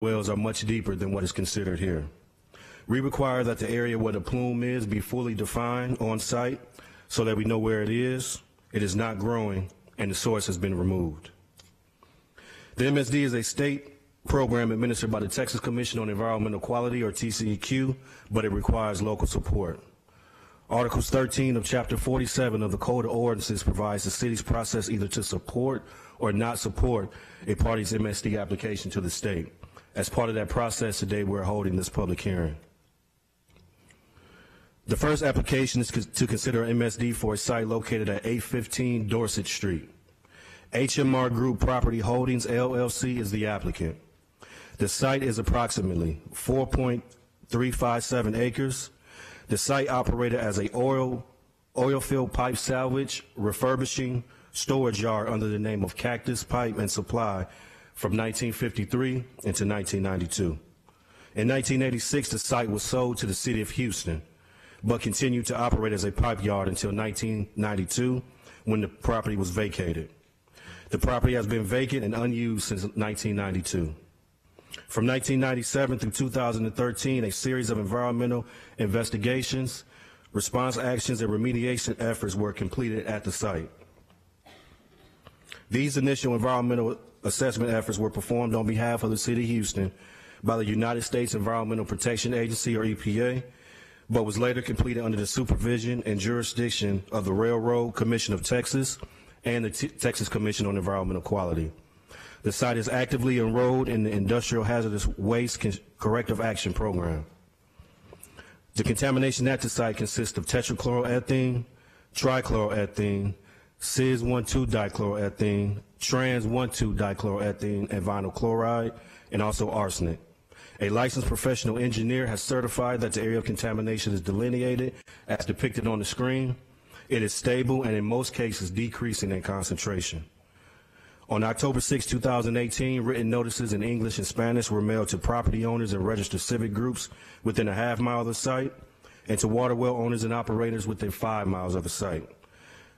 wells are much deeper than what is considered here. We require that the area where the plume is be fully defined on site so that we know where it is not growing, and the source has been removed. The MSD is a state program administered by the Texas Commission on Environmental Quality, or TCEQ, but it requires local support. Articles 13 of Chapter 47 of the Code of Ordinances provides the city's process either to support or not support a party's MSD application to the state. As part of that process, today we're holding this public hearing. The first application is to consider MSD for a site located at 815 Dorset Street. HMR Group Property Holdings, LLC is the applicant. The site is approximately 4.357 acres. The site operated as a oil field pipe salvage, refurbishing storage yard under the name of Cactus Pipe and Supply from 1953 into 1992. In 1986, the site was sold to the city of Houston, but continued to operate as a pipe yard until 1992, when the property was vacated. The property has been vacant and unused since 1992. From 1997 through 2013, a series of environmental investigations, response actions, and remediation efforts were completed at the site. These initial environmental assessment efforts were performed on behalf of the City of Houston by the United States Environmental Protection Agency, or EPA, but was later completed under the supervision and jurisdiction of the Railroad Commission of Texas and the Texas Commission on Environmental Quality. The site is actively enrolled in the Industrial Hazardous Waste Corrective Action Program. The contamination at the site consists of tetrachloroethene, trichloroethene, cis-1,2-dichloroethene, trans-1,2-dichloroethene, and vinyl chloride, and also arsenic. A licensed professional engineer has certified that the area of contamination is delineated as depicted on the screen. It is stable and in most cases decreasing in concentration. On October 6, 2018, written notices in English and Spanish were mailed to property owners and registered civic groups within a half mile of the site, and to water well owners and operators within 5 miles of the site.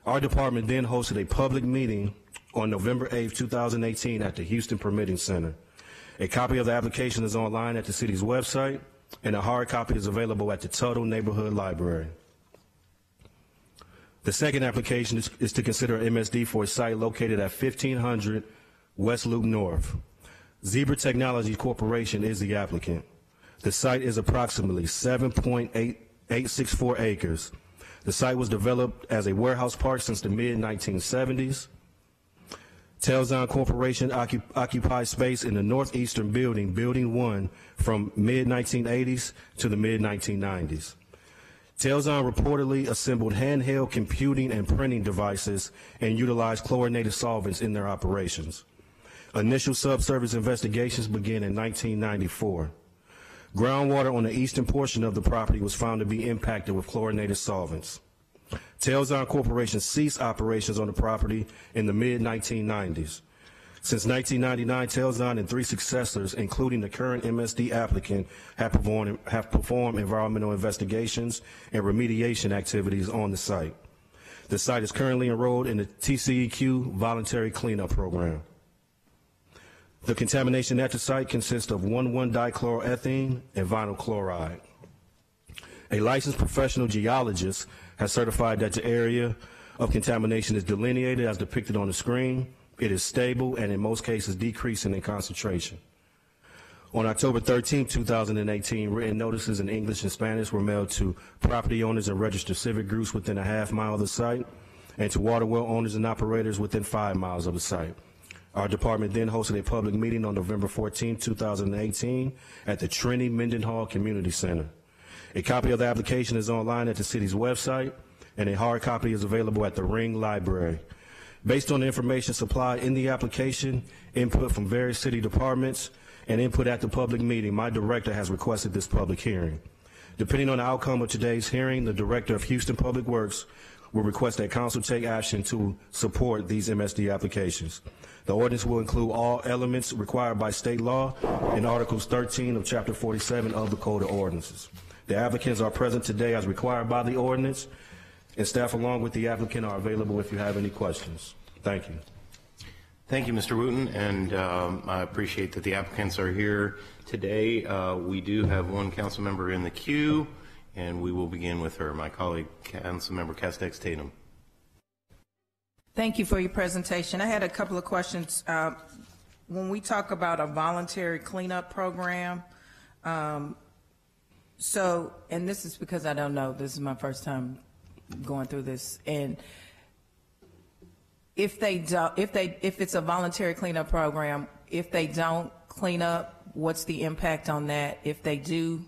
Our department then hosted a public meeting on November 8, 2018 at the Houston Permitting Center. A copy of the application is online at the city's website, and a hard copy is available at the Tuttle Neighborhood Library. The second application is to consider MSD for a site located at 1500 West Loop North. Zebra Technology Corporation is the applicant. The site is approximately 7.864 acres. The site was developed as a warehouse park since the mid-1970s. Telzon Corporation occupies space in the northeastern building, Building 1, from mid-1980s to the mid-1990s. Telzon reportedly assembled handheld computing and printing devices and utilized chlorinated solvents in their operations. Initial subsurface investigations began in 1994. Groundwater on the eastern portion of the property was found to be impacted with chlorinated solvents. Telzon Corporation ceased operations on the property in the mid-1990s. Since 1999, Telzon and 3 successors, including the current MSD applicant, have performed environmental investigations and remediation activities on the site. The site is currently enrolled in the TCEQ Voluntary Cleanup Program. The contamination at the site consists of 1,1-dichloroethene and vinyl chloride. A licensed professional geologist has certified that the area of contamination is delineated as depicted on the screen. It is stable and in most cases decreasing in concentration. On October 13, 2018, written notices in English and Spanish were mailed to property owners and registered civic groups within a half mile of the site, and to water well owners and operators within 5 miles of the site. Our department then hosted a public meeting on November 14, 2018 at the Trinity Mendenhall Community Center. A copy of the application is online at the city's website, and a hard copy is available at the Ring Library. Based on the information supplied in the application, input from various city departments, and input at the public meeting, my director has requested this public hearing. Depending on the outcome of today's hearing, the director of Houston Public Works will request that council take action to support these MSD applications. The ordinance will include all elements required by state law in Articles 13 of Chapter 47 of the Code of Ordinances. The applicants are present today as required by the ordinance, and staff along with the applicant are available if you have any questions. Thank you. Thank you, Mr. Wooten, and I appreciate that the applicants are here today. We do have one council member in the queue, and we will begin with her, my colleague, Councilmember Castex Tatum. Thank you for your presentation. I had a couple of questions. When we talk about a voluntary cleanup program, and this is because I don't know, this is my first time going through this, and if it's a voluntary cleanup program, if they don't clean up, what's the impact on that? If they do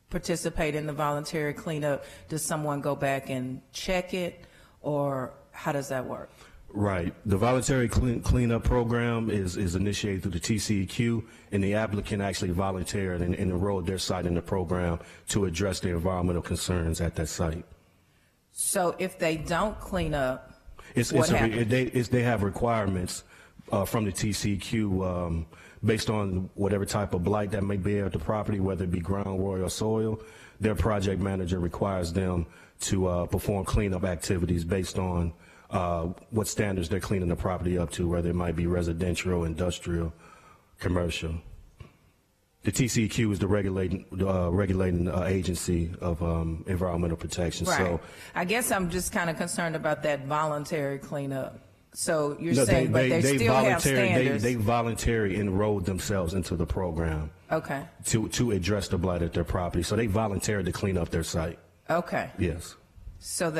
participate in the voluntary cleanup, does someone go back and check it, or how does that work? Right. The voluntary cleanup program is initiated through the TCEQ, and the applicant actually volunteered and enrolled their site in the program to address the environmental concerns at that site. So if they don't clean up, they have requirements from the TCEQ based on whatever type of blight that may be at the property, whether it be ground, water, or soil. Their project manager requires them to perform cleanup activities based on what standards they're cleaning the property up to, whether it might be residential, industrial, commercial. The TCEQ is the regulating agency of environmental protection. Right. So I guess I'm just kind of concerned about that voluntary cleanup. So you're saying, but they still have standards. They voluntarily enrolled themselves into the program. Okay. To address the blight at their property. So they volunteered to clean up their site. Okay. Yes. So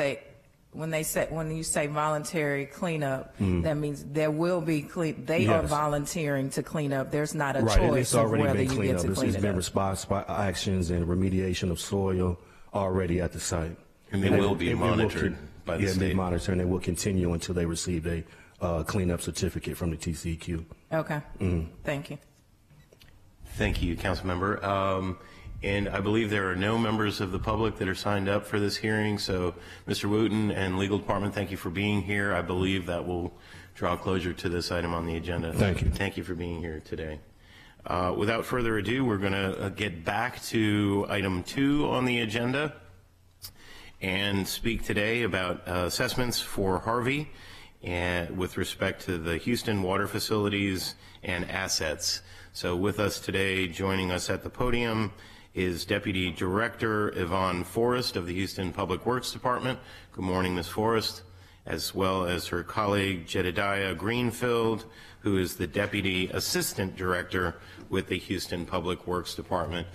when you say voluntary cleanup, that means there will be they Yes. are volunteering to clean up. There's not a Right. choice It's already of whether been you cleaned get up. to clean It's it been up. responsible actions and remediation of soil already at the site. And they will be monitored by the state. Yeah, they monitor, and they will continue until they receive a cleanup certificate from the TCEQ. Okay. Thank you. Thank you, Councilmember. And I believe there are no members of the public that are signed up for this hearing. So, Mr. Wooten and Legal Department, thank you for being here. I believe that will draw closure to this item on the agenda. Thank you. Thank you for being here today. Without further ado, we're going to get back to item 2 on the agenda and speak today about assessments for Harvey and with respect to the Houston water facilities and assets. So with us today, joining us at the podium, is Deputy Director Yvonne Forrest of the Houston Public Works Department. Good morning, Ms. Forrest, as well as her colleague Jedediah Greenfield, who is the Deputy Assistant Director with the Houston Public Works Department.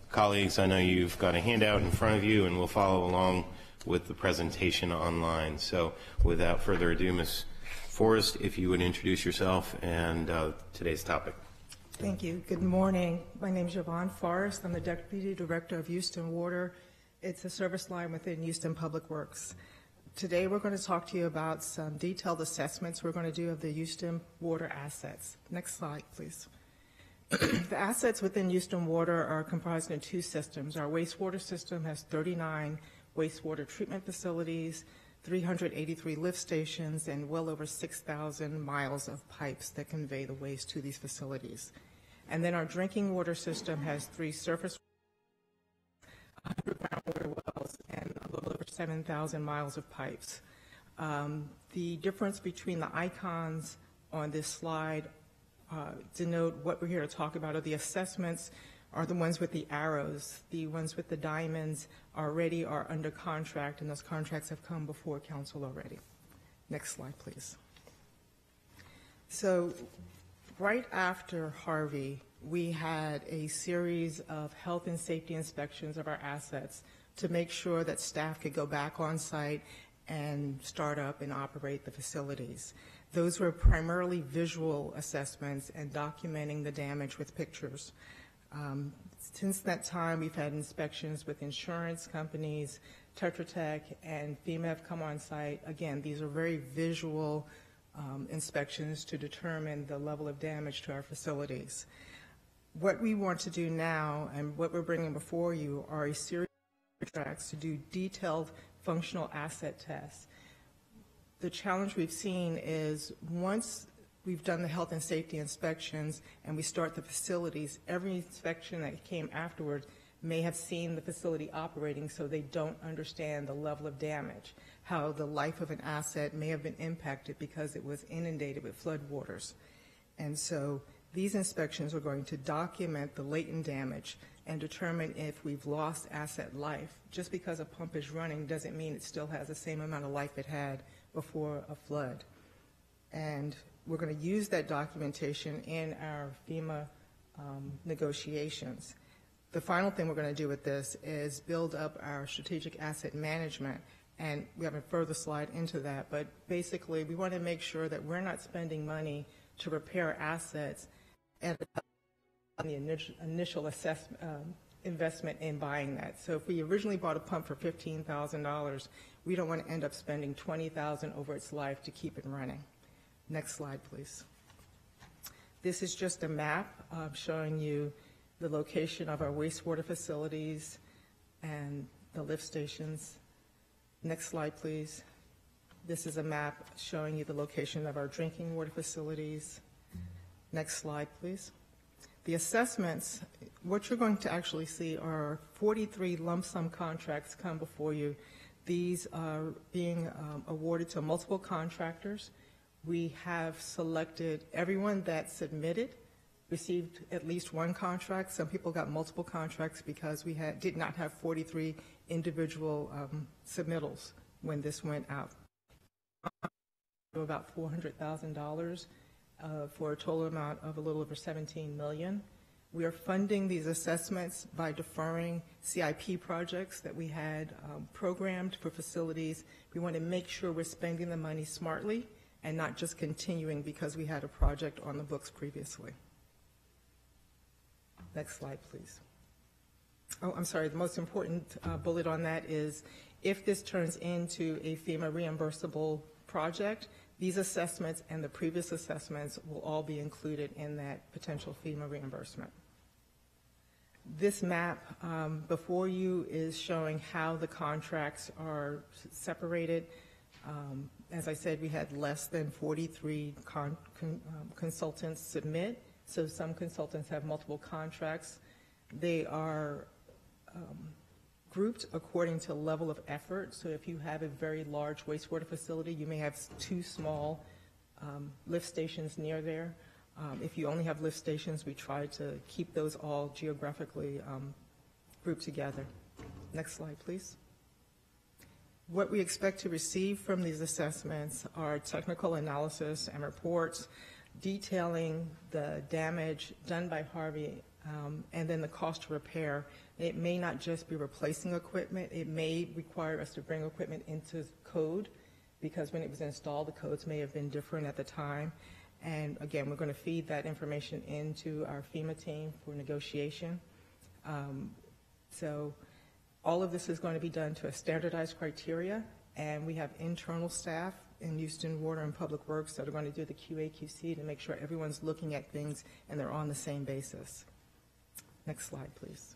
Colleagues, I know you've got a handout in front of you, and we'll follow along with the presentation online. So without further ado, Ms. Forrest, if you would introduce yourself and today's topic. Thank you. Good morning. My name is Yvonne Forrest. I'm the Deputy Director of Houston Water. It's a service line within Houston Public Works. Today we're going to talk to you about some detailed assessments we're going to do of the Houston Water assets. Next slide, please. The assets within Houston Water are comprised of 2 systems. Our wastewater system has 39 wastewater treatment facilities, 383 lift stations, and well over 6,000 miles of pipes that convey the waste to these facilities. And then our drinking water system has 3 surface 100 groundwater wells and a little over 7,000 miles of pipes. The difference between the icons on this slide denote what we're here to talk about. Are the assessments are the ones with the arrows. The ones with the diamonds already are under contract, and those contracts have come before council already. Next slide, please. So right after Harvey, we had a series of health and safety inspections of our assets to make sure that staff could go back on site and start up and operate the facilities. Those were primarily visual assessments and documenting the damage with pictures. Since that time, we've had inspections with insurance companies, Tetra Tech, and FEMA have come on site. Again, these are very visual inspections to determine the level of damage to our facilities. What we want to do now, and what we're bringing before you, are a series of contracts to do detailed functional asset tests. The challenge we've seen is once we've done the health and safety inspections and we start the facilities, every inspection that came afterward may have seen the facility operating, so they don't understand the level of damage, how the life of an asset may have been impacted because it was inundated with floodwaters. And so these inspections are going to document the latent damage and determine if we've lost asset life. Just because a pump is running doesn't mean it still has the same amount of life it had before a flood. And we're going to use that documentation in our FEMA negotiations. The final thing we're going to do with this is build up our strategic asset management, and we have a further slide into that, but basically we want to make sure that we're not spending money to repair assets and the initial investment in buying that. So if we originally bought a pump for $15,000, we don't want to end up spending $20,000 over its life to keep it running. Next slide, please. This is just a map showing you the location of our wastewater facilities and the lift stations. Next slide, please. This is a map showing you the location of our drinking water facilities. Next slide, please. The assessments, what you're going to actually see are 43 lump sum contracts come before you. These are being awarded to multiple contractors. We have selected everyone that submitted, received at least one contract. Some people got multiple contracts because we did not have 43 individual submittals when this went out. About $400,000 for a total amount of a little over $17 million. We are funding these assessments by deferring CIP projects that we had programmed for facilities. We want to make sure we're spending the money smartly and not just continuing because we had a project on the books previously. Next slide, please. Oh, I'm sorry, the most important bullet on that is if this turns into a FEMA reimbursable project, these assessments and the previous assessments will all be included in that potential FEMA reimbursement. This map before you is showing how the contracts are separated. As I said, we had less than 43 consultants submit, so some consultants have multiple contracts. They are grouped according to level of effort. So if you have a very large wastewater facility, you may have two small lift stations near there. If you only have lift stations, we try to keep those all geographically grouped together. Next slide, please. What we expect to receive from these assessments are technical analysis and reports detailing the damage done by Harvey and then the cost to repair. It may not just be replacing equipment. It may require us to bring equipment into code because when it was installed, the codes may have been different at the time. And again, we're going to feed that information into our FEMA team for negotiation. So all of this is going to be done to a standardized criteria, and we have internal staff in Houston Water and Public Works that are going to do the QA/QC to make sure everyone's looking at things and they're on the same basis. Next slide, please.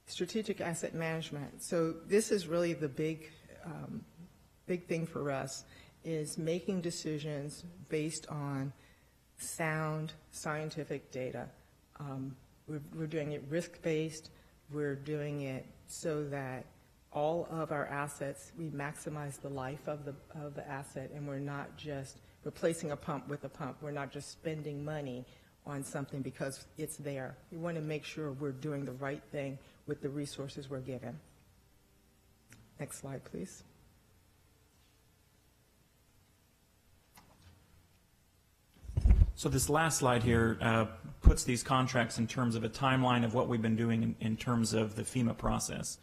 Strategic asset management. So this is really the big thing for us, is making decisions based on sound scientific data. We're doing it risk-based. We're doing it so that all of our assets, we maximize the life of the asset, and we're not just replacing a pump with a pump. We're not just spending money on something because it's there. We want to make sure we're doing the right thing with the resources we're given. Next slide, please. So this last slide here puts these contracts in terms of a timeline of what we've been doing in terms of the FEMA process.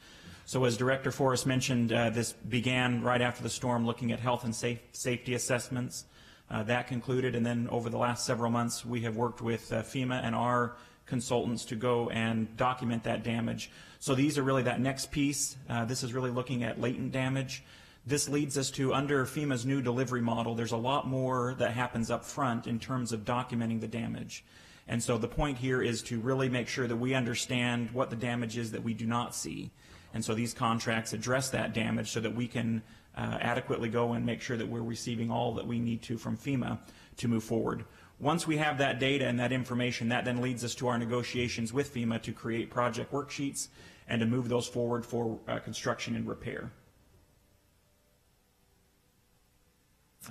So as Director Forrest mentioned, this began right after the storm, looking at health and safety assessments. That concluded, and then over the last several months, we have worked with FEMA and our consultants to go and document that damage. So these are really that next piece. This is really looking at latent damage. This leads us to, under FEMA's new delivery model, there's a lot more that happens up front in terms of documenting the damage. And so the point here is to really make sure that we understand what the damage is that we do not see. And so these contracts address that damage so that we can adequately go and make sure that we're receiving all that we need to from FEMA to move forward. Once we have that data and that information, that then leads us to our negotiations with FEMA to create project worksheets and to move those forward for construction and repair.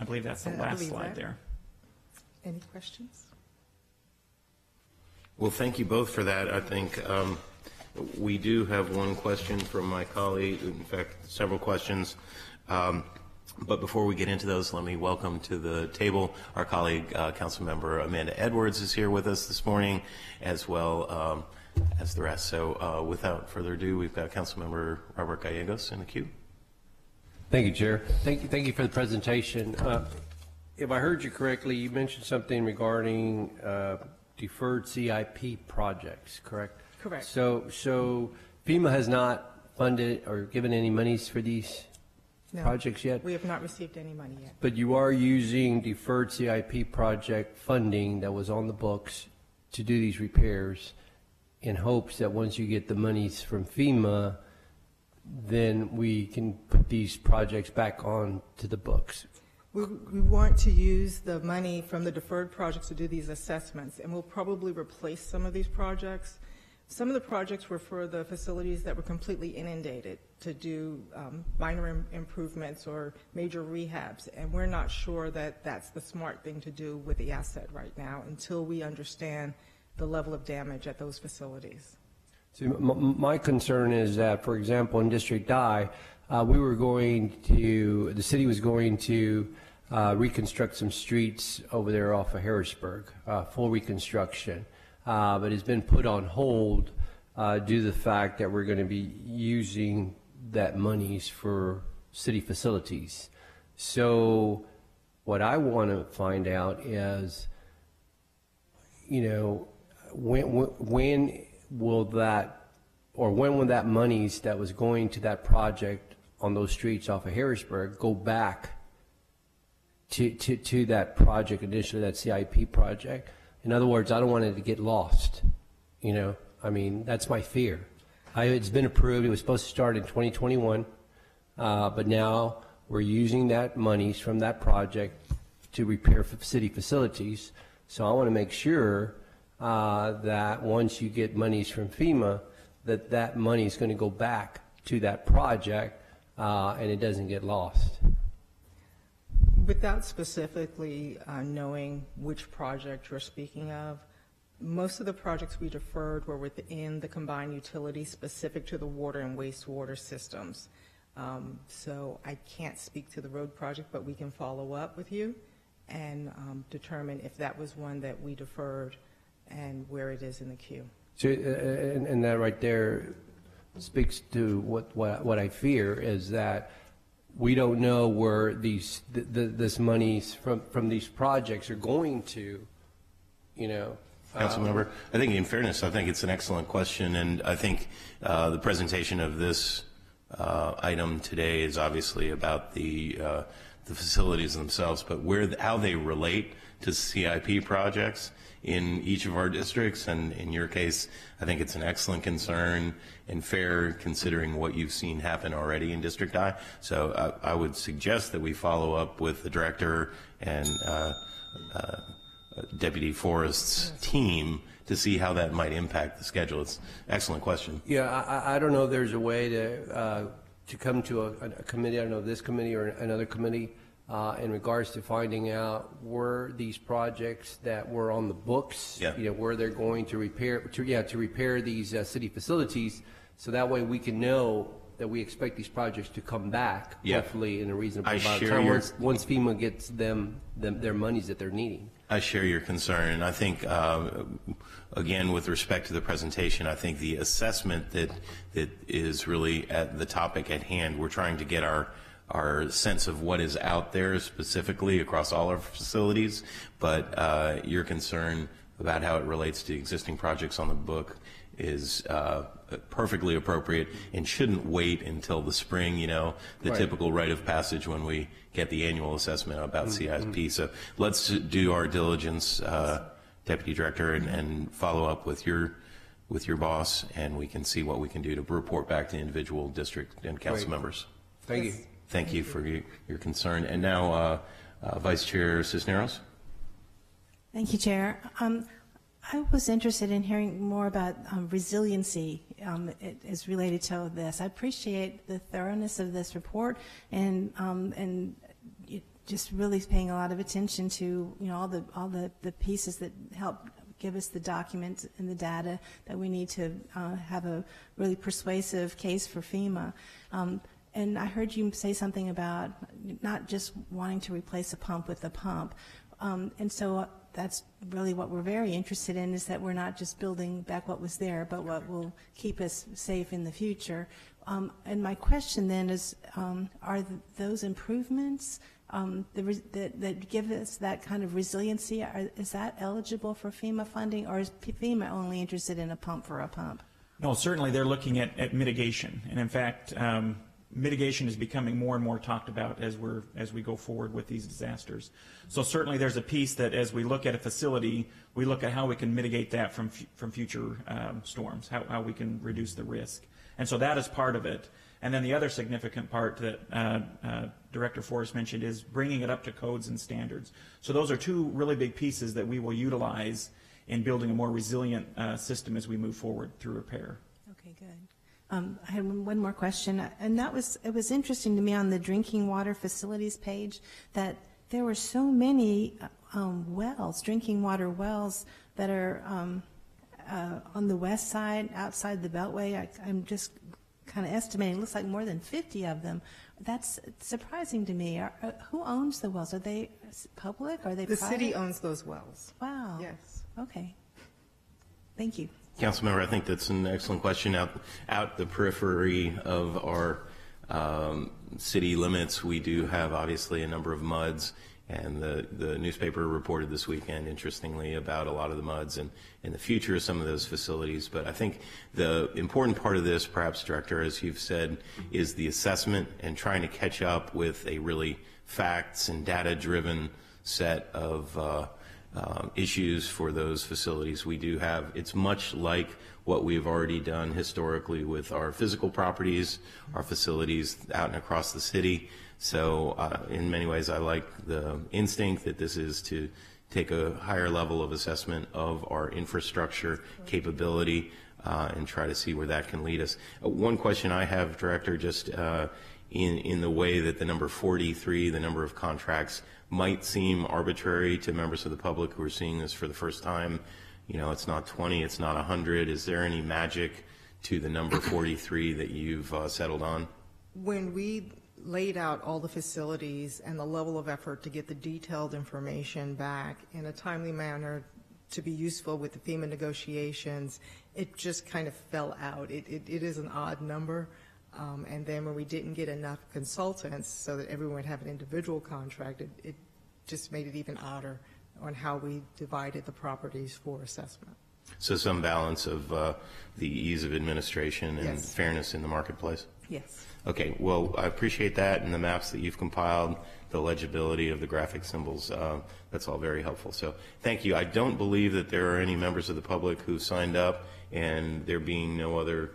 I believe that's the last slide there. Any questions? Well, thank you both for that. I think we do have one question from my colleague, in fact, several questions. But before we get into those, let me welcome to the table our colleague, Councilmember Amanda Edwards is here with us this morning, as well as the rest. So without further ado, we've got Councilmember Robert Gallegos in the queue. Thank you, Chair. Thank you for the presentation. If I heard you correctly, you mentioned something regarding deferred CIP projects, correct? Correct. So FEMA has not funded or given any monies for these projects yet? We have not received any money yet. But you are using deferred CIP project funding that was on the books to do these repairs in hopes that once you get the monies from FEMA, then we can put these projects back on to the books. We want to use the money from the deferred projects to do these assessments, and we'll probably replace some of these projects. Some of the projects were for the facilities that were completely inundated to do minor improvements or major rehabs, and we're not sure that that's the smart thing to do with the asset right now until we understand the level of damage at those facilities. So my concern is that, for example, in District I, the city was going to reconstruct some streets over there off of Harrisburg, full reconstruction. But it's been put on hold due to the fact that we're going to be using that monies for city facilities. So what I want to find out is, when will that monies that was going to that project on those streets off of Harrisburg go back to that project initially, that CIP project? In other words, I don't want it to get lost. I mean, that's my fear. It's been approved. It was supposed to start in 2021, but now we're using that monies from that project to repair city facilities. So I want to make sure that once you get monies from FEMA, that money is going to go back to that project and it doesn't get lost. Without specifically knowing which project you're speaking of, most of the projects we deferred were within the combined utility specific to the water and wastewater systems. So I can't speak to the road project, but we can follow up with you and determine if that was one that we deferred and where it is in the queue. So, and that right there speaks to what I fear is that we don't know where this monies from these projects are going to, Councilmember, I think in fairness, I think it's an excellent question, and I think the presentation of this item today is obviously about the facilities themselves, but how they relate to CIP projects in each of our districts, and in your case, I think it's an excellent concern and fair considering what you've seen happen already in District I. So I would suggest that we follow up with the director and Deputy Forrest's team to see how that might impact the schedule. It's an excellent question. Yeah, I don't know if there's a way to come to a committee, I don't know, this committee or another committee, in regards to finding out where these projects that were on the books, where they're going to repair these city facilities, so that way we can know that we expect these projects to come back, hopefully in a reasonable amount of time once FEMA gets them their monies that they're needing. I share your concern, and I think, again, with respect to the presentation, I think the assessment that is really at the topic at hand, we're trying to get our sense of what is out there specifically across all our facilities, but your concern about how it relates to existing projects on the book is perfectly appropriate and shouldn't wait until the spring, typical rite of passage when we get the annual assessment about CIP. So let's do our diligence, Deputy Director, and follow up with your boss, and we can see what we can do to report back to individual district and council members. Thank you. Thank you for your concern. And now, Vice Chair Cisneros. Thank you, Chair. I was interested in hearing more about resiliency it is related to this. I appreciate the thoroughness of this report and just really paying a lot of attention to all the pieces that help give us the documents and the data that we need to have a really persuasive case for FEMA. And I heard you say something about not just wanting to replace a pump with a pump. And so that's really what we're very interested in, is that we're not just building back what was there, but what will keep us safe in the future. And my question then is, are those improvements that give us that kind of resiliency, is that eligible for FEMA funding, or is FEMA only interested in a pump for a pump? No, certainly they're looking at mitigation. And in fact, mitigation is becoming more and more talked about as we go forward with these disasters. So certainly there's a piece that as we look at a facility, we look at how we can mitigate that from future storms, how we can reduce the risk. And so that is part of it. And then the other significant part that Director Forrest mentioned is bringing it up to codes and standards. So those are two really big pieces that we will utilize in building a more resilient system as we move forward through repair. Okay, good. I had one more question, and it was interesting to me on the drinking water facilities page that there were so many wells, drinking water wells, that are on the west side, outside the Beltway. I'm just kind of estimating, it looks like more than 50 of them. That's surprising to me. Who owns the wells? Are they public? Are they private? The city owns those wells. Wow. Yes. Okay. Thank you. Councilmember, I think that's an excellent question. Out the periphery of our city limits, we do have obviously a number of MUDs, and the newspaper reported this weekend, interestingly, about a lot of the MUDs and the future of some of those facilities. But I think the important part of this, perhaps, Director, as you've said, is the assessment and trying to catch up with a really facts and data-driven set of issues for those facilities. We do have, it's much like what we've already done historically with our physical properties, our facilities out and across the city. So in many ways, I like the instinct that this is to take a higher level of assessment of our infrastructure capability and try to see where that can lead us. One question I have, Director, just in the way that the number 43, the number of contracts, might seem arbitrary to members of the public who are seeing this for the first time. You know, it's not 20, it's not 100. Is there any magic to the number 43 that you've settled on? When we laid out all the facilities and the level of effort to get the detailed information back in a timely manner to be useful with the FEMA negotiations, it just kind of fell out. It is an odd number. And then when we didn't get enough consultants so that everyone would have an individual contract, it just made it even odder on how we divided the properties for assessment. So some balance of the ease of administration and Yes. fairness in the marketplace? Yes. Okay, well, I appreciate that, and the maps that you've compiled, the legibility of the graphic symbols, that's all very helpful. So thank you. I don't believe that there are any members of the public who signed up, and there being no other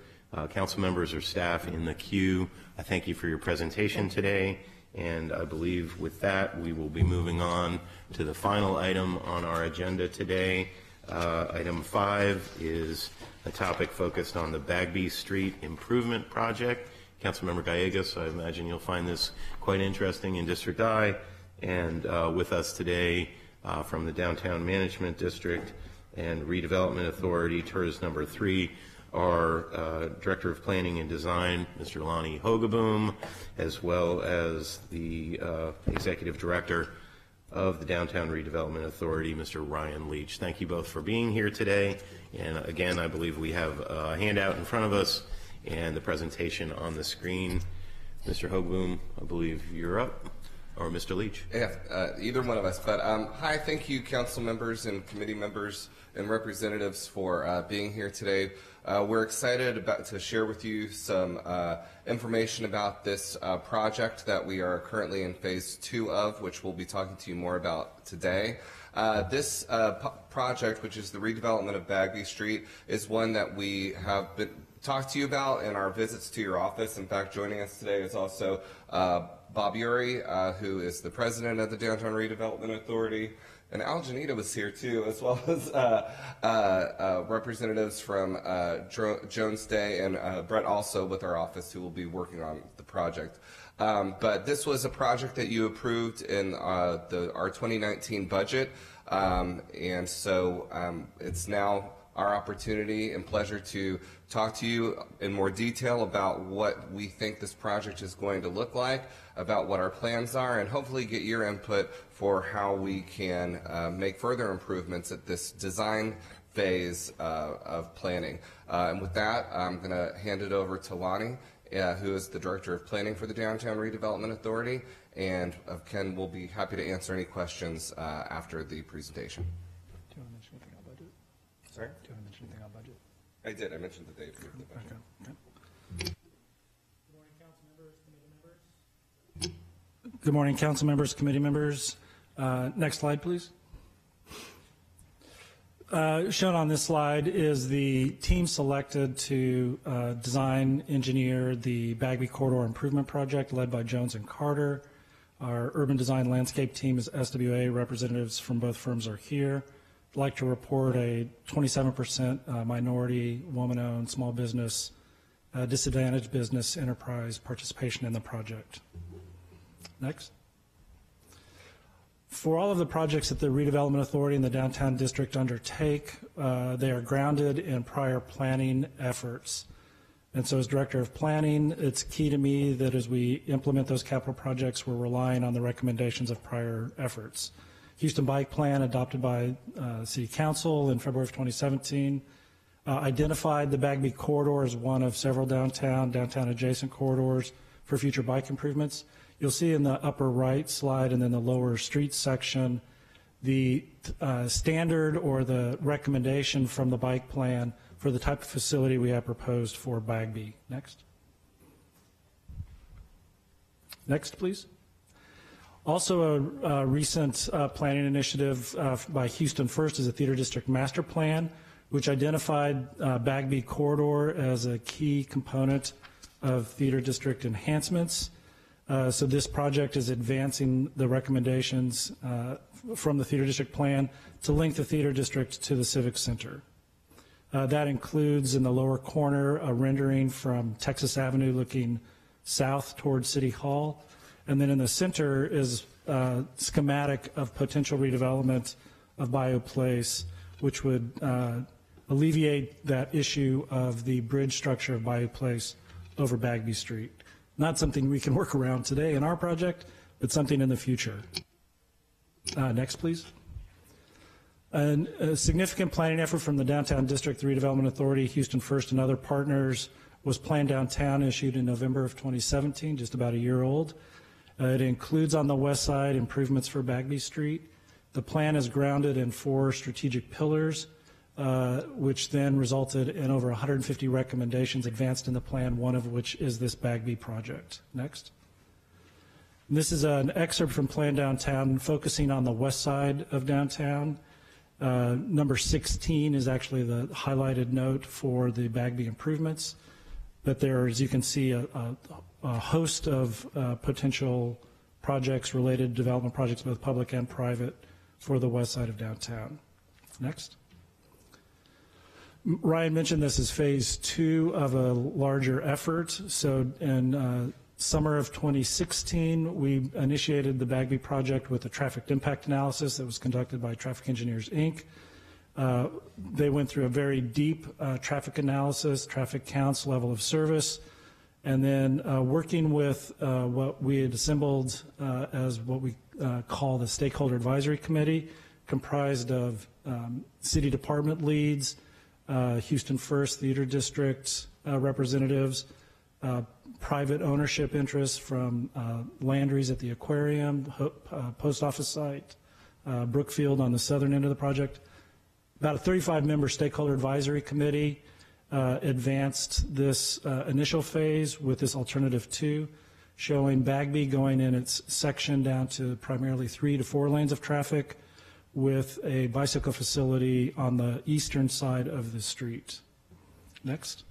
council members or staff in the queue, I thank you for your presentation today, and I believe with that we will be moving on to the final item on our agenda today. Item 5 is a topic focused on the Bagby Street Improvement Project. Councilmember Gallegos, I imagine you'll find this quite interesting in District I, and with us today from the Downtown Management District and Redevelopment Authority, TERS number 3, our Director of Planning and Design, Mr. Lonnie Hogaboom, as well as the Executive Director of the Downtown Redevelopment Authority, Mr. Ryan Leach. Thank you both for being here today. And again, I believe we have a handout in front of us and the presentation on the screen. Mr. Hogaboom, I believe you're up, or Mr. Leach. Yeah, either one of us. But hi, thank you, council members and committee members and representatives for being here today. We're excited to share with you some information about this project that we are currently in phase 2 of, which we'll be talking to you more about today. This project, which is the redevelopment of Bagby Street, is one that we have been talked to you about in our visits to your office. In fact, joining us today is also Bob Uri, who is the president of the Downtown Redevelopment Authority, And Al Janita was here too, as well as representatives from Jones Day and Brett also with our office who will be working on the project. But this was a project that you approved in our 2019 budget, and so it's now our opportunity and pleasure to talk to you in more detail about what we think this project is going to look like, about what our plans are, and hopefully get your input for how we can make further improvements at this design phase of planning. And with that, I'm going to hand it over to Lonnie, who is the Director of Planning for the Downtown Redevelopment Authority, and Ken will be happy to answer any questions after the presentation. Do you want to mention anything on budget? Sorry? Do you want to mention anything on budget? I did. I mentioned the date for the budget. Okay. Good morning, council members, committee members. Next slide, please. Shown on this slide is the team selected to design, engineer the Bagby Corridor Improvement Project led by Jones and Carter. Our urban design landscape team is SWA. Representatives from both firms are here. I'd like to report a 27% minority, woman-owned, small business, disadvantaged business enterprise participation in the project. Next. For all of the projects that the Redevelopment Authority and the Downtown District undertake, they are grounded in prior planning efforts. And so as Director of Planning, it's key to me that as we implement those capital projects, we're relying on the recommendations of prior efforts. Houston Bike Plan, adopted by City Council in February of 2017, identified the Bagby Corridor as one of several downtown adjacent corridors for future bike improvements. You'll see in the upper right slide and then the lower street section the standard or the recommendation from the bike plan for the type of facility we have proposed for Bagby. Next. Next, please. Also a recent planning initiative by Houston First is a Theater District Master Plan, which identified Bagby Corridor as a key component of Theater District enhancements. So this project is advancing the recommendations from the Theater District Plan to link the Theater District to the Civic Center. That includes in the lower corner a rendering from Texas Avenue looking south towards City Hall. And then in the center is a schematic of potential redevelopment of Bayou Place, which would alleviate that issue of the bridge structure of Bayou Place over Bagby Street. Not something we can work around today in our project, but something in the future. Next, please. And a significant planning effort from the Downtown District, the Redevelopment Authority, Houston First, and other partners was Plan Downtown, issued in November of 2017, just about a year old. It includes on the west side improvements for Bagby Street. The plan is grounded in 4 strategic pillars, which then resulted in over 150 recommendations advanced in the plan, one of which is this Bagby project. Next. And this is an excerpt from Plan Downtown focusing on the west side of downtown. Number 16 is actually the highlighted note for the Bagby improvements. But there, as you can see, a host of potential projects, related development projects, both public and private, for the west side of downtown. Next. Ryan mentioned this as phase 2 of a larger effort. So in summer of 2016, we initiated the Bagby project with a traffic impact analysis that was conducted by Traffic Engineers, Inc. They went through a very deep traffic analysis, traffic counts, level of service, and then working with what we had assembled as what we call the Stakeholder Advisory Committee, comprised of city department leads, Houston First Theater District representatives, private ownership interests from Landry's at the aquarium, post office site, Brookfield on the southern end of the project. About a 35-member stakeholder advisory committee advanced this initial phase with this alternative 2, showing Bagby going in its section down to primarily 3 to 4 lanes of traffic, with a bicycle facility on the eastern side of the street. Next.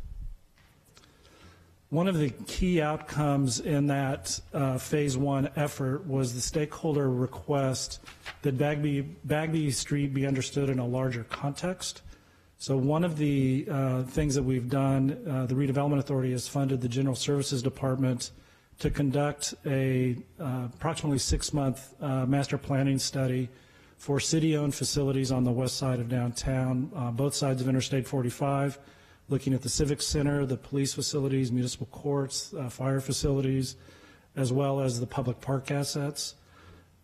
One of the key outcomes in that phase one effort was the stakeholder request that Bagby Street be understood in a larger context. So one of the things that we've done, the Redevelopment Authority has funded the General Services Department to conduct a approximately 6-month master planning study for city-owned facilities on the west side of downtown, both sides of Interstate 45, looking at the Civic Center, the police facilities, municipal courts, fire facilities, as well as the public park assets.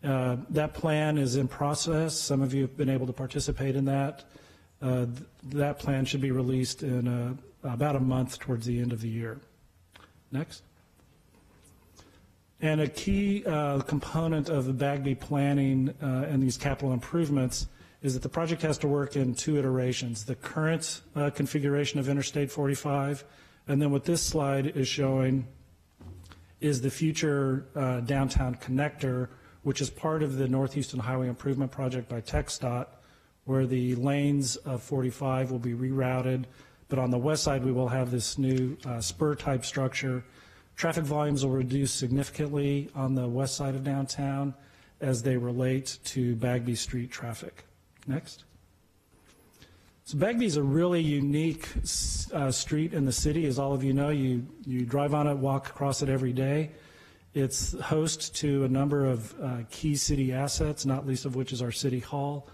That plan is in process. Some of you have been able to participate in that. That plan should be released in about a month towards the end of the year. Next. And a key component of the Bagby planning and these capital improvements is that the project has to work in 2 iterations, the current configuration of Interstate 45, and then what this slide is showing is the future downtown connector, which is part of the North Houston Highway Improvement Project by TxDOT, where the lanes of 45 will be rerouted, but on the west side we will have this new spur-type structure. Traffic volumes will reduce significantly on the west side of downtown as they relate to Bagby Street traffic. Next. So Bagby is a really unique street in the city. As all of you know, you drive on it, walk across it every day. It's host to a number of key city assets, not least of which is our City Hall,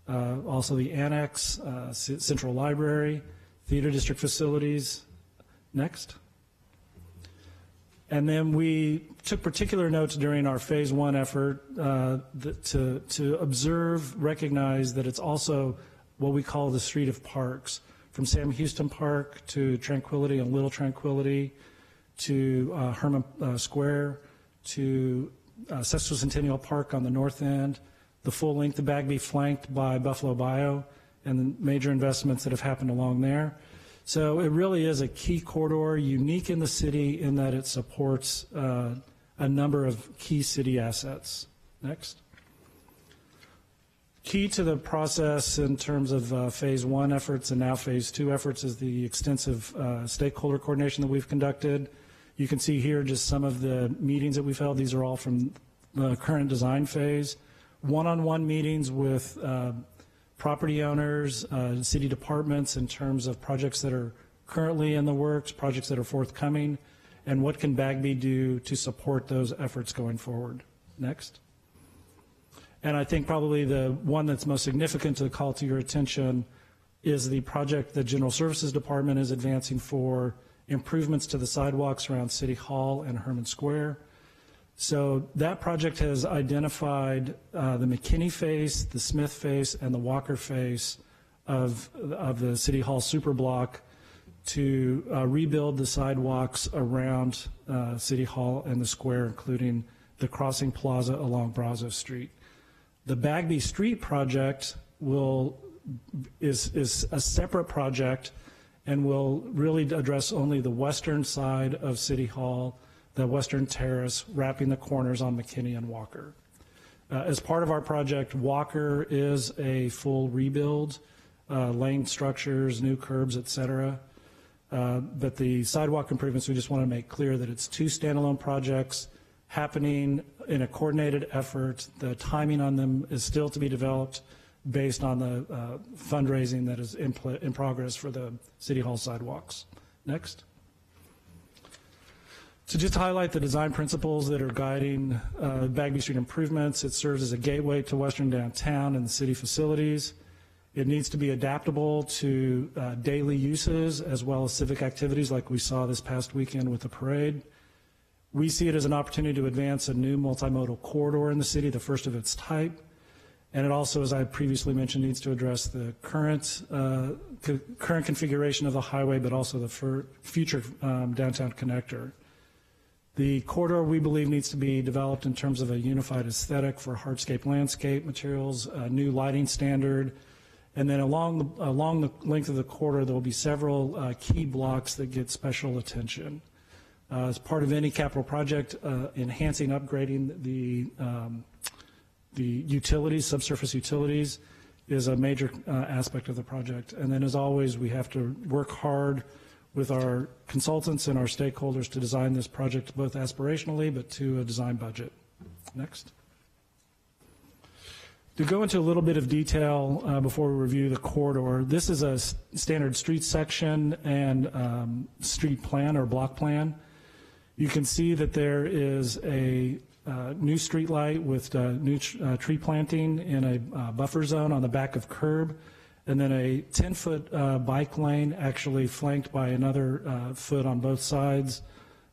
also the Annex, Central Library, Theater District facilities. Next. And then we took particular notes during our phase one effort to observe, recognize that it's also what we call the street of parks, from Sam Houston Park to Tranquility and Little Tranquility to Herman Square to Sesquicentennial Park on the north end, the full length of Bagby flanked by Buffalo Bio and the major investments that have happened along there. So it really is a key corridor, unique in the city in that it supports a number of key city assets. Next. Key to the process in terms of phase one efforts and now phase two efforts is the extensive stakeholder coordination that we've conducted. You can see here just some of the meetings that we've held. These are all from the current design phase. One-on-one meetings with property owners, city departments in terms of projects that are currently in the works, projects that are forthcoming, and what can Bagby do to support those efforts going forward. Next. And I think probably the one that's most significant to call to your attention is the project the General Services Department is advancing for improvements to the sidewalks around City Hall and Herman Square. So that project has identified the McKinney face, the Smith face, and the Walker face of the City Hall superblock to rebuild the sidewalks around City Hall and the square, including the crossing plaza along Brazos Street. The Bagby Street project is a separate project and will really address only the western side of City Hall, the western terrace, wrapping the corners on McKinney and Walker. As part of our project, Walker is a full rebuild, lane structures, new curbs, et cetera. But the sidewalk improvements, we just want to make clear that it's 2 standalone projects happening in a coordinated effort. The timing on them is still to be developed based on the fundraising that is in progress for the City Hall sidewalks. Next. So just to highlight the design principles that are guiding Bagby Street improvements, it serves as a gateway to western downtown and the city facilities. It needs to be adaptable to daily uses as well as civic activities like we saw this past weekend with the parade. We see it as an opportunity to advance a new multimodal corridor in the city, the first of its type. And it also, as I previously mentioned, needs to address the current configuration of the highway, but also the future downtown connector. The corridor, we believe, needs to be developed in terms of a unified aesthetic for hardscape landscape materials, a new lighting standard, and then along the length of the corridor, there will be several key blocks that get special attention. As part of any capital project, enhancing, upgrading the utilities, subsurface utilities, is a major aspect of the project. And then, as always, we have to work hard with our consultants and our stakeholders to design this project both aspirationally but to a design budget. Next. To go into a little bit of detail before we review the corridor, this is a standard street section and street plan or block plan. You can see that there is a new street light with new tree planting in a buffer zone on the back of curb, and then a 10-foot bike lane actually flanked by another foot on both sides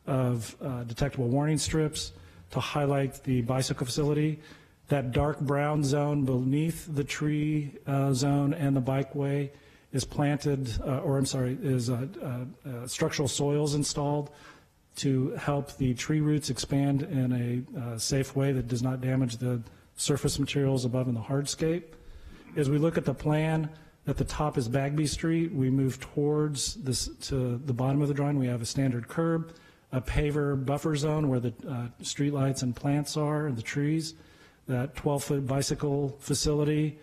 of detectable warning strips to highlight the bicycle facility. That dark brown zone beneath the tree zone and the bikeway is planted, structural soils installed to help the tree roots expand in a safe way that does not damage the surface materials above in the hardscape. As we look at the plan, at the top is Bagby Street. We move towards this to the bottom of the drawing. We have a standard curb, a paver buffer zone where the streetlights and plants are and the trees. That 12-foot bicycle facility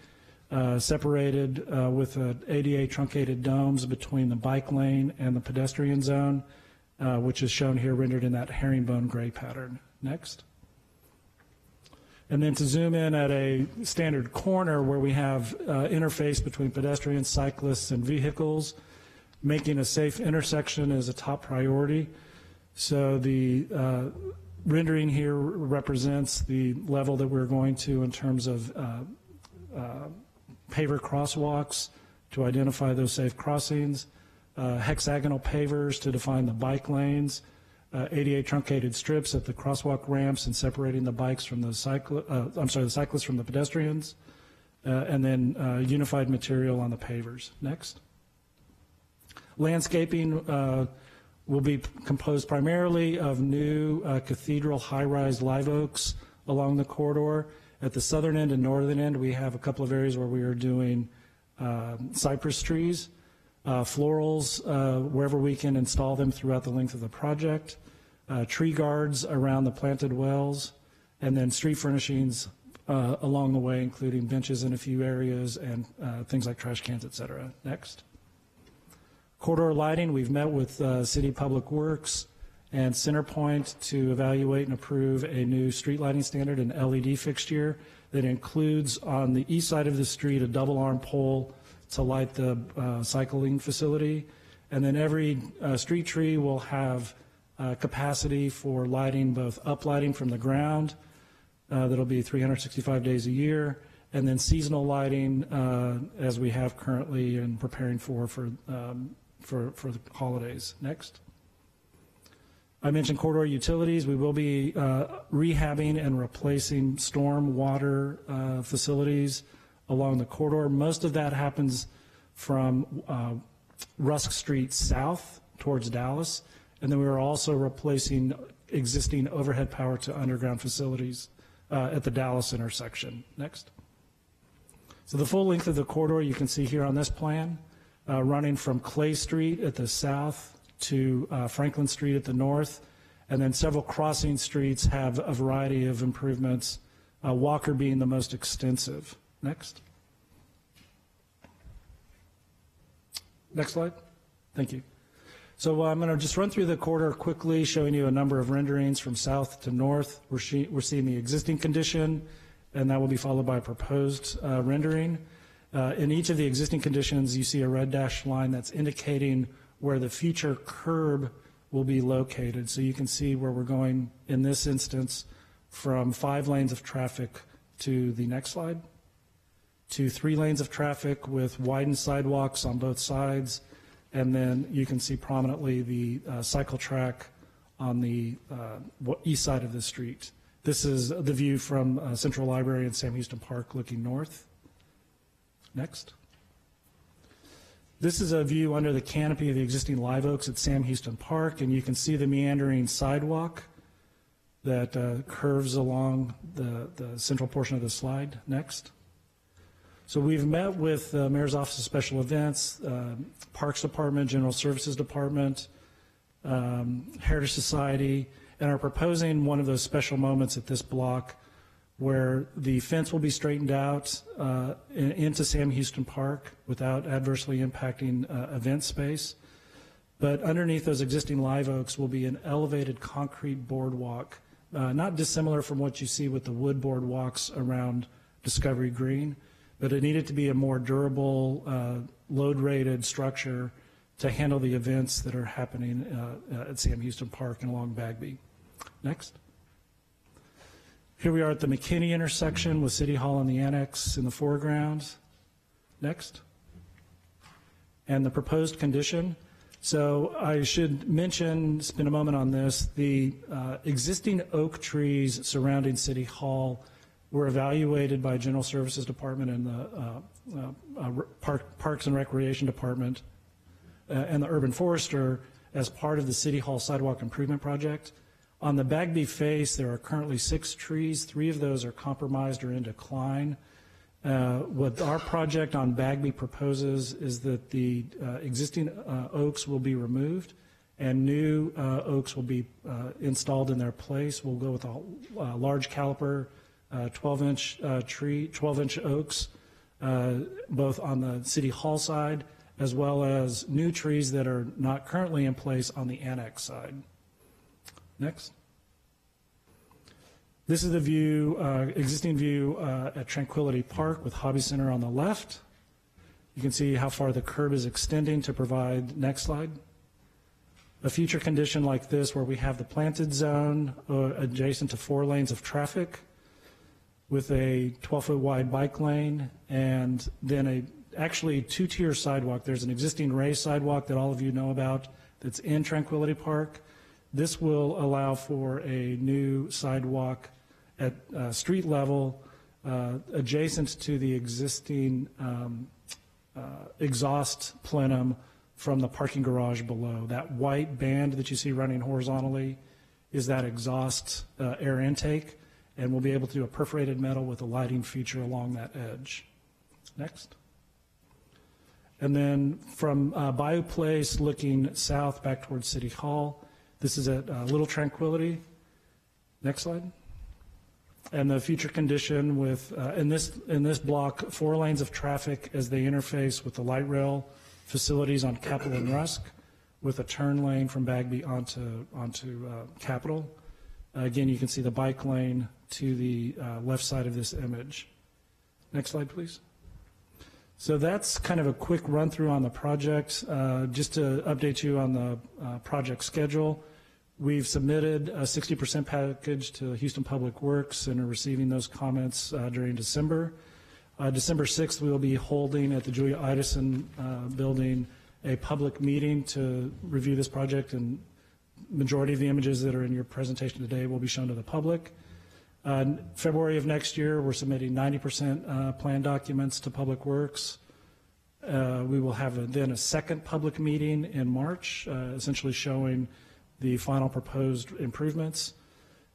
separated with ADA truncated domes between the bike lane and the pedestrian zone, which is shown here rendered in that herringbone gray pattern. Next. And then to zoom in at a standard corner where we have interface between pedestrians, cyclists, and vehicles, making a safe intersection is a top priority. So the rendering here represents the level that we're going to in terms of paver crosswalks to identify those safe crossings, hexagonal pavers to define the bike lanes, ADA truncated strips at the crosswalk ramps and separating the bikes from the the cyclists from the pedestrians, and then unified material on the pavers. Next. Landscaping will be composed primarily of new cathedral high-rise live oaks along the corridor. At the southern end and northern end, we have a couple of areas where we are doing cypress trees, florals wherever we can install them throughout the length of the project, tree guards around the planted wells, and then street furnishings along the way, including benches in a few areas and things like trash cans, et cetera. Next. Corridor lighting, we've met with City Public Works and CenterPoint to evaluate and approve a new street lighting standard, an LED fixture that includes on the east side of the street a double arm pole to light the cycling facility. And then every street tree will have capacity for lighting, both uplighting from the ground, that'll be 365 days a year, and then seasonal lighting as we have currently and preparing for the holidays. Next. I mentioned corridor utilities. We will be rehabbing and replacing storm water facilities along the corridor. Most of that happens from Rusk Street south towards Dallas, and then we are also replacing existing overhead power to underground facilities at the Dallas intersection. Next. So the full length of the corridor you can see here on this plan, running from Clay Street at the south to Franklin Street at the north, and then several crossing streets have a variety of improvements, Walker being the most extensive. Next. Next slide. Thank you. So I'm going to just run through the corridor quickly, showing you a number of renderings from south to north. We're seeing the existing condition, and that will be followed by a proposed rendering. In each of the existing conditions, you see a red dashed line that's indicating where the future curb will be located. So you can see where we're going in this instance from 5 lanes of traffic to the next slide, to 3 lanes of traffic with widened sidewalks on both sides, and then you can see prominently the cycle track on the east side of the street. This is the view from Central Library and Sam Houston Park looking north. Next. This is a view under the canopy of the existing live oaks at Sam Houston Park, and you can see the meandering sidewalk that curves along the central portion of the slide. Next. So we've met with the Mayor's Office of Special Events, Parks Department, General Services Department, Heritage Society, and are proposing one of those special moments at this block where the fence will be straightened out into Sam Houston Park without adversely impacting event space. But underneath those existing live oaks will be an elevated concrete boardwalk, not dissimilar from what you see with the wood boardwalks around Discovery Green, but it needed to be a more durable, load-rated structure to handle the events that are happening at Sam Houston Park and along Bagby. Next. Here we are at the McKinney intersection with City Hall and the Annex in the foreground. Next. And the proposed condition. So I should mention, spend a moment on this, the existing oak trees surrounding City Hall were evaluated by General Services Department and the Parks and Recreation Department and the Urban Forester as part of the City Hall Sidewalk Improvement Project. On the Bagby face, there are currently 6 trees. 3 of those are compromised or in decline. What our project on Bagby proposes is that the existing oaks will be removed and new oaks will be installed in their place. We'll go with a large caliper 12-inch oaks, both on the City Hall side as well as new trees that are not currently in place on the Annex side. Next. This is the view, existing view at Tranquility Park with Hobby Center on the left. You can see how far the curb is extending to provide, next slide. A future condition like this where we have the planted zone adjacent to 4 lanes of traffic with a 12-foot wide bike lane and then actually 2-tier sidewalk. There's an existing raised sidewalk that all of you know about that's in Tranquility Park. This will allow for a new sidewalk at street level adjacent to the existing exhaust plenum from the parking garage below. That white band that you see running horizontally is that exhaust air intake, and we'll be able to do a perforated metal with a lighting feature along that edge. Next. And then from Bayou Place looking south back towards City Hall, this is at Little Tranquility. Next slide. And the future condition with, in this block, 4 lanes of traffic as they interface with the light rail facilities on Capitol and Rusk, with a turn lane from Bagby onto Capitol. Again, you can see the bike lane to the left side of this image. Next slide, please. So that's kind of a quick run through on the project. Just to update you on the project schedule, we've submitted a 60% package to Houston Public Works and are receiving those comments during December. December 6th, we will be holding at the Julia Idison building a public meeting to review this project, and majority of the images that are in your presentation today will be shown to the public. February of next year, we're submitting 90% plan documents to Public Works. We will have then a second public meeting in March, essentially showing the final proposed improvements.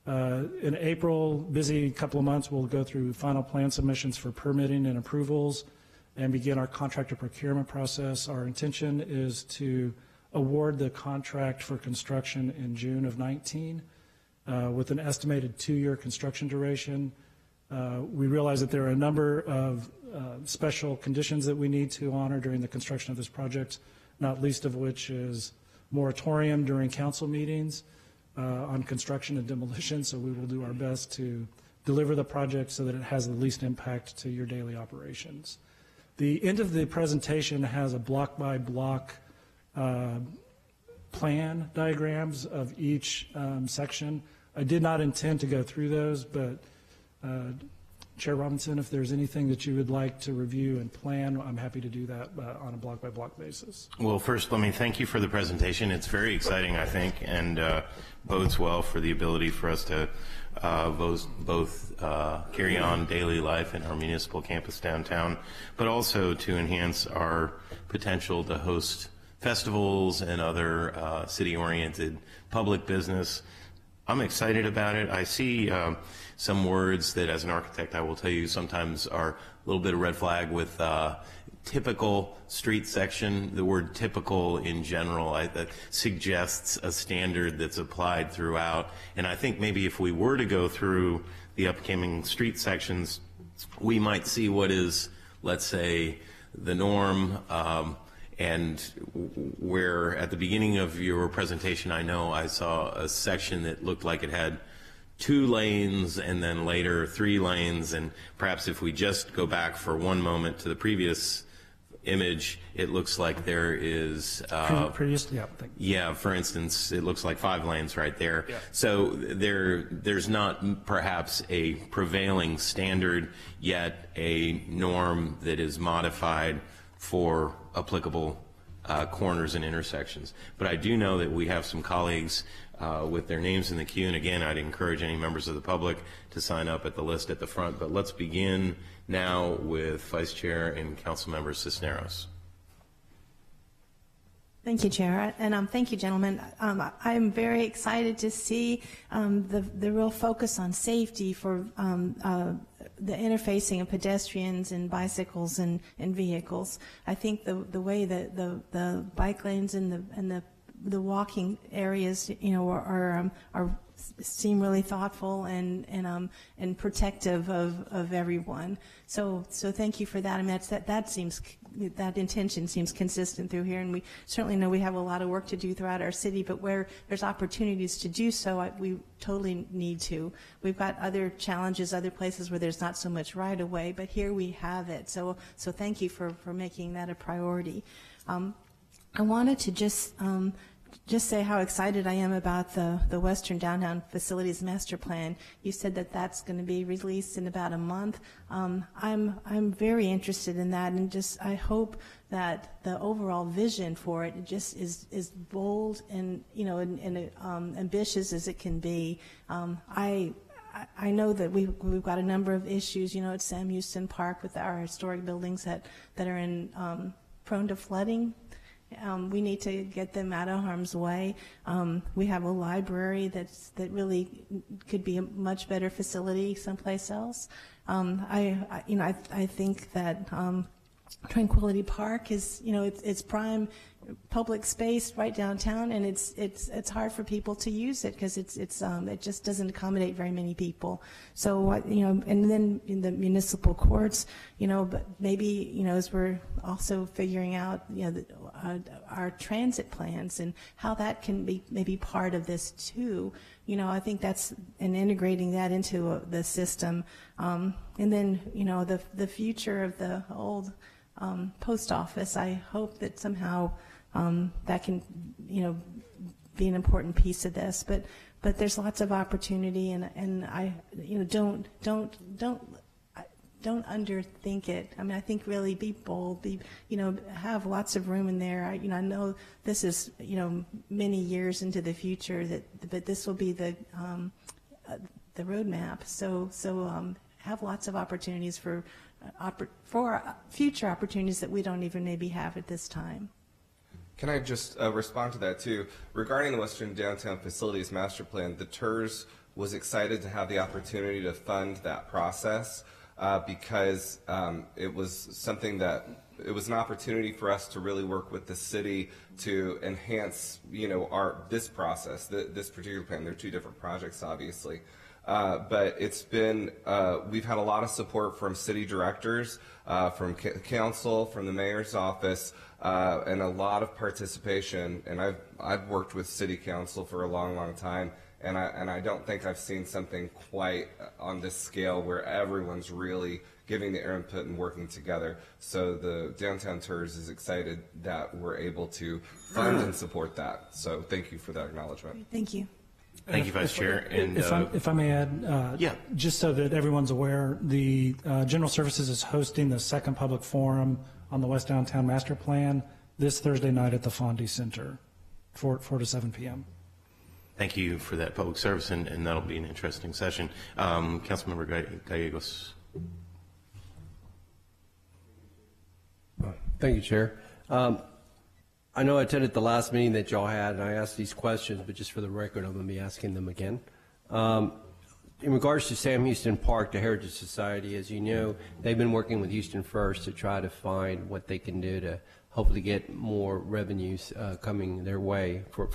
In April, busy couple of months, we'll go through final plan submissions for permitting and approvals and begin our contractor procurement process. Our intention is to award the contract for construction in June of 19. With an estimated 2-year construction duration. We realize that there are a number of special conditions that we need to honor during the construction of this project, not least of which is moratorium during council meetings on construction and demolition, so we will do our best to deliver the project so that it has the least impact to your daily operations. The end of the presentation has a block-by-block plan diagrams of each section. I did not intend to go through those, but Chair Robinson, if there's anything that you would like to review and plan, I'm happy to do that on a block-by-block basis. Well, first, let me thank you for the presentation. It's very exciting, I think, and bodes well for the ability for us to both carry on daily life in our municipal campus downtown, but also to enhance our potential to host festivals and other city-oriented public business. I'm excited about it. I see some words that, as an architect, I will tell you sometimes are a little bit of red flag with typical street section. The word typical in general that suggests a standard that's applied throughout. And I think maybe if we were to go through the upcoming street sections, we might see what is, let's say, the norm, And where at the beginning of your presentation, I know I saw a section that looked like it had 2 lanes and then later 3 lanes, and perhaps if we just go back for one moment to the previous image, it looks like there is for instance, it looks like 5 lanes right there. Yeah. So there's not perhaps a prevailing standard, yet a norm that is modified for applicable corners and intersections. But I do know that we have some colleagues with their names in the queue, and again, I'd encourage any members of the public to sign up at the list at the front. But let's begin now with Vice Chair and Councilmember Cisneros. Thank you, Chair, and thank you, gentlemen. I'm very excited to see the real focus on safety for the interfacing of pedestrians and bicycles and vehicles. I think the way that the bike lanes and the walking areas, are seem really thoughtful and protective of everyone. So thank you for that. I mean, that intention seems consistent through here, and we certainly know we have a lot of work to do throughout our city, but where there's opportunities to do so, we totally need to. We've got other challenges, other places where there's not so much right of way, but here we have it. So thank you for making that a priority. I wanted to just say how excited I am about the Western Downtown Facilities Master Plan. You said that that's going to be released in about a month. I'm very interested in that, and I hope that the overall vision for it just is bold and ambitious as it can be. I know that we've got a number of issues, at Sam Houston Park with our historic buildings that are in prone to flooding. We need to get them out of harm's way. We have a library that really could be a much better facility someplace else. I think that Tranquility Park is, it's prime public space right downtown, and it's hard for people to use it because it just doesn't accommodate very many people. So and then in the municipal courts, but maybe as we're also figuring out our transit plans and how that can be maybe part of this too. I think that's and integrating that into the system, and then the future of the old post office. I hope that somehow that can, be an important piece of this. But there's lots of opportunity, and I, don't underthink it. I mean, I think really be bold, have lots of room in there. I know this is, many years into the future but this will be the roadmap. So have lots of opportunities for future opportunities that we don't even maybe have at this time. Can I just respond to that too? Regarding the Western Downtown Facilities Master Plan, the TERS was excited to have the opportunity to fund that process because it was something that it was an opportunity for us to really work with the city to enhance, this process, this particular plan. They're 2 different projects, obviously. But it's been, we've had a lot of support from city directors, from council, from the mayor's office, and a lot of participation. And I've worked with city council for a long, long time, and I don't think I've seen something quite on this scale where everyone's really giving their input and working together. So the Downtown TERS is excited that we're able to fund and support that. So thank you for that acknowledgement. Thank you. Thank you, Vice Chair. And if I may add, just so that everyone's aware, the General Services is hosting the second public forum on the West Downtown Master Plan this Thursday night at the Fondy Center, 4 to 7 p.m. Thank you for that public service, and that'll be an interesting session. Councilmember Gallegos. Thank you, Chair. I know I attended the last meeting that y'all had, and I asked these questions, but just for the record, I'm going to be asking them again. In regards to Sam Houston Park, the Heritage Society, as you know, they've been working with Houston First to try to find what they can do to hopefully get more revenues coming their way for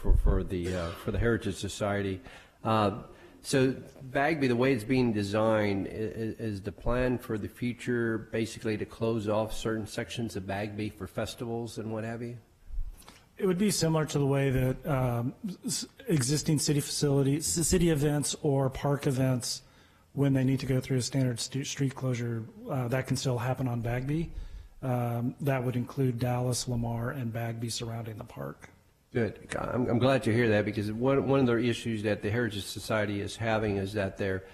the Heritage Society. So Bagby, the way it's being designed, is the plan for the future basically to close off certain sections of Bagby for festivals and what have you? It would be similar to the way that existing city facilities, city events or park events, when they need to go through a standard street closure, that can still happen on Bagby. That would include Dallas, Lamar, and Bagby surrounding the park. Good. I'm glad to hear that, because one of the issues that the Heritage Society is having is that their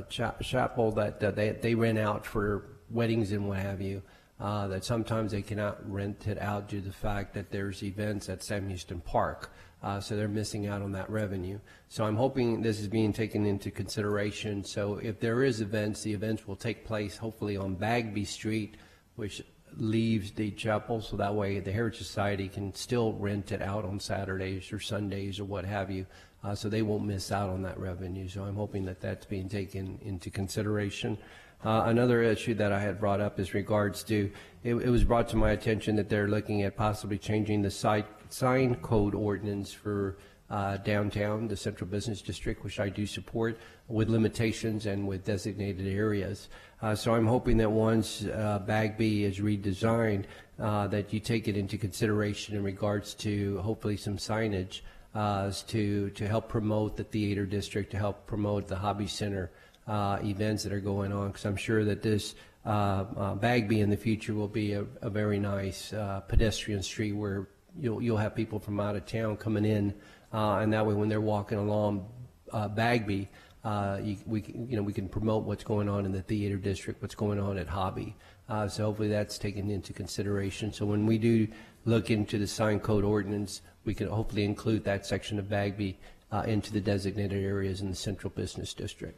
chapel that they rent out for weddings and what have you, that sometimes they cannot rent it out due to the fact that there's events at Sam Houston Park. So they're missing out on that revenue. So I'm hoping this is being taken into consideration. So if there is events, the events will take place hopefully on Bagby Street, which leaves the chapel, so that way the Heritage Society can still rent it out on Saturdays or Sundays or what have you, so they won't miss out on that revenue. So I'm hoping that that's being taken into consideration. Another issue that I had brought up is regards to, it was brought to my attention that they're looking at possibly changing the sign code ordinance for downtown, the Central Business District, which I do support, with limitations and with designated areas. So I'm hoping that once Bagby is redesigned, that you take it into consideration in regards to hopefully some signage to help promote the theater district, to help promote the hobby center events that are going on, because I'm sure that this Bagby in the future will be a very nice pedestrian street where you'll have people from out of town coming in, and that way when they're walking along Bagby, we can promote what's going on in the theater district, what's going on at Hobby. So hopefully that's taken into consideration. So when we do look into the sign code ordinance, we can hopefully include that section of Bagby into the designated areas in the Central Business District.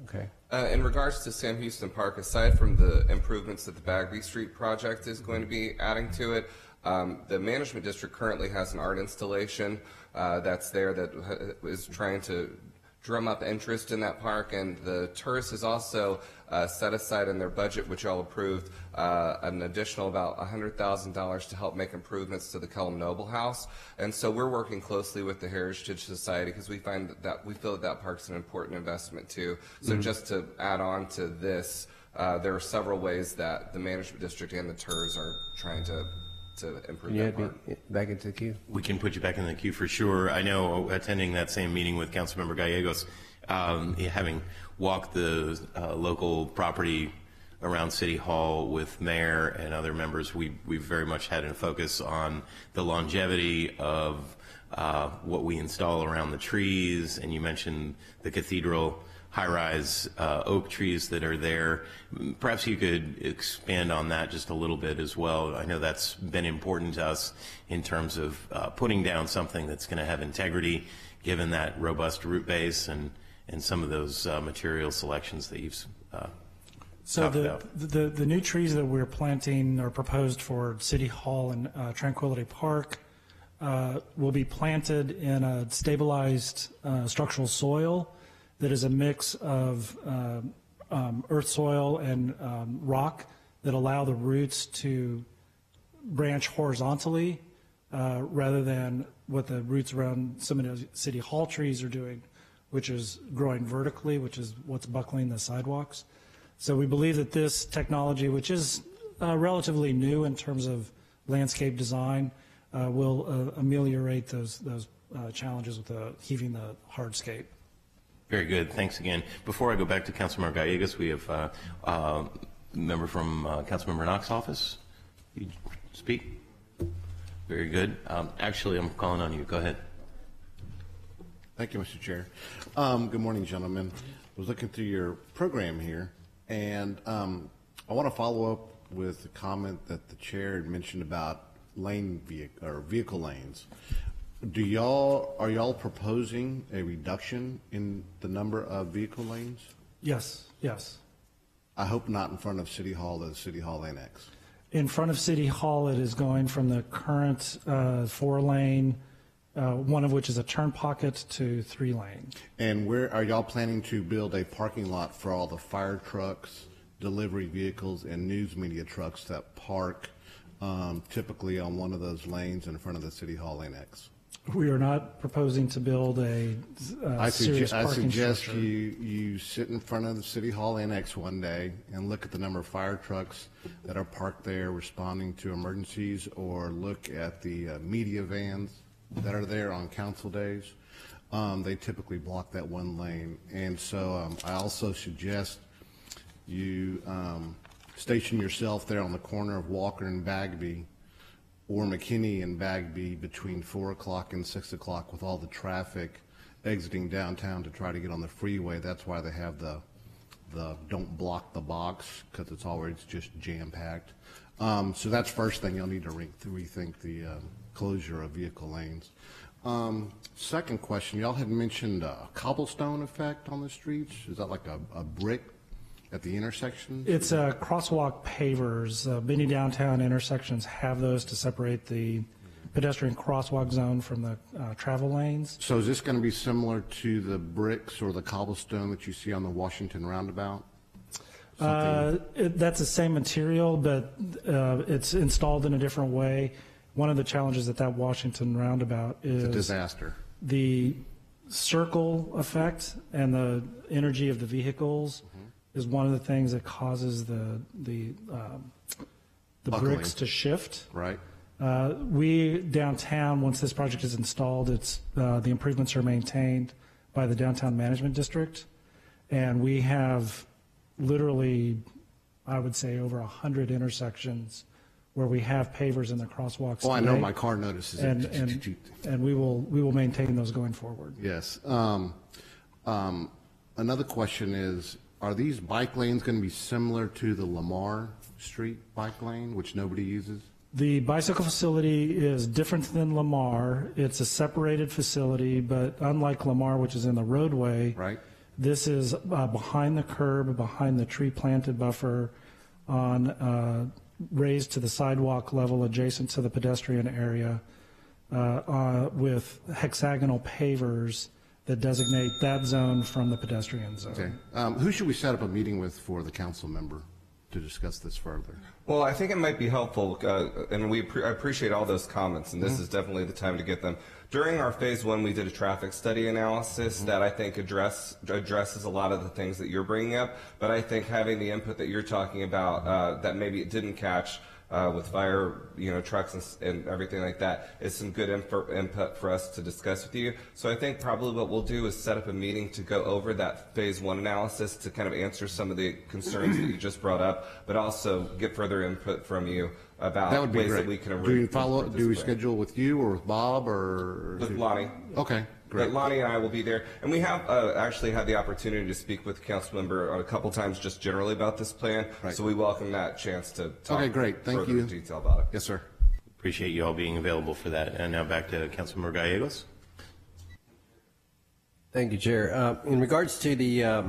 Okay. In regards to Sam Houston Park, aside from the improvements that the Bagby Street project is going to be adding to it, the management district currently has an art installation that's there that is trying to drum up interest in that park, and the tourist has also set aside in their budget, which y'all approved, an additional about $100,000 to help make improvements to the Kellum Noble House. And so we're working closely with the Heritage Society because we find that we feel that park's an important investment too. So just to add on to this, there are several ways that the management district and the TERS are trying to improve that park. Back into the queue? We can put you back in the queue for sure. I know attending that same meeting with Councilmember Gallegos, having walked the local property around City Hall with Mayor and other members, we've very much had a focus on the longevity of what we install around the trees, and you mentioned the cathedral high-rise oak trees that are there. Perhaps you could expand on that just a little bit as well. I know that's been important to us in terms of putting down something that's going to have integrity, given that robust root base and some of those material selections that you've talked about. The new trees that we're planting are proposed for City Hall and Tranquility Park will be planted in a stabilized structural soil that is a mix of earth soil and rock that allow the roots to branch horizontally rather than what the roots around some of the City Hall trees are doing, which is growing vertically, which is what's buckling the sidewalks. So we believe that this technology, which is relatively new in terms of landscape design, will ameliorate those challenges with heaving the hardscape. Very good. Thanks again. Before I go back to Councilmember Gallegos, we have a member from Councilmember Knox's office. You speak. Very good. Actually, I'm calling on you. Go ahead. Thank you, Mr. Chair. Good morning, gentlemen. I was looking through your program here, and I want to follow up with a comment that the chair had mentioned about vehicle lanes. Are y'all proposing a reduction in the number of vehicle lanes? Yes. I hope not in front of City Hall or the City Hall Annex. In front of City Hall, it is going from the current 4-lane, one of which is a turn pocket, to 3-lane. And where are y'all planning to build a parking lot for all the fire trucks, delivery vehicles, and news media trucks that park typically on one of those lanes in front of the City Hall Annex? We are not proposing to build a serious I parking suggest structure. you sit in front of the City Hall Annex one day and look at the number of fire trucks that are parked there responding to emergencies, or look at the media vans that are there on council days. They typically block that one lane. And so I also suggest you station yourself there on the corner of Walker and Bagby, or McKinney and Bagby, between 4 o'clock and 6 o'clock, with all the traffic exiting downtown to try to get on the freeway. That's why they have the don't block the box, because it's always just jam-packed. So that's first thing. You'll need to rethink the closure of vehicle lanes. Second question, y'all had mentioned cobblestone effect on the streets. Is that like a brick at the intersection? It's crosswalk pavers. Many downtown intersections have those to separate the pedestrian crosswalk zone from the travel lanes. So is this going to be similar to the bricks or the cobblestone that you see on the Washington roundabout? That's the same material, but it's installed in a different way. One of the challenges at that Washington roundabout is It's a disaster. the circle effect and the energy of the vehicles is one of the things that causes the Buckling. bricks to shift. Right. We downtown, once this project is installed, it's the improvements are maintained by the downtown management district, and we have literally, I would say, over 100 intersections where we have pavers in the crosswalks. Oh, I know, today. my car notices and, it. and we will maintain those going forward. Yes. Another question is, are these bike lanes going to be similar to the Lamar Street bike lane, which nobody uses? The bicycle facility is different than Lamar. It's a separated facility, but unlike Lamar, which is in the roadway, Right. this is behind the curb, behind the tree planted buffer, on raised to the sidewalk level adjacent to the pedestrian area, with hexagonal pavers that designate that zone from the pedestrian zone. Okay. Who should we set up a meeting with for the council member to discuss this further? Well, I think it might be helpful, and I appreciate all those comments, and this is definitely the time to get them. During our phase one, we did a traffic study analysis that I think addresses a lot of the things that you're bringing up, but I think having the input that you're talking about that maybe it didn't catch with fire, trucks and everything like that is some good input for us to discuss with you. So I think probably what we'll do is set up a meeting to go over that phase one analysis to kind of answer some of the concerns that you just brought up, but also get further input from you about That would be ways great. that we can Do we follow up? do we schedule with you or with Bob or? With Lonnie. Okay, great. But Lonnie and I will be there, and we have actually had the opportunity to speak with the council member a couple times just generally about this plan. Right. So we welcome that chance to talk Okay, great. Thank further you. in detail about it. Yes, sir. Appreciate you all being available for that. And now back to Councilmember Gallegos. Thank you, Chair. In regards to the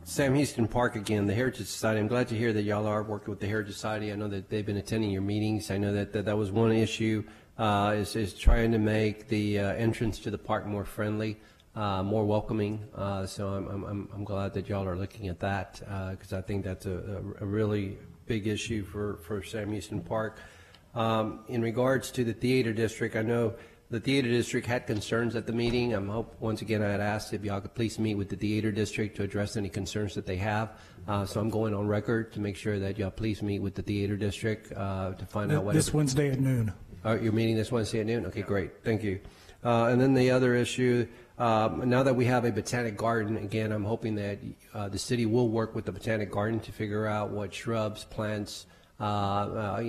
Sam Houston Park again, the Heritage Society, I'm glad to hear that y'all are working with the Heritage Society. I know that they've been attending your meetings. I know that was one issue, is trying to make the entrance to the park more friendly, more welcoming. So I'm glad that y'all are looking at that, because I think that's a really big issue for Sam Houston Park. In regards to the theater district, I know the theater district had concerns at the meeting. Once again, I had asked if y'all could please meet with the theater district to address any concerns that they have. So I'm going on record to make sure that y'all please meet with the theater district to find out what. This Wednesday at noon. You're meeting this Wednesday at noon? Okay, great. Thank you. And then the other issue, now that we have a botanic garden, again, I'm hoping that the city will work with the botanic garden to figure out what shrubs, plants, grow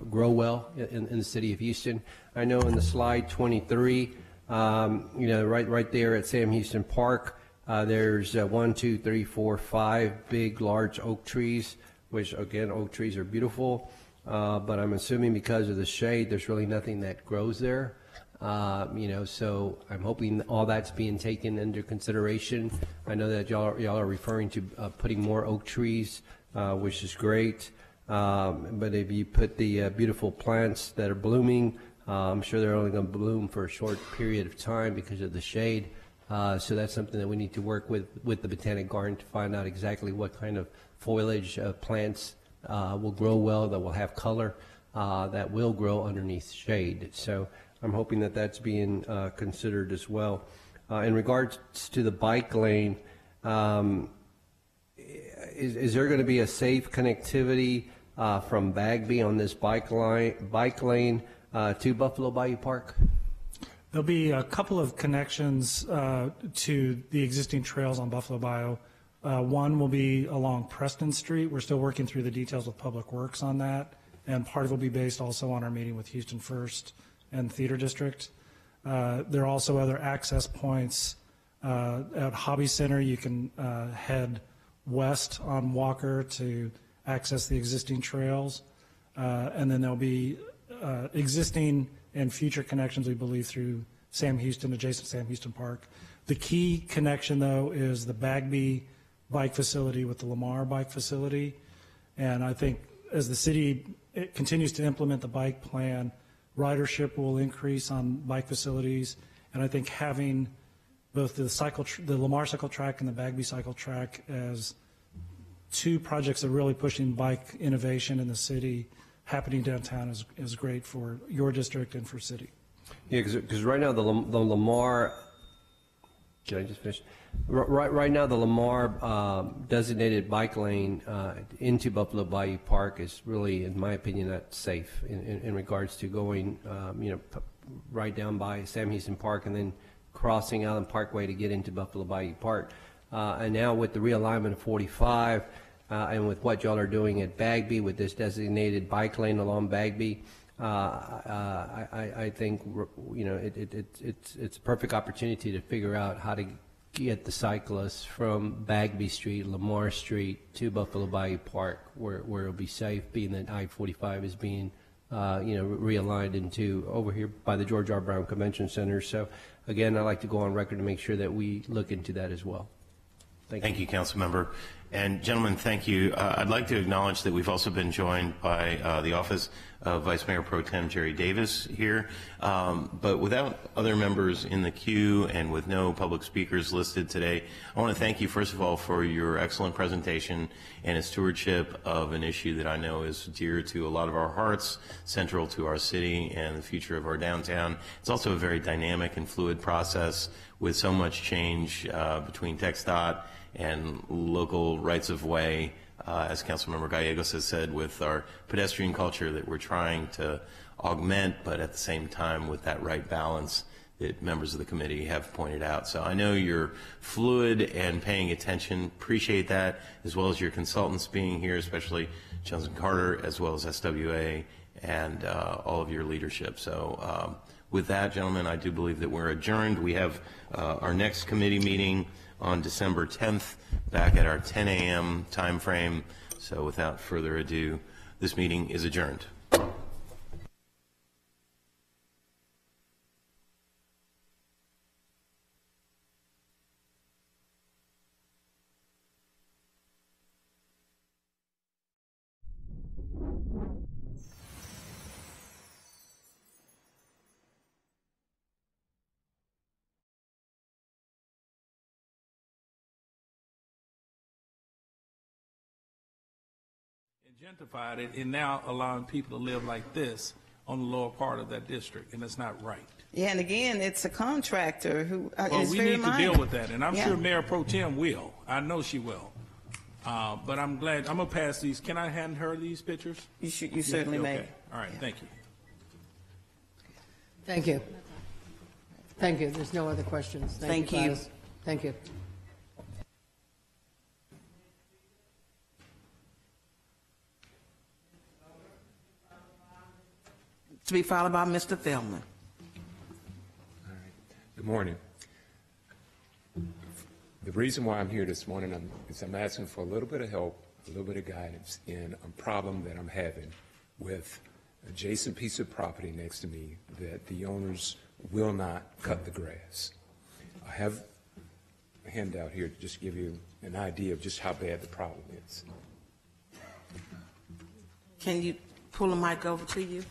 well in the city of Houston. I know in the slide 23, right there at Sam Houston Park, there's 1, 2, 3, 4, 5 big, large oak trees, which again, oak trees are beautiful. But I'm assuming because of the shade, there's really nothing that grows there. So I'm hoping all that's being taken into consideration. I know that y'all are referring to putting more oak trees, which is great. But if you put the beautiful plants that are blooming, I'm sure they're only going to bloom for a short period of time because of the shade. So that's something that we need to work with the Botanic Garden to find out exactly what kind of foliage plants will grow well, that will have color, that will grow underneath shade. So I'm hoping that that's being considered as well. In regards to the bike lane, is there going to be a safe connectivity from Bagby on this bike lane to Buffalo Bayou Park? There'll be a couple of connections to the existing trails on Buffalo Bayou. One will be along Preston Street. We're still working through the details with Public Works on that, and part of it will be based also on our meeting with Houston First and Theater District. There are also other access points at Hobby Center. You can head west on Walker to access the existing trails, and then there'll be existing and future connections, we believe, through Sam Houston, adjacent Sam Houston Park. The key connection, though, is the Bagby bike facility with the Lamar bike facility, and I think as the city continues to implement the bike plan, ridership will increase on bike facilities, and I think having both the Lamar cycle track and the Bagby cycle track as two projects that are really pushing bike innovation in the city happening downtown is great for your district and for city. Yeah, because right now the Lamar, can I just finish? Right now the Lamar designated bike lane into Buffalo Bayou Park is really, in my opinion, not safe in regards to going, right down by Sam Houston Park and then crossing Allen Parkway to get into Buffalo Bayou Park. And now with the realignment of 45 and with what y'all are doing at Bagby with this designated bike lane along Bagby, I think it's a perfect opportunity to figure out how to get the cyclists from Bagby Street, Lamar Street to Buffalo Bayou Park, where it'll be safe, being that I-45 is being realigned into over here by the George R. Brown Convention Center. So again, I'd like to go on record to make sure that we look into that as well. Thank you, Council Member. And gentlemen, thank you. I'd like to acknowledge that we've also been joined by the Office of Vice Mayor Pro Tem Jerry Davis here. But without other members in the queue and with no public speakers listed today, I want to thank you, first of all, for your excellent presentation and a stewardship of an issue that I know is dear to a lot of our hearts, central to our city and the future of our downtown. It's also a very dynamic and fluid process with so much change between TxDOT and local rights of way, as Councilmember Gallegos has said, with our pedestrian culture that we're trying to augment, but at the same time with that right balance that members of the committee have pointed out. So I know you're fluid and paying attention. Appreciate that, as well as your consultants being here, especially Johnson Carter, as well as SWA and all of your leadership. So with that, gentlemen, I do believe that we're adjourned. We have our next committee meeting on December 10th, back at our 10 a.m. time frame. So without further ado, this meeting is adjourned. Gentrified it and now allowing people to live like this on the lower part of that district, and it's not right. Yeah, and again, it's a contractor who well, is we very need minor. to deal with that, and I'm Yeah. sure Mayor Pro Tem will. I know she will. But I'm glad. I'm gonna pass these. Can I hand her these pictures? You should. You certainly okay. may. All right. Thank you. Thank you. Thank you. There's no other questions. Thank you. Gladys. Thank you. To be followed by Mr. Feldman. All right. Good morning. The reason why I'm here this morning is I'm asking for a little bit of help, a little bit of guidance in a problem that I'm having with adjacent piece of property next to me that the owners will not cut the grass. I have a handout here to just give you an idea of just how bad the problem is. Can you pull the mic over to you?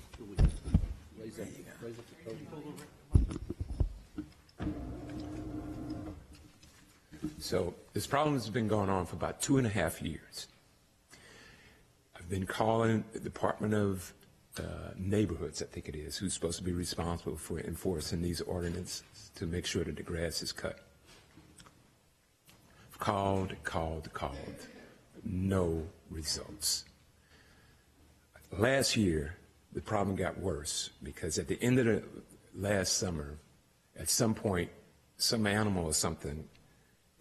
So this problem has been going on for about 2.5 years. I've been calling the Department of Neighborhoods, I think it is, who's supposed to be responsible for enforcing these ordinances to make sure that the grass is cut. Called, no results. Last year, the problem got worse because at the end of the last summer, at some point, some animal or something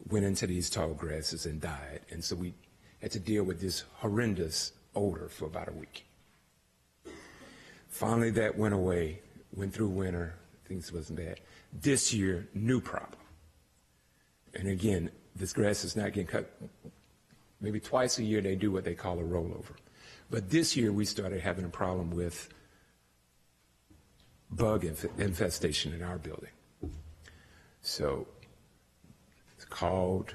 went into these tall grasses and died. And so we had to deal with this horrendous odor for about a week. Finally, that went away, went through winter, things wasn't bad. This year, new problem. And again, this grass is not getting cut. Maybe twice a year they do what they call a rollover. But this year we started having a problem with bug infestation in our building. So it's called,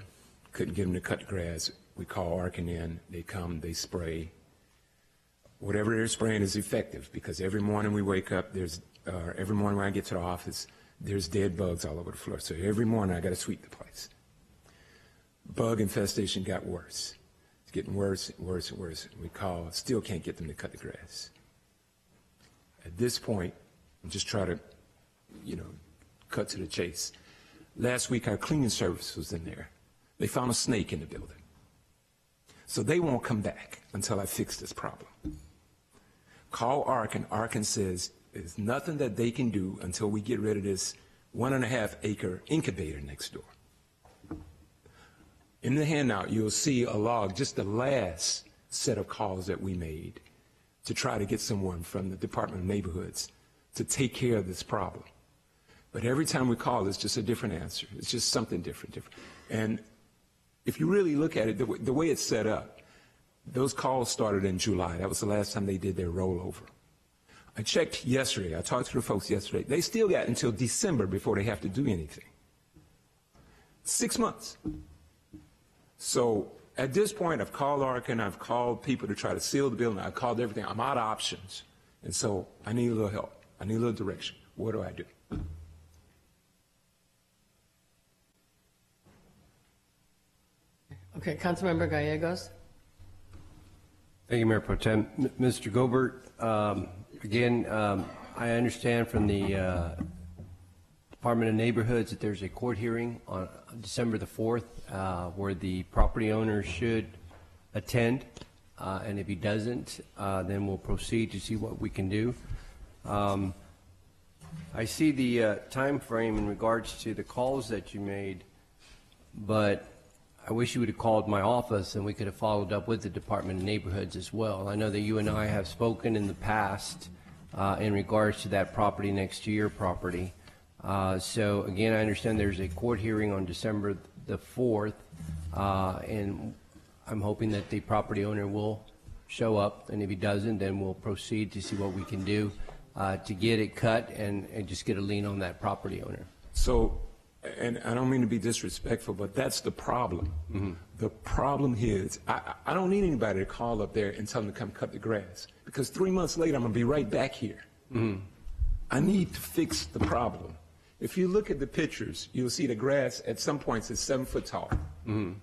couldn't get them to cut the grass. We call Arkin in, they come, they spray. Whatever they're spraying is effective because every morning we wake up, every morning when I get to the office, there's dead bugs all over the floor. So every morning I got to sweep the place. Bug infestation got worse. It's getting worse and worse and worse. We call, still can't get them to cut the grass. At this point, I'm just trying to, cut to the chase. Last week, our cleaning service was in there. They found a snake in the building. So they won't come back until I fix this problem. Call Arkin. Arkin says there's nothing that they can do until we get rid of this 1.5-acre incubator next door. In the handout, you'll see a log, just the last set of calls that we made to try to get someone from the Department of Neighborhoods to take care of this problem. But every time we call, it's just a different answer. It's just something different. And if you really look at it, the way it's set up, those calls started in July. That was the last time they did their rollover. I checked yesterday. I talked to the folks yesterday. They still got until December before they have to do anything. 6 months. So at this point, I've called Arkin, I've called people to try to seal the building, I've called everything. I'm out of options. And so I need a little help. I need a little direction. What do I do? Okay, Councilmember Gallegos. Thank you, Mayor Pro Tem. Mr. Gobert, again, I understand from the Department of Neighborhoods that there's a court hearing on December the 4th where the property owner should attend, and if he doesn't, then we'll proceed to see what we can do. I see the time frame in regards to the calls that you made, but I wish you would have called my office and we could have followed up with the Department of Neighborhoods as well. I know that you and I have spoken in the past in regards to that property next to your property. So again, I understand there's a court hearing on December the 4th, and I'm hoping that the property owner will show up, and if he doesn't, then we'll proceed to see what we can do to get it cut and just get a lien on that property owner. So, and I don't mean to be disrespectful, but that's the problem. Mm-hmm. The problem is I don't need anybody to call up there and tell them to come cut the grass, because 3 months later I'm going to be right back here. Mm-hmm. I need to fix the problem. If you look at the pictures, you'll see the grass at some points is 7 foot tall. Mm-hmm.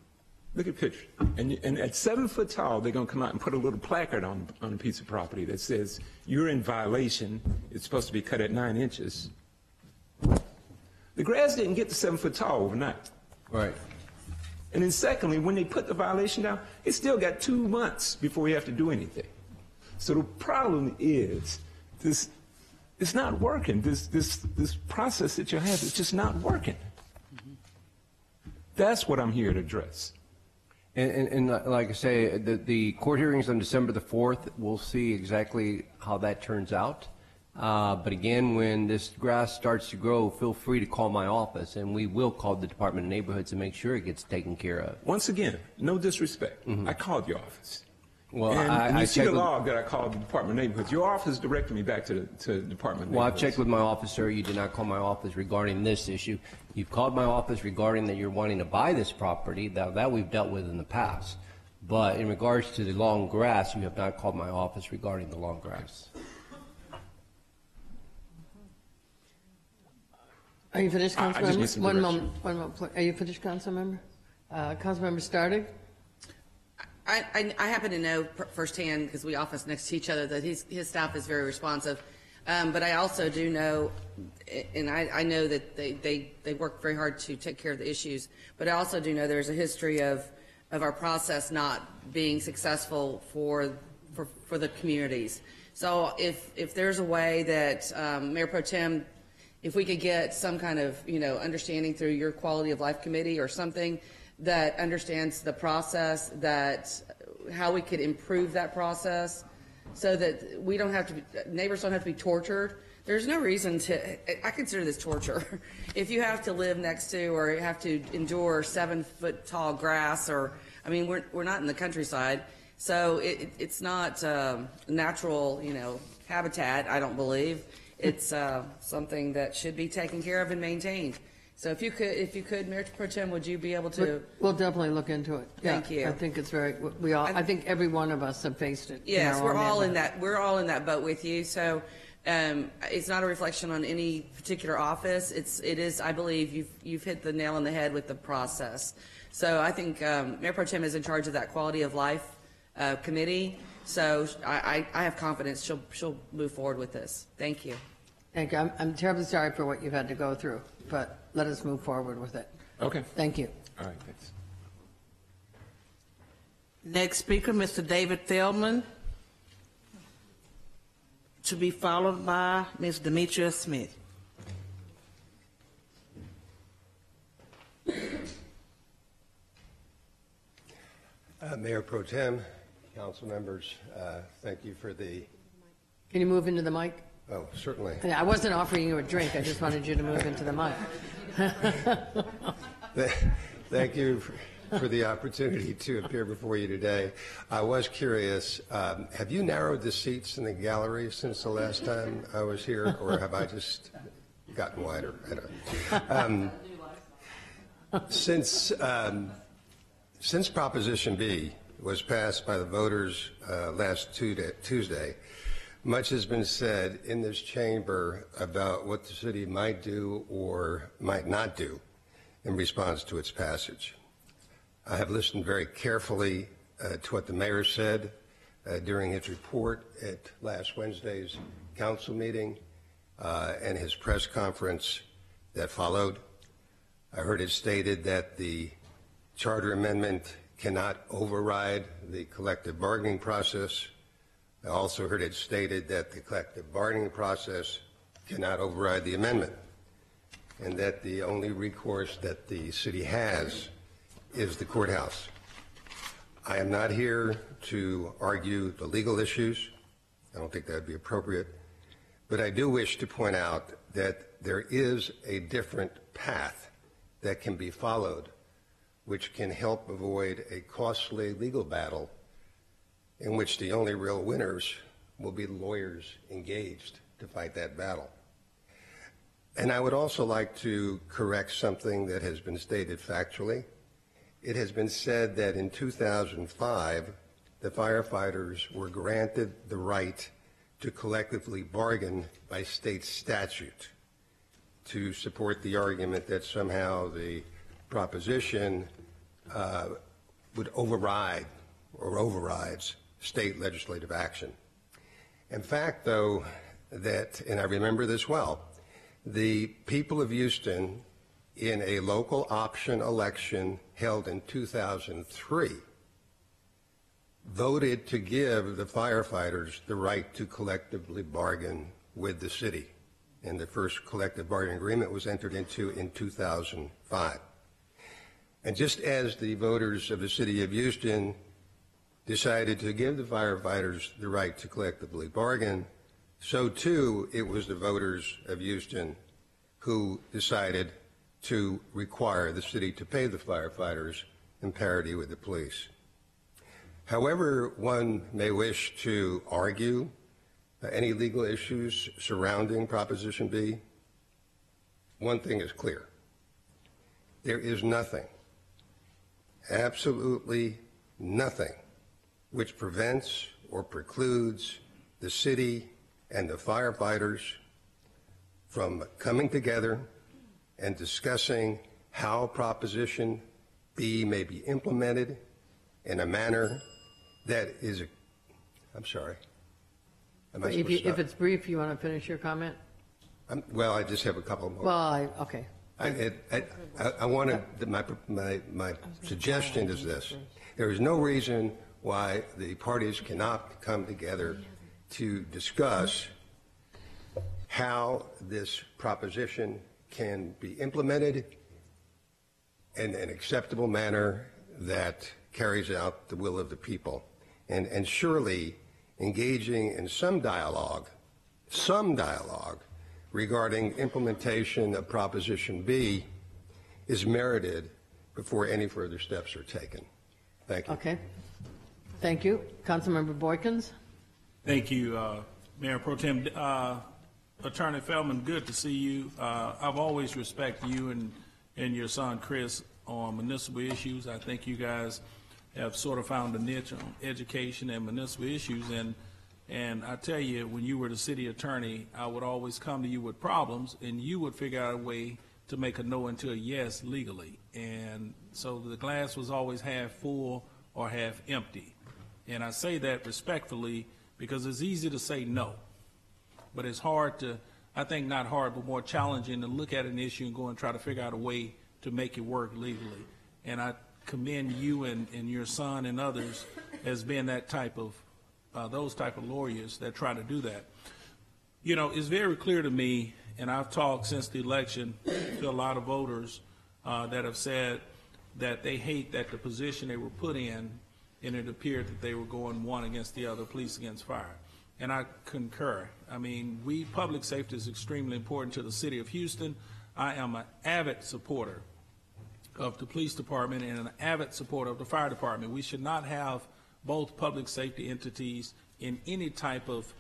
Look at pictures. And at 7 foot tall, they're going to come out and put a little placard on a piece of property that says, you're in violation. It's supposed to be cut at 9 inches. The grass didn't get to 7 foot tall overnight. Right. And then secondly, when they put the violation down, it still got 2 months before we have to do anything. So the problem is this. It's not working. This process that you have is just not working. That's what I'm here to address. And like I say, the court hearings on December the 4th, we'll see exactly how that turns out. But again, when this grass starts to grow, feel free to call my office, and we will call the Department of Neighborhoods to make sure it gets taken care of. Once again, no disrespect. Mm-hmm. I called your office. Well, and you see the log that I called the Department of Neighborhoods. Your office directed me back to the Department of Neighborhoods. Well, I've checked with my office, sir. You did not call my office regarding this issue. You've called my office regarding that you're wanting to buy this property. That we've dealt with in the past. But in regards to the long grass, you have not called my office regarding the long grass. Are you finished, Councilmember? One moment, please. Are you finished, Councilmember? Councilmember Stardig? I happen to know firsthand, because we office next to each other, that his staff is very responsive. But I also do know, and I know that they work very hard to take care of the issues, but I also do know there's a history of our process not being successful for the communities. So if there's a way that, Mayor Pro Tem, if we could get some kind of, understanding through your quality of life committee or something that understands the process, how we could improve that process so that we don't have to, neighbors don't have to be tortured. There's no reason I consider this torture. If you have to live next to or have to endure 7-foot tall grass we're not in the countryside. So it's not natural, habitat, I don't believe. It's something that should be taken care of and maintained. So if you could, Mayor Pro Tem, would you be able to? We'll definitely look into it. Thank you. I think it's I think every one of us have faced it. Yes, we're all in that boat with you. So it's not a reflection on any particular office. It is, I believe you've hit the nail on the head with the process. So I think Mayor Pro Tem is in charge of that quality of life committee. So I have confidence she'll move forward with this. Thank you. Thank you. I'm terribly sorry for what you've had to go through, but let us move forward with it. Okay. Thank you. All right, thanks. Next speaker, Mr. David Feldman, to be followed by Ms. Demetria Smith. Mayor Pro Tem, council members, thank you for the... Can you move into the mic? Oh, certainly. I wasn't offering you a drink. I just wanted you to move into the mic. Thank you for the opportunity to appear before you today. I was curious, have you narrowed the seats in the gallery since the last time I was here, or have I just gotten wider? I don't know. Since Proposition B was passed by the voters last Tuesday, much has been said in this chamber about what the city might do or might not do in response to its passage. I have listened very carefully to what the mayor said during his report at last Wednesday's council meeting and his press conference that followed. I heard it stated that the charter amendment cannot override the collective bargaining process. I also heard it stated that the collective bargaining process cannot override the amendment, and that the only recourse that the city has is the courthouse. I am not here to argue the legal issues. I don't think that would be appropriate. But I do wish to point out that there is a different path that can be followed, which can help avoid a costly legal battle in which the only real winners will be lawyers engaged to fight that battle. And I would also like to correct something that has been stated factually. It has been said that in 2005, the firefighters were granted the right to collectively bargain by state statute to support the argument that somehow the proposition would override or overrides state legislative action. In fact, though, and I remember this well, the people of Houston in a local option election held in 2003 voted to give the firefighters the right to collectively bargain with the city. And the first collective bargaining agreement was entered into in 2005. And just as the voters of the city of Houston decided to give the firefighters the right to collectively bargain, so too it was the voters of Houston who decided to require the city to pay the firefighters in parity with the police. However one may wish to argue any legal issues surrounding Proposition B, one thing is clear. There is nothing, absolutely nothing, which prevents or precludes the city and the firefighters from coming together and discussing how Proposition B may be implemented in a manner that is a, I'm sorry. Am I If supposed to stop? it's brief, you want to finish your comment? Well, I just have a couple more. Well, okay. I wanted, my suggestion is this. There is no reason why the parties cannot come together to discuss how this proposition can be implemented in an acceptable manner that carries out the will of the people. And surely engaging in some dialogue regarding implementation of Proposition B is merited before any further steps are taken. Thank you. Okay. Thank you. Councilmember Boykins? Thank you, Mayor Pro Tem. Attorney Feldman, good to see you. I've always respected you and your son Chris on municipal issues. I think you guys have sort of found a niche on education and municipal issues. And I tell you, when you were the city attorney, I would always come to you with problems, and you would figure out a way to make a no into a yes legally. And so the glass was always half full or half empty. And I say that respectfully because it's easy to say no, but it's hard to, I think not hard, but more challenging to look at an issue and go and try to figure out a way to make it work legally. And I commend you and your son and others as being that type of, those type of lawyers that try to do that. You know, it's very clear to me, and I've talked since the election to a lot of voters that have said that they hate that the position they were put in, and it appeared that they were going one against the other, police against fire. And I concur. I mean, public safety is extremely important to the city of Houston. I am an avid supporter of the police department and an avid supporter of the fire department. We should not have both public safety entities in any type of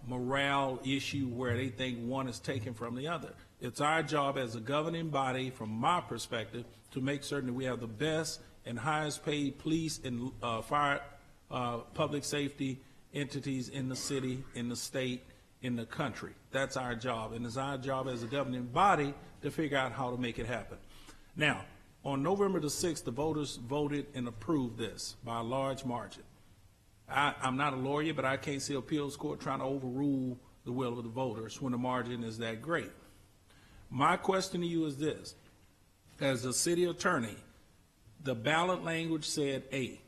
morale issue where they think one is taken from the other. It's our job as a governing body, from my perspective, to make certain that we have the best and highest paid police and fire public safety entities in the city, in the state, in the country. That's our job, and it's our job as a governing body to figure out how to make it happen. Now, on November the 6th, the voters voted and approved this by a large margin. I'm not a lawyer, but I can't see appeals court trying to overrule the will of the voters when the margin is that great. My question to you is this. As a city attorney, the ballot language said A.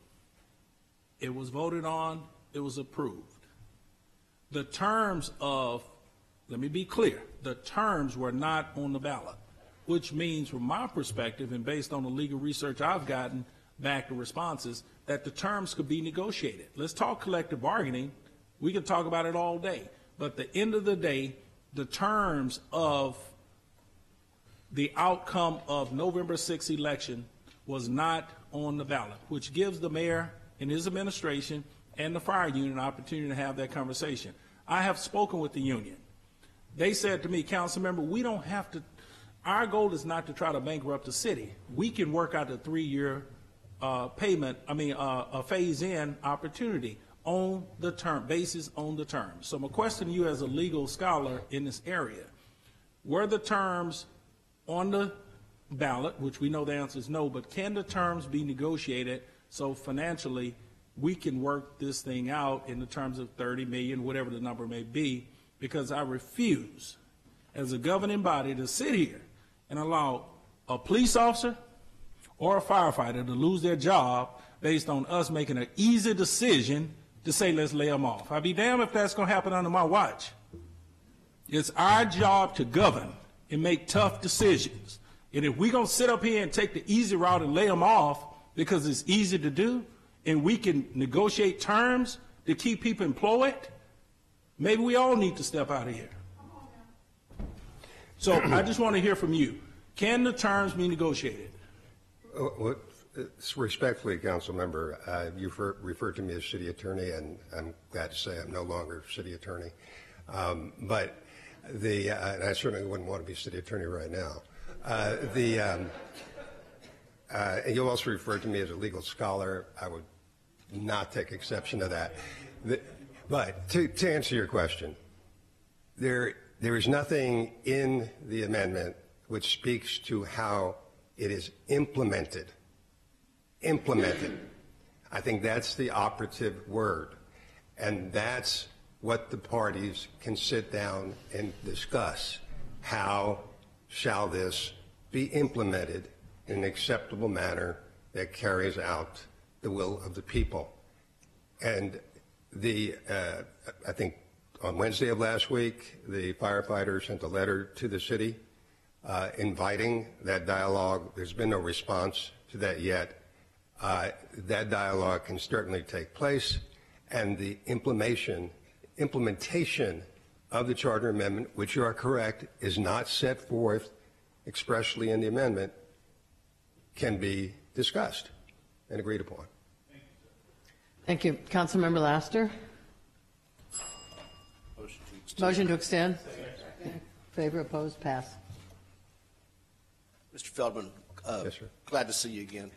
It was voted on, it was approved. The terms of, let me be clear, the terms were not on the ballot, which means from my perspective and based on the legal research I've gotten back to responses, that the terms could be negotiated. Let's talk collective bargaining. We can talk about it all day. But at the end of the day, the terms of the outcome of November 6th election was not on the ballot, which gives the mayor and his administration and the fire union an opportunity to have that conversation. I have spoken with the union. They said to me, council member, we don't have to, our goal is not to try to bankrupt the city. We can work out a 3-year a phase-in opportunity on the term, basis on the terms. So my question to you as a legal scholar in this area, were the terms on the ballot, which we know the answer is no, but can the terms be negotiated so financially we can work this thing out in the terms of 30 million, whatever the number may be, because I refuse as a governing body to sit here and allow a police officer or a firefighter to lose their job based on us making an easy decision to say, let's lay them off. I'd be damned if that's going to happen under my watch. It's our job to govern and make tough decisions. And if we're going to sit up here and take the easy route and lay them off because it's easy to do, and we can negotiate terms to keep people employed, maybe we all need to step out of here. So I just want to hear from you. Can the terms be negotiated? Respectfully, council member, you referred to me as city attorney, and I'm glad to say I'm no longer city attorney. But and I certainly wouldn't want to be city attorney right now. And you also referred to me as a legal scholar. I would not take exception to that. But to answer your question, there is nothing in the amendment which speaks to how it is implemented. I think that's the operative word. And that's what the parties can sit down and discuss. How shall this be implemented in an acceptable manner that carries out the will of the people? And I think on Wednesday of last week, the firefighters sent a letter to the city inviting that dialogue. There's been no response to that yet. That dialogue can certainly take place, and the implementation of the charter amendment, which you are correct, is not set forth expressly in the amendment, can be discussed and agreed upon. Thank you. Councilmember Laster? Motion to extend. Favor, opposed, pass. Mr. Feldman, yes, sir. Glad to see you again.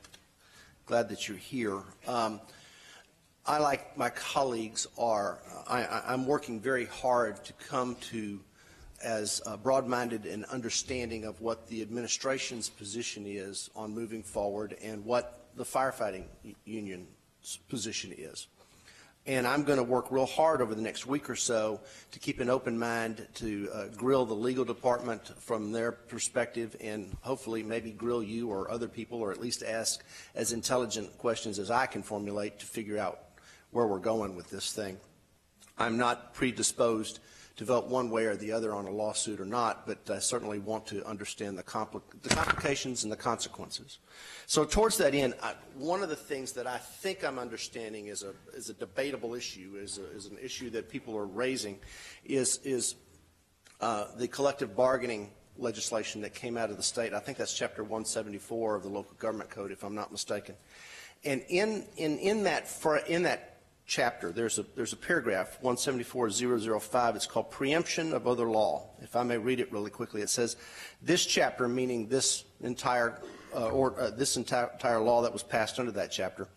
Glad that you're here. I, like my colleagues, I'm working very hard to come to as broad-minded and understanding of what the administration's position is on moving forward and what the firefighting union's position is. And I'm going to work real hard over the next week or so to keep an open mind to grill the legal department from their perspective, and hopefully maybe grill you or other people, or at least ask as intelligent questions as I can formulate to figure out where we're going with this thing. I'm not predisposed to vote one way or the other on a lawsuit or not, but I certainly want to understand the complications and the consequences. So towards that end, one of the things that I think I'm understanding is a debatable issue, is an issue that people are raising, is the collective bargaining legislation that came out of the state. I think that's Chapter 174 of the Local Government Code, if I'm not mistaken. And in that chapter, there's a paragraph, 174.005. It's called Preemption of Other Law. If I may read it really quickly, it says, this chapter, meaning this entire law that was passed under that chapter,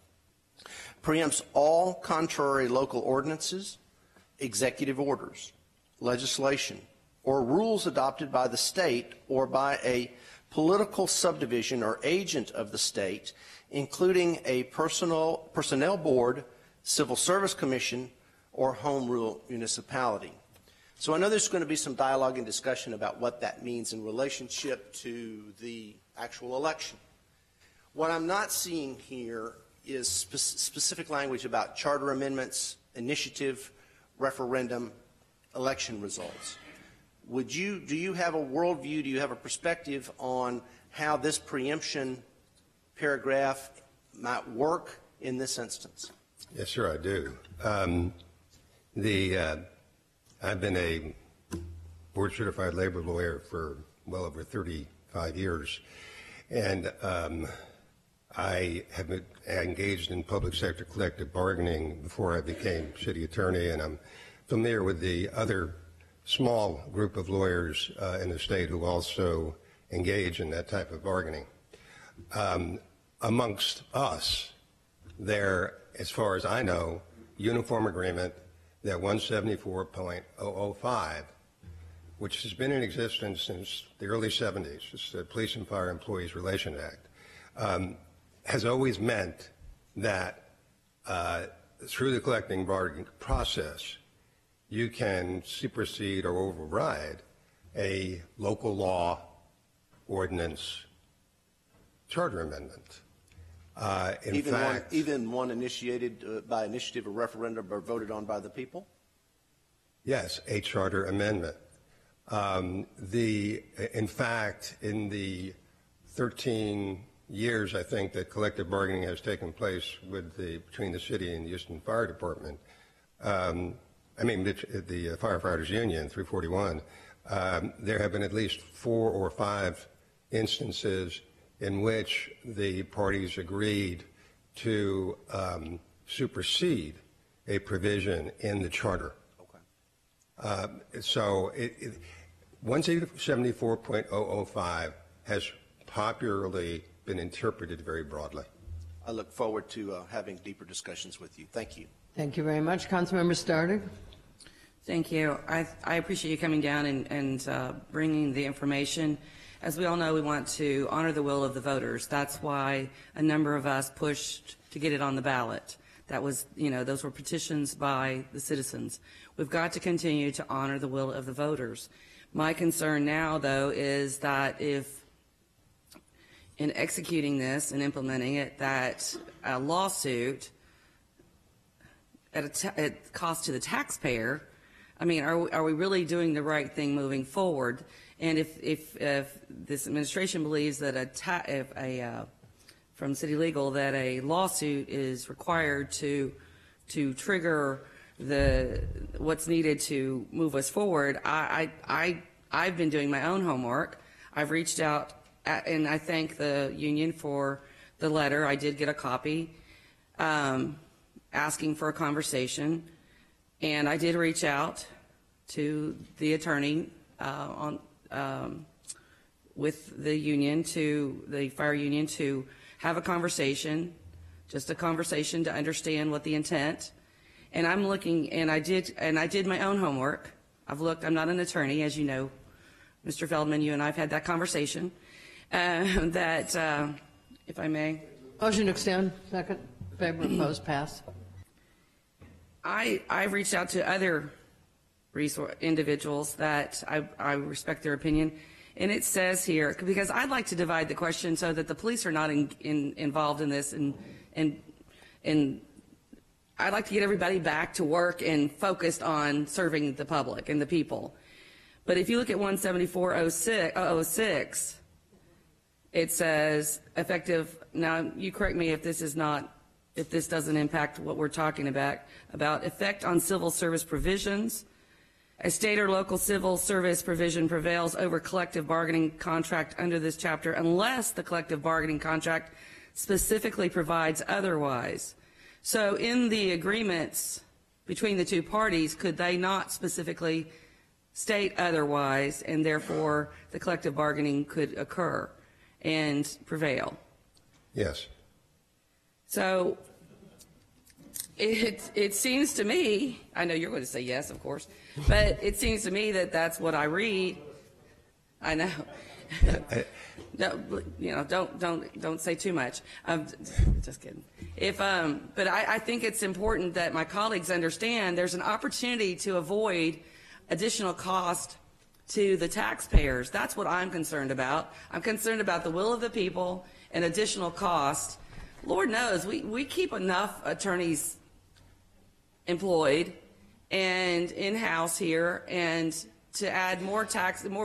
preempts all contrary local ordinances, executive orders, legislation, or rules adopted by the state or by a political subdivision or agent of the state, including a personnel board, civil service commission, or home rule municipality. So I know there's going to be some dialogue and discussion about what that means in relationship to the actual election. What I'm not seeing here is specific language about charter amendments, initiative, referendum, election results. Do you have a worldview, do you have a perspective on how this preemption paragraph might work in this instance? Yes, sir, I do. I've been a board-certified labor lawyer for well over 35 years, and I have been engaged in public sector collective bargaining before I became city attorney, and I'm familiar with the other small group of lawyers in the state who also engage in that type of bargaining. Amongst us, there, as far as I know, uniform agreement that 174.005, which has been in existence since the early 70s, it's the Police and Fire Employees Relation Act, has always meant that through the collective bargaining process, you can supersede or override a local law, ordinance, charter amendment. Even one initiated by initiative or referendum or voted on by the people? Yes, a charter amendment. In fact, in the 13 years, I think, that collective bargaining has taken place between the city and the Houston Fire Department, the Firefighters Union, 341, there have been at least 4 or 5 instances in which the parties agreed to supersede a provision in the charter. Okay. So 174.005 has popularly been interpreted very broadly. I look forward to having deeper discussions with you. Thank you. Thank you very much. Councilmember Stardig. Thank you. I appreciate you coming down and bringing the information. As we all know, we want to honor the will of the voters. That's why a number of us pushed to get it on the ballot. That was, you know, those were petitions by the citizens. We've got to continue to honor the will of the voters. My concern now, though, is that if in executing this and implementing it, that a lawsuit at cost to the taxpayer, I mean, are we really doing the right thing moving forward? And if this administration believes that from City Legal that a lawsuit is required to trigger what's needed to move us forward, I've been doing my own homework. I've reached out, and I thank the union for the letter. I did get a copy asking for a conversation, and I did reach out to the attorney with the union, to the fire union, to have a conversation, just a conversation to understand what the intent. And I'm looking, and I did my own homework. I've looked. I'm not an attorney, as you know, Mr. Feldman. You and I've had that conversation. That, if I may. Motion to extend. Second. Favor. Opposed. Pass. I've reached out to other individuals that I respect their opinion, and it says here, because I'd like to divide the question so that the police are not involved in this, and I'd like to get everybody back to work and focused on serving the public and the people. But if you look at 17406, it says effective. Now you correct me if this doesn't impact what we're talking about effect on civil service provisions. A state or local civil service provision prevails over collective bargaining contract under this chapter unless the collective bargaining contract specifically provides otherwise. So in the agreements between the two parties, could they not specifically state otherwise, and therefore the collective bargaining could occur and prevail? Yes. So it seems to me, I know you're going to say yes, of course, but it seems to me that that's what I read. I know. No, you know, don't say too much. Just kidding. But I think it's important that my colleagues understand there's an opportunity to avoid additional cost to the taxpayers. That's what I'm concerned about. I'm concerned about the will of the people and additional cost. Lord knows we keep enough attorneys employed and in-house here, and to add more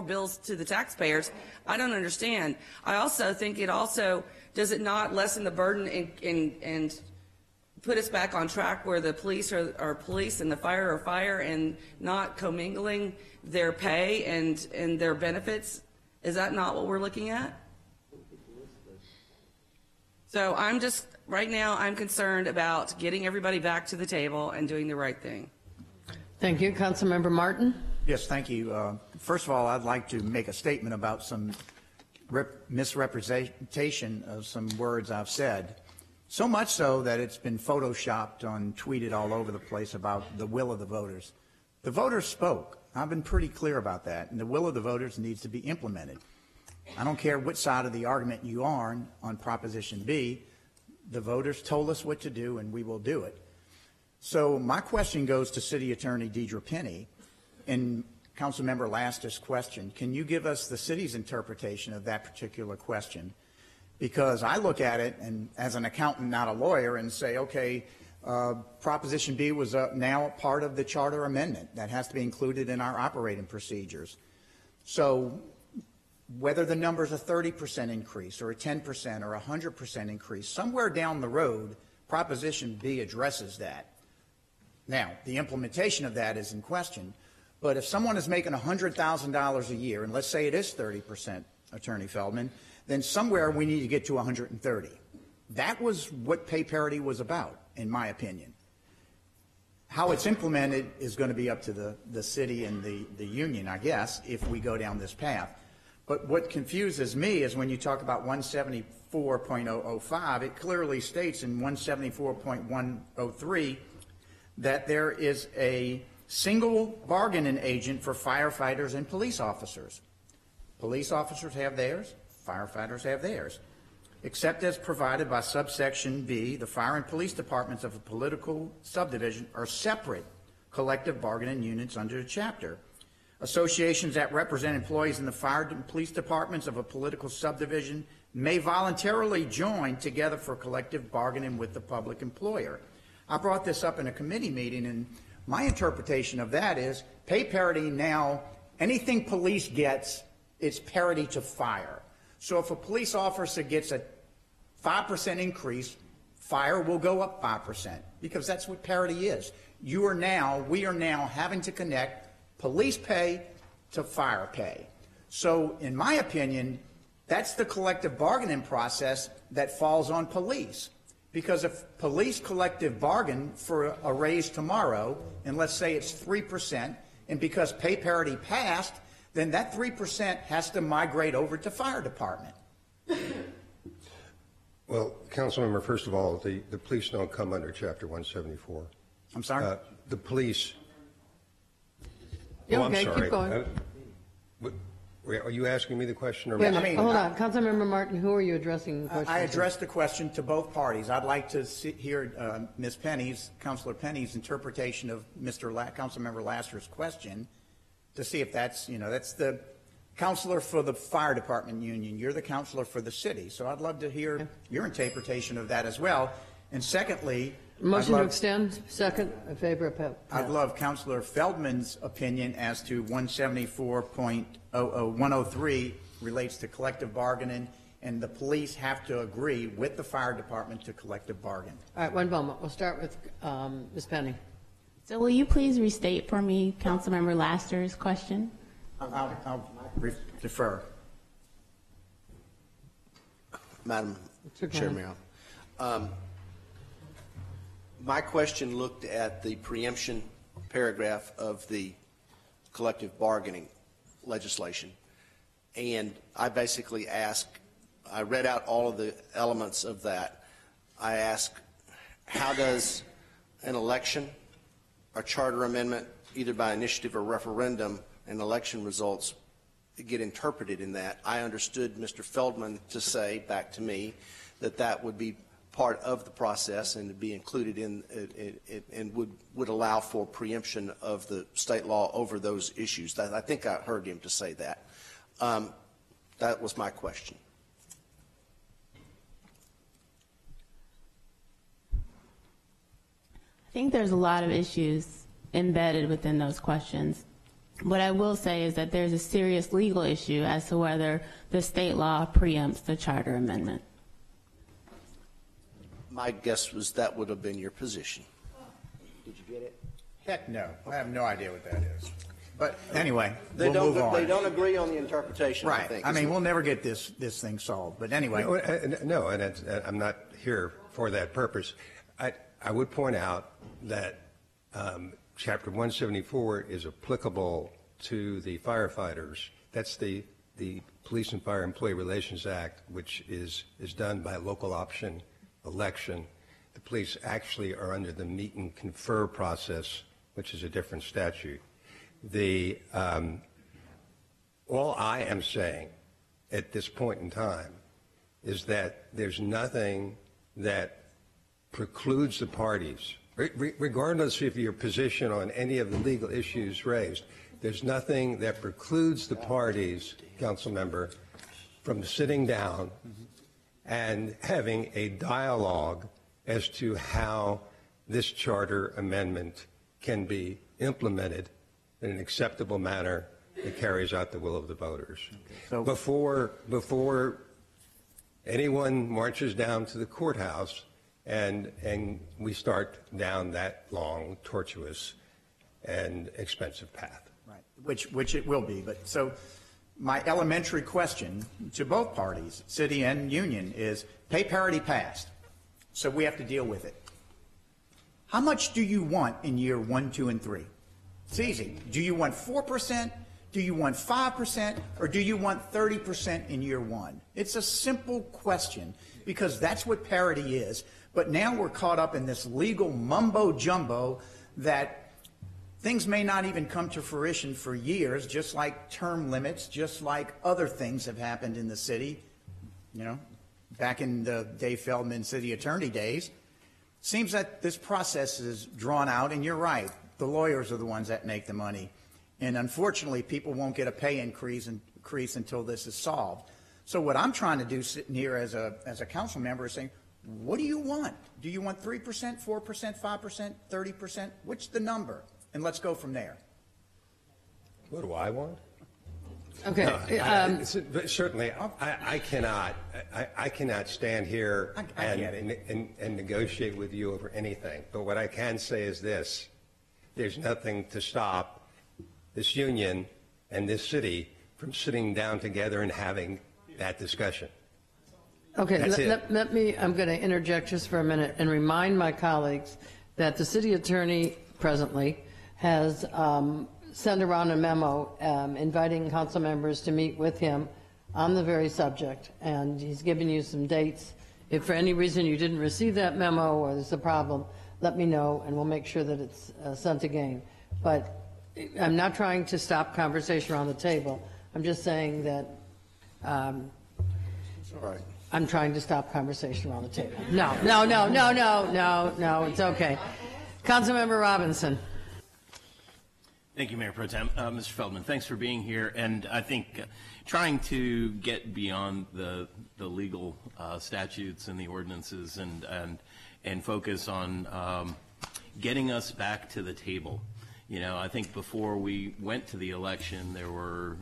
bills to the taxpayers, I don't understand. I also think does it not lessen the burden and put us back on track where the police are police and the fire are fire, and not commingling their pay and their benefits? Is that not what we're looking at? So right now I'm concerned about getting everybody back to the table and doing the right thing. Thank you. Councilmember Martin. Yes, thank you. First of all, I'd like to make a statement about some misrepresentation of some words I've said. So much so that it's been photoshopped and tweeted all over the place about the will of the voters. The voters spoke. I've been pretty clear about that, and the will of the voters needs to be implemented. I don't care which side of the argument you are on Proposition B. The voters told us what to do, and we will do it. So my question goes to City Attorney Deidre Penny. And Councilmember Lastis' question, can you give us the city's interpretation of that particular question? Because I look at it, and as an accountant, not a lawyer, and say, okay, Proposition B was now a part of the charter amendment. That has to be included in our operating procedures. So whether the number's a 30% increase or a 10% or a 100% increase, somewhere down the road, Proposition B addresses that. Now, the implementation of that is in question, but if someone is making $100,000 a year, and let's say it is 30%, Attorney Feldman, then somewhere we need to get to 130. That was what pay parity was about, in my opinion. How it's implemented is going to be up to the city and the union, I guess, if we go down this path. But what confuses me is when you talk about 174.005, it clearly states in 174.103 that there is a single bargaining agent for firefighters and police officers. Police officers have theirs, firefighters have theirs. except as provided by subsection B, the fire and police departments of a political subdivision are separate collective bargaining units under the chapter. Associations that represent employees in the fire and police departments of a political subdivision may voluntarily join together for collective bargaining with the public employer. I brought this up in a committee meeting, and my interpretation of that is pay parity now, anything police gets, it's parity to fire. So if a police officer gets a 5% increase, fire will go up 5%, because that's what parity is. We are now having to connect police pay to fire pay. So in my opinion, that's the collective bargaining process that falls on police. Because if police collective bargain for a raise tomorrow, and let's say it's 3%, and because pay parity passed, then that 3% has to migrate over to fire department. Well, Councilmember, first of all, the police don't come under Chapter 174. I'm sorry? The police. Yeah, Oh, okay, I'm sorry. keep going. Are you asking me the question? Or Wait a me? minute, hold on. Councilmember Martin, who are you addressing the question I to? addressed the question to both parties. I'd like to hear Ms. Penny's, Councilor Penny's interpretation of Councilmember Laster's question to see if that's, that's the counselor for the fire department union. You're the counselor for the city. So I'd love to hear your interpretation of that as well. And secondly, Motion to extend, second, in favor of Pep. I'd love Councilor Feldman's opinion as to 174.103 relates to collective bargaining, and the police have to agree with the fire department to collective bargain. All right, one moment. We'll start with Ms. Penny. So will you please restate for me Councilmember Laster's question? I'll defer. Madam Chairman. My question looked at the preemption paragraph of the collective bargaining legislation, and I basically I read out all of the elements of that. I asked, how does an election, a charter amendment, either by initiative or referendum, and election results get interpreted in that? I understood Mr. Feldman to say back to me that that would be part of the process and to be included in and would allow for preemption of the state law over those issues. I think I heard him to say that. That was my question. I think there's a lot of issues embedded within those questions. What I will say is that there's a serious legal issue as to whether the state law preempts the charter amendment. My guess was that would have been your position. Did you get it? Heck no. I have no idea what that is. But anyway, They we'll move on. They don't agree on the interpretation, I Right. think. I mean, we'll never get this thing solved. But anyway. No, and I'm not here for that purpose. I would point out that Chapter 174 is applicable to the firefighters. That's the Police and Fire Employee Relations Act, which is done by local option election. The police actually are under the meet and confer process, which is a different statute. All I am saying at this point in time is that there's nothing that precludes the parties, regardless of your position on any of the legal issues raised, there's nothing that precludes the parties, council member, from sitting down and having a dialogue as to how this charter amendment can be implemented in an acceptable manner that carries out the will of the voters. So before anyone marches down to the courthouse and we start down that long, tortuous, and expensive path. Right, which it will be. But so my elementary question to both parties, city and union, is pay parity passed. So we have to deal with it. How much do you want in year 1, 2, and 3? It's easy. Do you want 4%? Do you want 5%? Or do you want 30% in year 1? It's a simple question because that's what parity is. But now we're caught up in this legal mumbo jumbo that things may not even come to fruition for years, just like term limits, just like other things have happened in the city. You know, back in the Dave Feldman city attorney days. Seems that this process is drawn out, and you're right. The lawyers are the ones that make the money. And unfortunately, people won't get a pay increase until this is solved. So what I'm trying to do sitting here as a council member is saying, what do you want? Do you want 3%, 4%, 5%, 30%? What's the number? And let's go from there. What do I want? Okay. No, but certainly, I cannot stand here and negotiate with you over anything. But what I can say is this: there's nothing to stop this union and this city from sitting down together and having that discussion. Okay, let me, I'm going to interject just for a minute and remind my colleagues that the city attorney presently has sent around a memo inviting council members to meet with him on the very subject, and he's given you some dates. If for any reason you didn't receive that memo or there's a problem, let me know and we'll make sure that it's sent again. But I'm not trying to stop conversation around the table. I'm just saying that All right. I'm trying to stop conversation around the table. No, it's okay. Councilmember Robinson. Thank you, Mayor Pro Tem. Mr. Feldman, thanks for being here. And I think trying to get beyond the legal statutes and the ordinances and focus on getting us back to the table. You know, I think before we went to the election, there were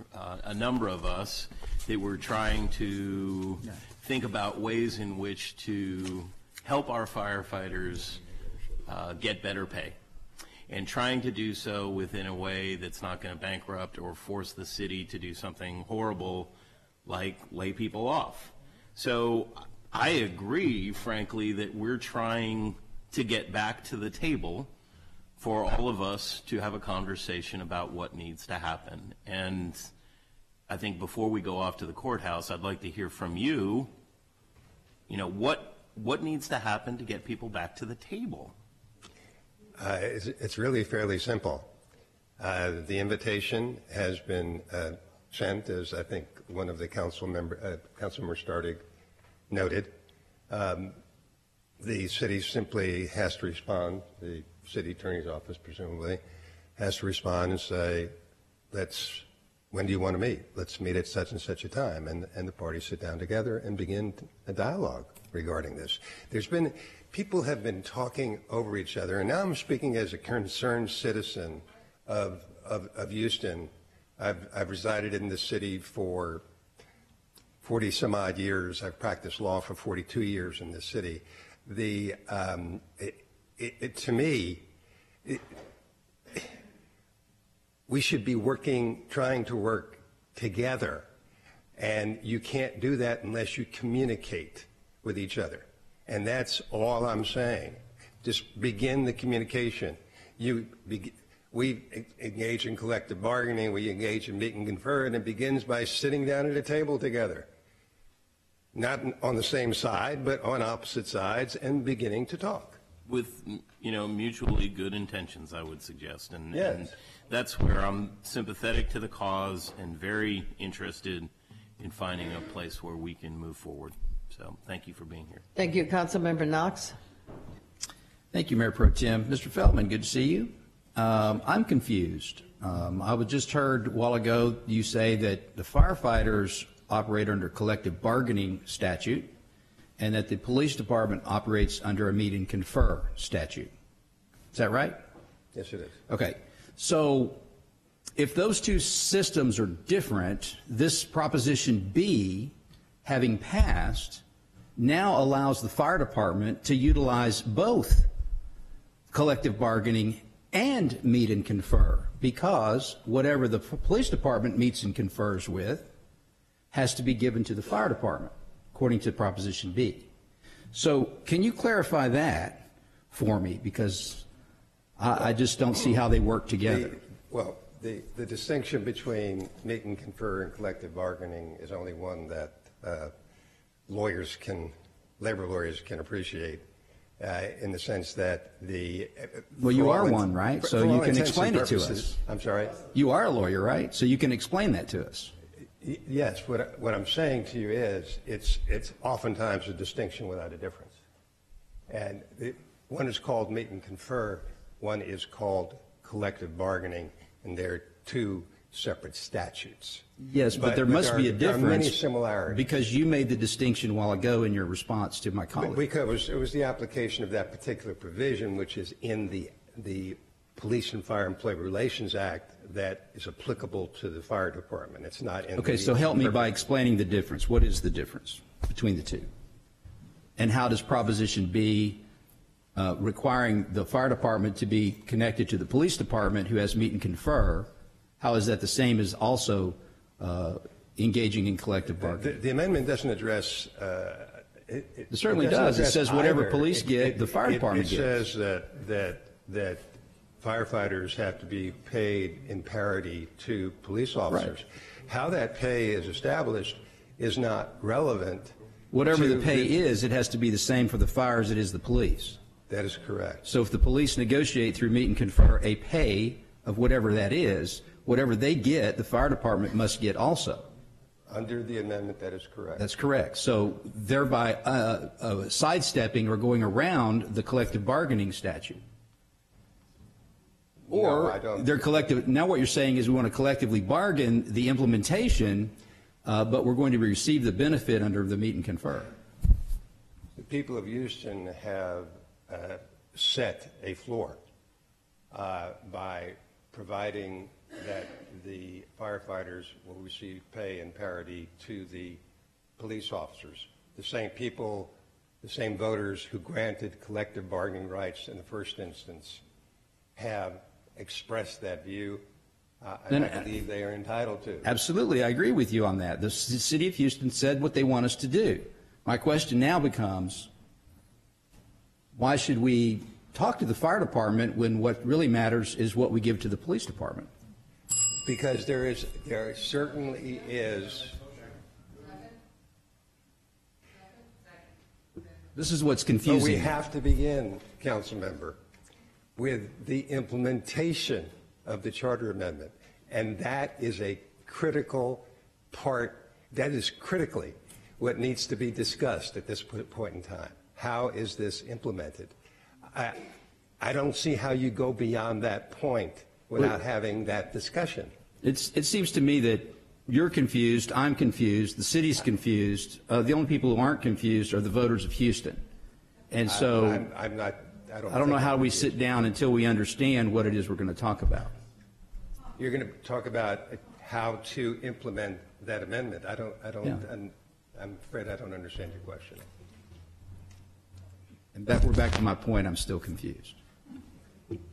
a number of us that were trying to think about ways in which to help our firefighters get better pay, and trying to do so within a way that's not going to bankrupt or force the city to do something horrible like lay people off. So I agree, frankly, that we're trying to get back to the table for all of us to have a conversation about what needs to happen. And I think before we go off to the courthouse, I'd like to hear from you, what needs to happen to get people back to the table? It's really fairly simple. The invitation has been sent, as I think one of the Councilmember Stardig noted. The city simply has to respond. The city attorney's office, presumably, has to respond and say, when do you want to meet? Let's meet at such and such a time. And the parties sit down together and begin a dialogue regarding this. People have been talking over each other, and now I'm speaking as a concerned citizen of Houston. I've resided in the city for 40 some odd years. I've practiced law for 42 years in this city. To me, we should be trying to work together, and you can't do that unless you communicate with each other. And that's all I'm saying. Just begin the communication. We engage in collective bargaining, we engage in meet and confer, and it begins by sitting down at a table together. Not on the same side, but on opposite sides, and beginning to talk. With, mutually good intentions, I would suggest. And, yes. And that's where I'm sympathetic to the cause and very interested in finding a place where we can move forward. So thank you for being here. Thank you. Councilmember Knox. Thank you, Mayor Pro Tem. Mr. Feldman, good to see you. I'm confused. I was just heard a while ago you say that the firefighters operate under collective bargaining statute and that the police department operates under a meet and confer statute. Is that right? Yes, it is. Okay. So if those two systems are different, this Proposition B, having passed, now allows the fire department to utilize both collective bargaining and meet and confer, because whatever the police department meets and confers with has to be given to the fire department, according to Proposition B. So can you clarify that for me? Because I just don't see how they work together. The distinction between meet and confer and collective bargaining is only one that labor lawyers can appreciate, in the sense that Well, you are one, right? So you can explain it to us. I'm sorry? You are a lawyer, right? So you can explain that to us. Yes, what I'm saying to you is it's oftentimes a distinction without a difference. And one is called meet and confer, one is called collective bargaining, and they're two separate statutes. Yes, but there must be a difference. There are many similarities. Because you made the distinction a while ago in your response to my colleague. Because it was the application of that particular provision, which is in the Police and Fire Employee Relations Act, that is applicable to the fire department. It's not in Okay, so help me by explaining the difference. What is the difference between the two? And how does Proposition B, requiring the fire department to be connected to the police department who has meet and confer, how is that the same as also engaging in collective bargaining? The amendment doesn't address... It certainly does. It says whatever police get, the fire department gets. It says that firefighters have to be paid in parity to police officers. Right. How that pay is established is not relevant. Whatever the pay is, it has to be the same for the fire as it is the police. That is correct. So if the police negotiate through meet and confer a pay of whatever that is, whatever they get, the fire department must get also. Under the amendment, that is correct. That's correct. So thereby sidestepping or going around the collective bargaining statute. Or no, I don't. They're collective. Now what you're saying is we want to collectively bargain the implementation, but we're going to receive the benefit under the meet and confer. The people of Houston have set a floor by providing that the firefighters will receive pay in parity to the police officers. The same people, the same voters who granted collective bargaining rights in the first instance have expressed that view, and I believe they are entitled to. Absolutely, I agree with you on that. The city of Houston said what they want us to do. My question now becomes, why should we talk to the fire department when what really matters is what we give to the police department? Because there certainly is. This is what's confusing. But we have to begin, Council Member, with the implementation of the Charter Amendment. And that is a critical part, that is critically what needs to be discussed at this point in time. How is this implemented? I don't see how you go beyond that point without having that discussion. It seems to me that you're confused, I'm confused, the city's confused. The only people who aren't confused are the voters of Houston. And so I'm not. I don't know how we sit down until we understand what it is we're going to talk about. You're going to talk about how to implement that amendment. I'm afraid I don't understand your question. And we're back to my point. I'm still confused.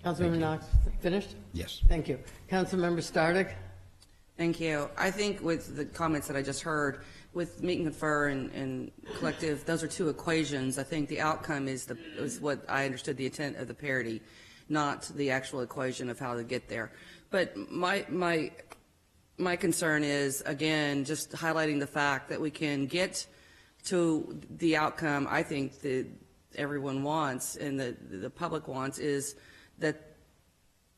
Councilmember Knox, finished? Yes. Thank you. Councilmember Stardick? Thank you. I think with the comments that I just heard, with meet and confer and collective, those are two equations. I think the outcome is what I understood the intent of the parity, not the actual equation of how to get there. But my concern is, again, just highlighting the fact that we can get to the outcome I think that everyone wants and the public wants, is that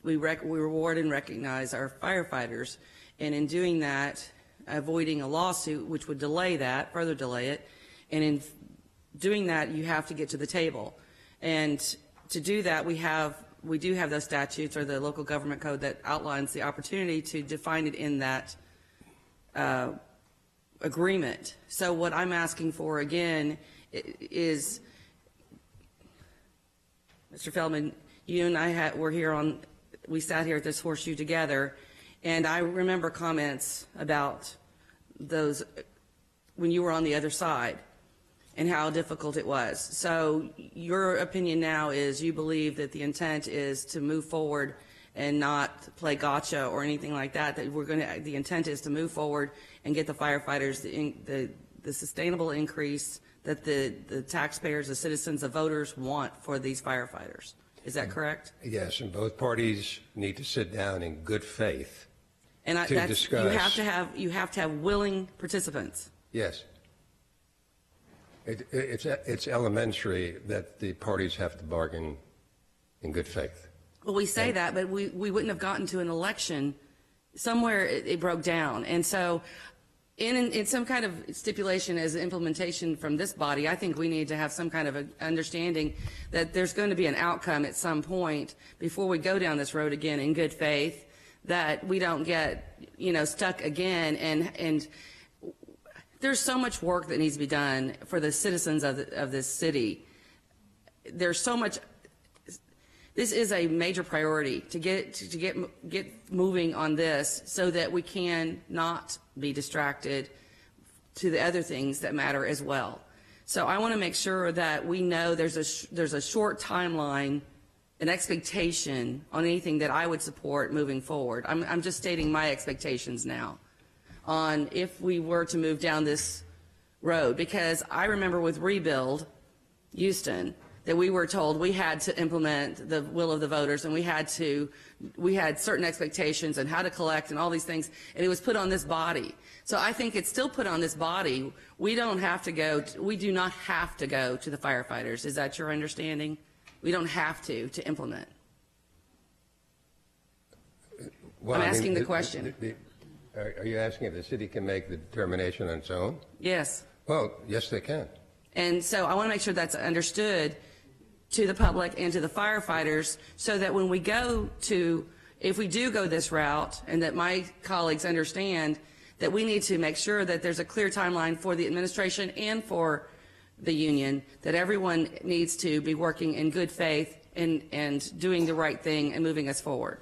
we reward and recognize our firefighters, and in doing that, avoiding a lawsuit which would further delay it, and in doing that, you have to get to the table. And to do that, we do have those statutes or the local government code that outlines the opportunity to define it in that agreement. So what I'm asking for again is, Mr. Feldman, you and I we sat here at this horseshoe together, and I remember comments about those when you were on the other side and how difficult it was. So your opinion now is you believe that the intent is to move forward and not play gotcha or anything like that, the intent is to move forward and get the firefighters the sustainable increase that the taxpayers, the citizens, the voters want for these firefighters. Is that correct? Yes, and both parties need to sit down in good faith and to discuss. You have to have willing participants. Yes. It's elementary that the parties have to bargain in good faith. Well, we say that, but we wouldn't have gotten to an election. Somewhere it broke down. And so in some kind of stipulation as implementation from this body, I think we need to have some kind of a understanding that there's going to be an outcome at some point before we go down this road again in good faith, that we don't get, stuck again. And there's so much work that needs to be done for the citizens of this city. There's so much. This is a major priority to get moving on this so that we can not be distracted to the other things that matter as well. So I want to make sure that we know there's a short timeline, an expectation on anything that I would support moving forward. I'm just stating my expectations now on if we were to move down this road, because I remember with Rebuild Houston that we were told we had to implement the will of the voters, and we had certain expectations and how to collect and all these things, and it was put on this body. So I think it's still put on this body. We do not have to go to the firefighters. Is that your understanding? We don't have to implement. Well, I'm asking the question. Are you asking if the city can make the determination on its own? Yes. Well, yes, they can. And so I want to make sure that's understood to the public and to the firefighters, so that when we if we do go this route, and that my colleagues understand that we need to make sure that there's a clear timeline for the administration and for the union, that everyone needs to be working in good faith and doing the right thing and moving us forward.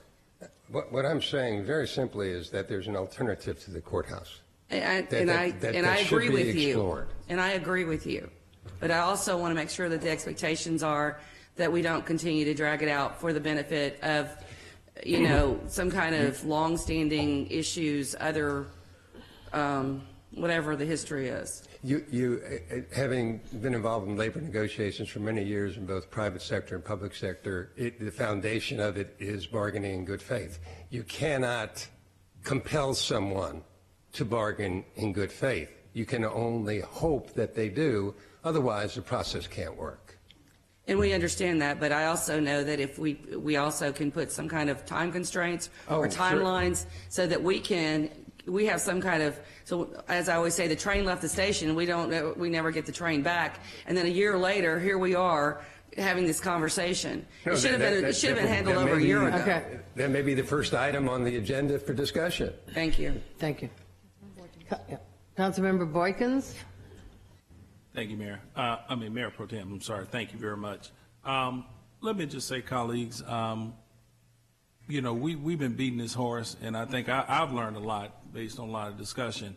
What I'm saying very simply is that there's an alternative to the courthouse. And I agree with you. And I agree with you. But I also want to make sure that the expectations are that we don't continue to drag it out for the benefit of, some kind of long-standing issues, other, whatever the history is. You, having been involved in labor negotiations for many years in both private sector and public sector, the foundation of it is bargaining in good faith. You cannot compel someone to bargain in good faith. You can only hope that they do. Otherwise, the process can't work. And we understand that, but I also know that if we also can put some kind of time constraints or timelines, sure, so that we have some kind of, so as I always say, the train left the station, we never get the train back, and then a year later, here we are having this conversation. It should have been handled over a year ago. Okay. That may be the first item on the agenda for discussion. Thank you. Thank you. Councilmember Boykins. Thank you, Mayor. Mayor Pro Tem, I'm sorry. Thank you very much. Let me just say, colleagues, we've been beating this horse, and I think I've learned a lot based on a lot of discussion.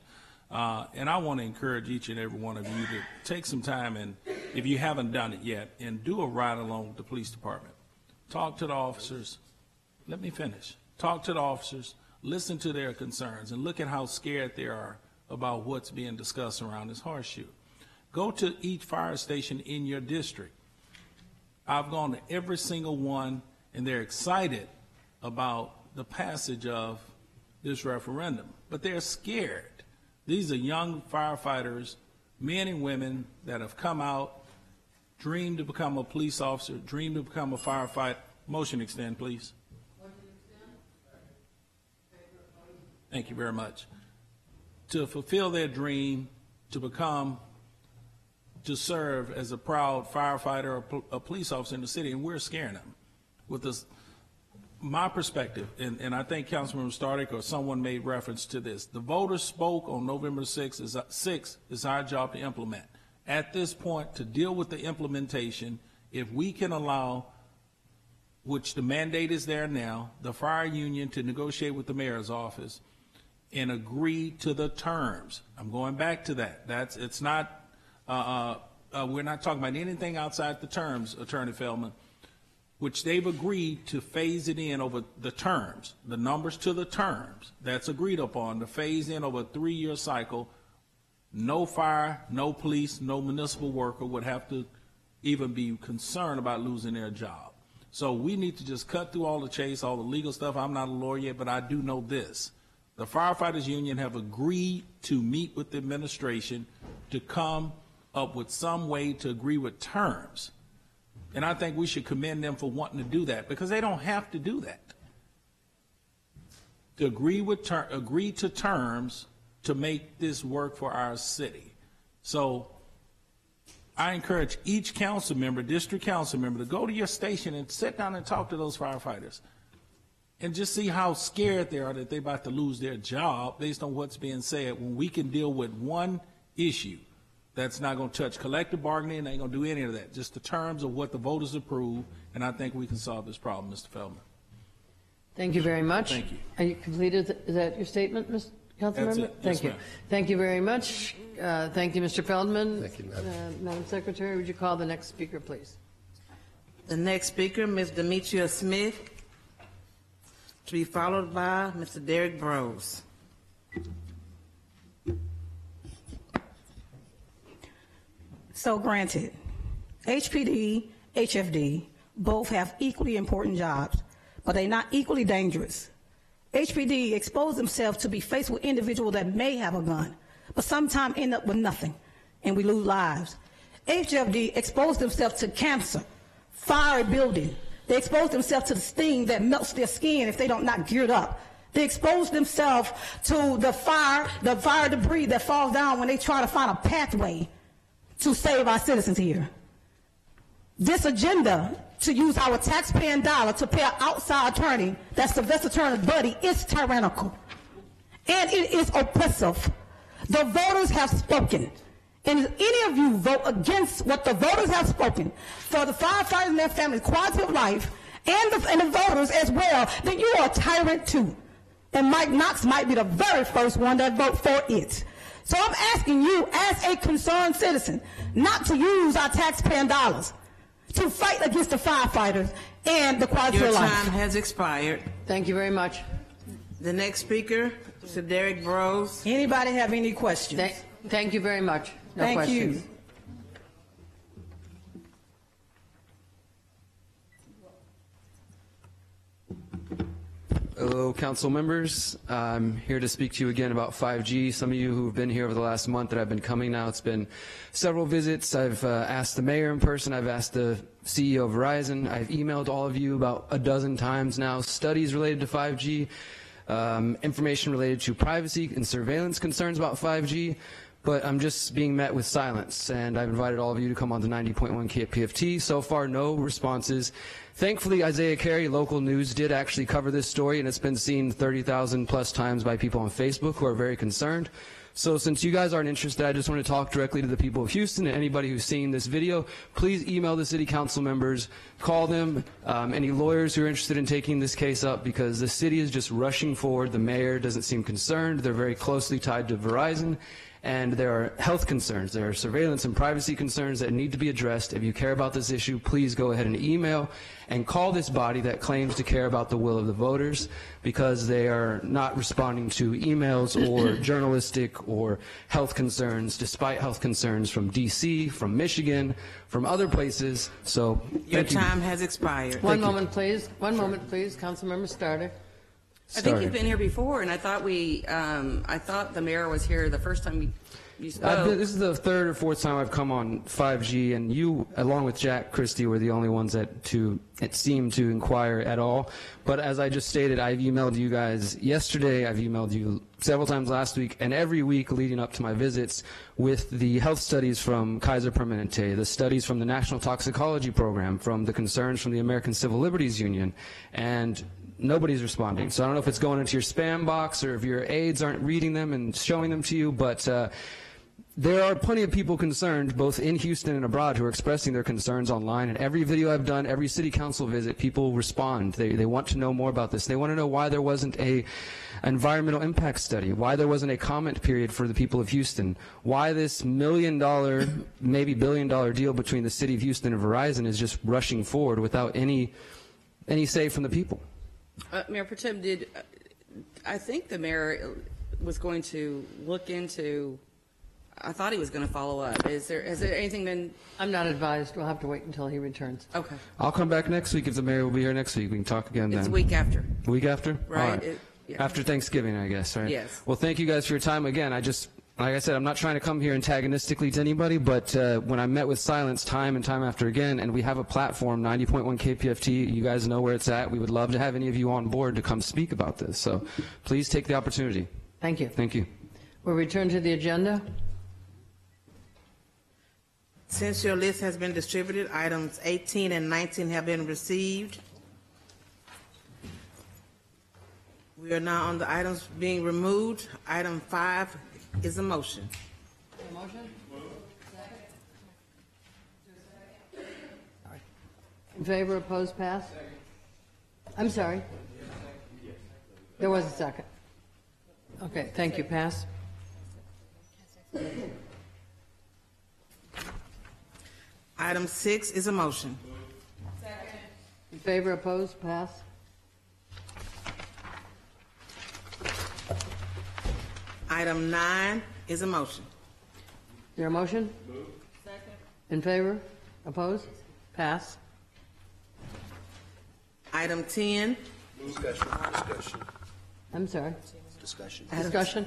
And I want to encourage each and every one of you to take some time, and if you haven't done it yet, and do a ride along with the police department. Talk to the officers. Let me finish. Talk to the officers, listen to their concerns, and look at how scared they are about what's being discussed around this horseshoe. Go to each fire station in your district. I've gone to every single one, and they're excited about the passage of this referendum, but they're scared. These are young firefighters, men and women that have come out, dreamed to become a police officer, dreamed to become a firefighter. Motion extend, please. Thank you very much. To fulfill their dream, to serve as a proud firefighter or a police officer in the city, and we're scaring them. With this, my perspective, and I think Councilmember Stardick or someone made reference to this, the voters spoke on November 6th. It's our job to implement. At this point, to deal with the implementation, if we can allow, which the mandate is there now, the fire union to negotiate with the mayor's office and agree to the terms. I'm going back to that. It's not. We're not talking about anything outside the terms, Attorney Feldman, which they've agreed to phase it in over the terms, the numbers to the terms. That's agreed upon to phase in over a 3-year cycle. No fire, no police, no municipal worker would have to even be concerned about losing their job. So we need to just cut through all the chase, all the legal stuff. I'm not a lawyer yet, but I do know this. The Firefighters Union have agreed to meet with the administration to come up with some way to agree with terms. And I think we should commend them for wanting to do that, because they don't have to do that. To agree to terms to make this work for our city. So I encourage each council member, district council member, to go to your station and sit down and talk to those firefighters and just see how scared they are that they're about to lose their job based on what's being said, when we can deal with one issue that's not going to touch collective bargaining, ain't going to do any of that, just the terms of what the voters approve, and I think we can solve this problem, Mr. Feldman. Thank you very much. Thank you. Are you completed? Is that your statement, Mr. Councilmember? That's it. Thank Yes, you. ma'am. Thank you very much. Thank you, Mr. Feldman. Thank you, Madam. Madam Secretary, would you call the next speaker, please? The next speaker, Ms. Demetria Smith, to be followed by Mr. Derek Brose. So granted, HPD, HFD both have equally important jobs, but they're not equally dangerous. HPD expose themselves to be faced with individuals that may have a gun, but sometimes end up with nothing, and we lose lives. HFD expose themselves to cancer, fire building. They expose themselves to the steam that melts their skin if they don't not geared up. They expose themselves to the fire debris that falls down when they try to find a pathway to save our citizens here. This agenda to use our taxpaying dollar to pay an outside attorney, that's Sylvester Turner's buddy, is tyrannical. And it is oppressive. The voters have spoken. And if any of you vote against what the voters have spoken for the firefighters and their families' quality of life and the voters as well, then you are a tyrant too. And Mike Knox might be the very first one that vote for it. So I'm asking you as a concerned citizen not to use our taxpaying dollars to fight against the firefighters and the quality Your of life. time has expired. Thank you very much. The next speaker, Mr. Derek Brose. Anybody have any questions? Thank you very much. No Thank questions. you. Hello, council members. I'm here to speak to you again about 5G. Some of you who've been here over the last month that I've been coming now, it's been several visits. I've asked the mayor in person. I've asked the CEO of Verizon. I've emailed all of you about a dozen times now, studies related to 5G, information related to privacy and surveillance concerns about 5G. But I'm just being met with silence, and I've invited all of you to come on to 90.1 KPFT. So far, no responses. Thankfully, Isaiah Carey, local news, did actually cover this story, and it's been seen 30,000 plus times by people on Facebook who are very concerned. So since you guys aren't interested, I just want to talk directly to the people of Houston and anybody who's seen this video. Please email the city council members, call them, any lawyers who are interested in taking this case up, because the city is just rushing forward. The mayor doesn't seem concerned. They're very closely tied to Verizon. And there are health concerns, there are surveillance and privacy concerns that need to be addressed. If you care about this issue, please go ahead and email and call this body that claims to care about the will of the voters, because they are not responding to emails or journalistic or health concerns, despite health concerns from DC, from Michigan, from other places. So Your time has expired. One moment, please. One moment, please. Councilmember Starter. I think you've been here before, and I thought I thought the mayor was here the first time you spoke. This is the third or fourth time I've come on 5G, and you, along with Jack Christie, were the only ones that seemed to inquire at all. But as I just stated, I've emailed you guys yesterday, I've emailed you several times last week, and every week leading up to my visits with the health studies from Kaiser Permanente, the studies from the National Toxicology Program, from the concerns from the American Civil Liberties Union, and nobody's responding. So I don't know if it's going into your spam box or if your aides aren't reading them and showing them to you, but there are plenty of people concerned, both in Houston and abroad, who are expressing their concerns online. And every video I've done, every city council visit, people respond. They want to know more about this. They want to know why there wasn't a environmental impact study, why there wasn't a comment period for the people of Houston, why this $1 million, maybe $1 billion deal between the city of Houston and Verizon is just rushing forward without any say from the people. Mayor Protem, I think the mayor was going to look into, I thought he was going to follow up. Has there anything been? I'm not advised. We'll have to wait until he returns. Okay. I'll come back next week if the mayor will be here next week. We can talk again then. It's a week after. Week after? Right. All right. After Thanksgiving, I guess, right? Yes. Well, thank you guys for your time. Again, like I said, I'm not trying to come here antagonistically to anybody, but when I'm met with silence time and time after again, and we have a platform, 90.1 KPFT, you guys know where it's at. We would love to have any of you on board to come speak about this. So please take the opportunity. Thank you. Thank you. We'll return to the agenda. Since your list has been distributed, items 18 and 19 have been received. We are now on the items being removed. Item 5 is a motion. Motion? In favor, opposed, pass? I'm sorry. There was a second. Okay, thank you, pass. Item 6 is a motion. In favor, opposed, pass? Item 9 is a motion. Is there a motion? In favor, opposed, pass? Item 10. Discussion. I'm sorry. Discussion. Discussion?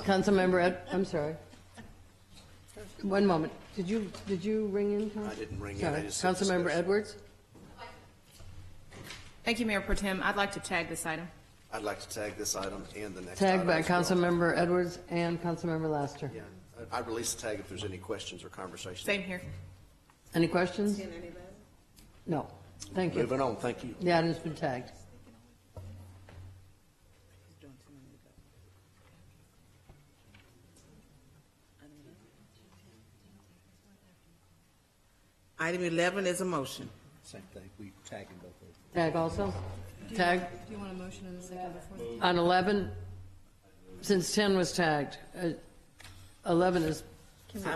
Councilmember Ed, I'm sorry. One moment. Did you ring in, Tom? I didn't ring in. Sorry. I just said Councilmember discussion. Edwards? Thank you, Mayor Pro Tem. I'd like to tag this item. I'd like to tag this item and the next Tagged item by as well. Councilmember Edwards and Councilmember Laster. Yeah, I'd release the tag if there's any questions or conversation. Same here. Any questions? No. Thank you. Moving on, thank you. Yeah, it has been tagged. Item 11 is a motion. Same thing, we tag them both. Tag also? Tag? Do you want a motion in a second before? On 11, since 10 was tagged, 11 is, Can we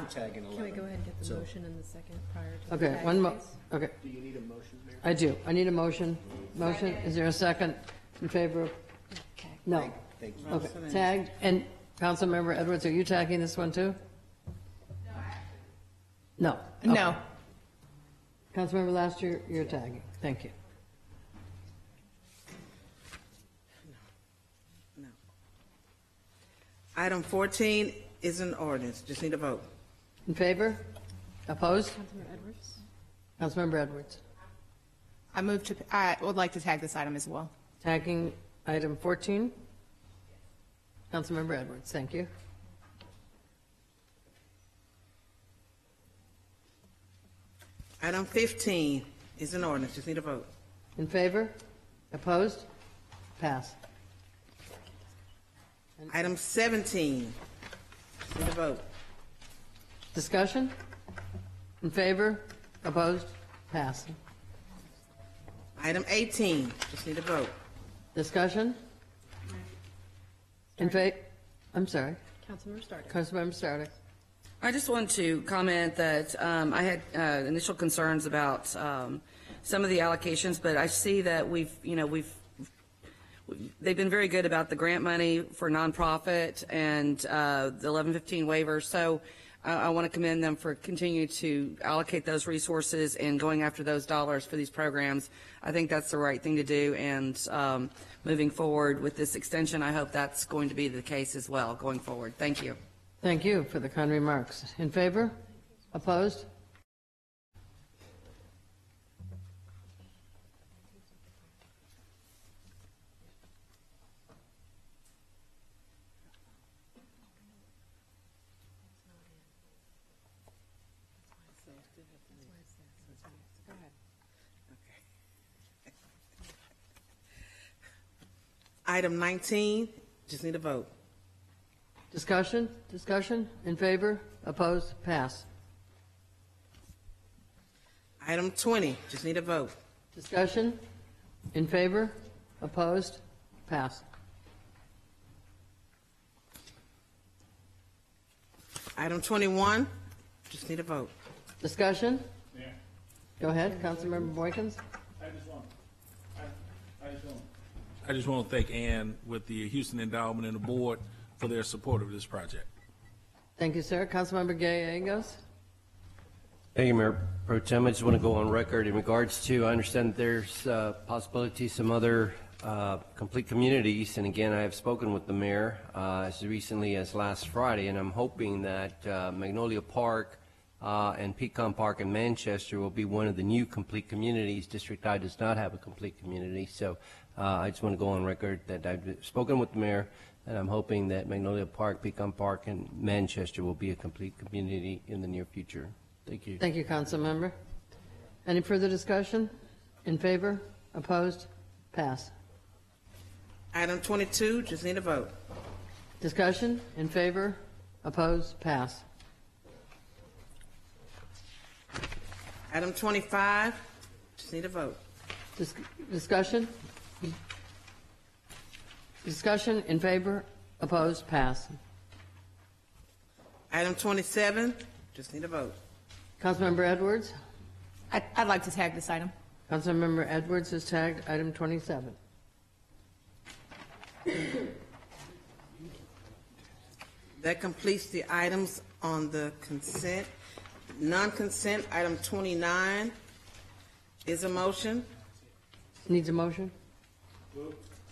go ahead and get the motion in the second prior to the okay, tag, one please? okay. Do you need a motion, Mayor? I do. I need a motion. Motion, is there a second in favor of? No. Thank you. Okay, tagged. And Councilmember Edwards, are you tagging this one too? No. Okay. No. Councilmember Laster, you're tagging. Thank you. Item 14 is an ordinance. Just need a vote. In favor? Opposed? Councilmember Edwards? Councilmember Edwards. I would like to tag this item as well. Tagging item 14. Councilmember Edwards, thank you. Item 15 is an ordinance. Just need a vote. In favor? Opposed? Pass. Item 17. Just need a vote. Discussion? In favor? Opposed? Pass. Item 18. Just need a vote. Discussion? In favor? I'm sorry. Councilmember Stark. Councilmember Stark. I just want to comment that I had initial concerns about some of the allocations, but I see that they've been very good about the grant money for nonprofit and the 1115 waivers. So I want to commend them for continuing to allocate those resources and going after those dollars for these programs. I think that's the right thing to do, and moving forward with this extension, I hope that's going to be the case as well going forward. Thank you. Thank you for the kind remarks. In favor? Opposed? Item 19. Just need a vote. Discussion? Discussion? In favor? Opposed? Pass. Item 20. Just need a vote. Discussion? In favor? Opposed? Pass. Item 21. Just need a vote. Discussion? Go ahead, Councilmember Boykins. I just want to thank Ann with the Houston Endowment and the board for their support of this project. Thank you, sir. Councilmember Gallegos. Thank you, Mayor Pro Tem. I just want to go on record in regards to, I understand there's possibility some other complete communities, and again, I have spoken with the mayor as recently as last Friday, and I'm hoping that Magnolia Park and Pecan Park in Manchester will be one of the new complete communities. District I does not have a complete community, so I just want to go on record that I've spoken with the mayor, And I'm hoping that Magnolia Park, Pecan Park, and Manchester will be a complete community in the near future. Thank you. Thank you, Council Member. Any further discussion? In favor? Opposed? Pass. Item 22, just need a vote. Discussion? In favor? Opposed? Pass. Item 25, just need a vote. Discussion? Discussion? In favor? Opposed? Pass. Item 27, just need a vote. Councilmember Edwards? I'd like to tag this item. Councilmember Edwards is tagged item 27. That completes the items on the consent. Non-consent, item 29 is a motion. Needs a motion?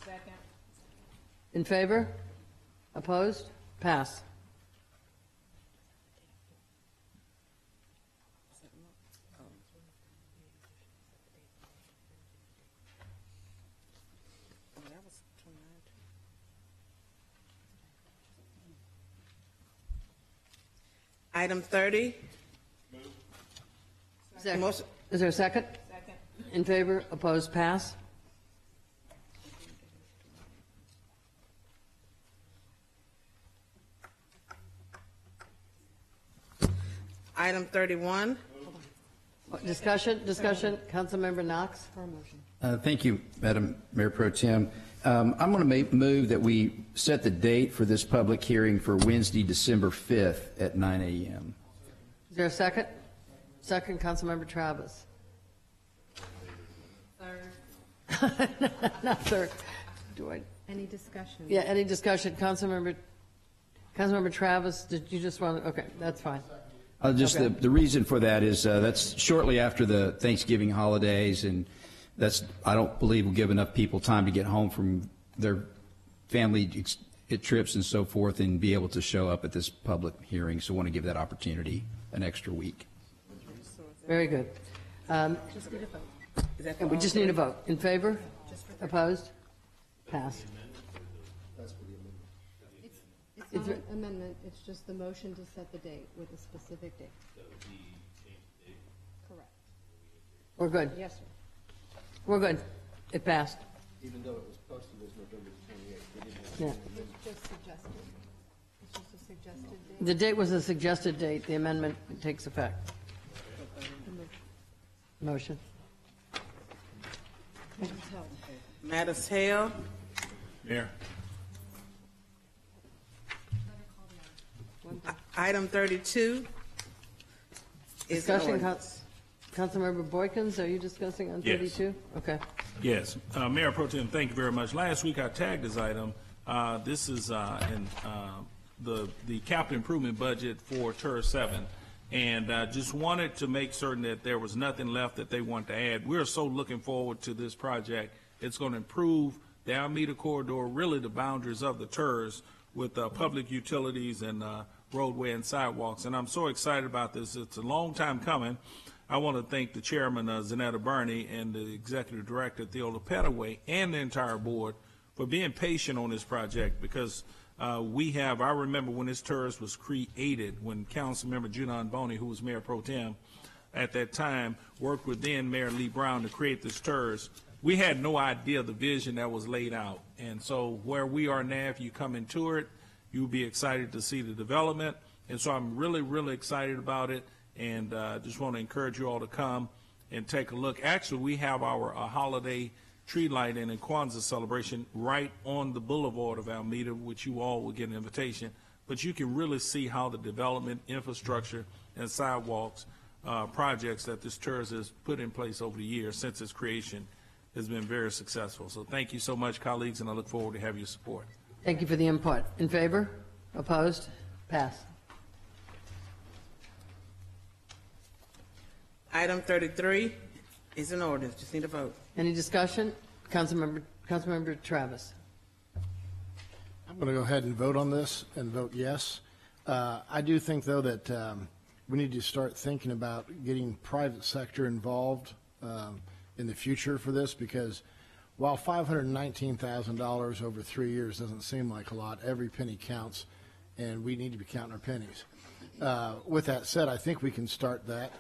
Second. In favor? Opposed? Pass. Item 30. Is there a second? Second. In favor? Opposed? Pass. Item 31. Discussion? Councilmember Knox? For a motion. Thank you, Madam Mayor Pro Tem. I'm going to move that we set the date for this public hearing for Wednesday, December 5th at 9 a.m. Is there a second? Second, Councilmember Travis. Third. Not third. Do I? Any discussion? Yeah, any discussion? Councilmember Travis, did you just want to, okay, that's fine. Okay. The reason for that is that's shortly after the Thanksgiving holidays, and that's, I don't believe will give enough people time to get home from their family trips and so forth and be able to show up at this public hearing. So I want to give that opportunity an extra week. Very good. Just need a vote. And we just need a vote. In favor? Opposed? Pass. It's not an amendment, it's just the motion to set the date with a specific date. Correct. We're good. Yes, sir. We're good. It passed. Even though it was posted as November 28th. Yeah. It's just suggested. It's just a suggested date. The date was a suggested date. The amendment takes effect. Motion. Mattis-Hale. Mayor. Item 32 is an Discussion, ordinance. Councilmember Boykins, are you discussing on Yes. 32? Okay. Yes. Mayor Pro Tem, thank you very much. Last week I tagged this item. This is in the capital improvement budget for TER 7. And just wanted to make certain that there was nothing left that they want to add. We're so looking forward to this project. It's going to improve the Alameda corridor, really the boundaries of the TERS with public utilities and roadway and sidewalks. And I'm so excited about this. It's a long time coming. I want to thank the chairman, Zanetta Burney, and the executive director, Theola Pettaway, and the entire board for being patient on this project because I remember when this TERS was created, when Councilmember Junon Boney, who was Mayor Pro Tem at that time, worked with then Mayor Lee Brown to create this TERS. We had no idea the vision that was laid out. And so where we are now, if you come into it, you'll be excited to see the development. And so I'm really, really excited about it. And just want to encourage you all to come and take a look. Actually, we have our holiday tree lighting and Kwanzaa celebration right on the boulevard of Alameda, which you all will get an invitation. But you can really see how the development, infrastructure, and sidewalks projects that this TERS has put in place over the years since its creation has been very successful. So thank you so much, colleagues, and I look forward to have your support. Thank you for the input. In favor? Opposed? Pass. Item 33 is an ordinance. Just need a vote. Any discussion? Councilmember Travis. I'm going to go ahead and vote on this and vote yes. I do think, though, that we need to start thinking about getting private sector involved in the future for this because while $519,000 over 3 years doesn't seem like a lot, every penny counts, and we need to be counting our pennies. With that said, I think we can start that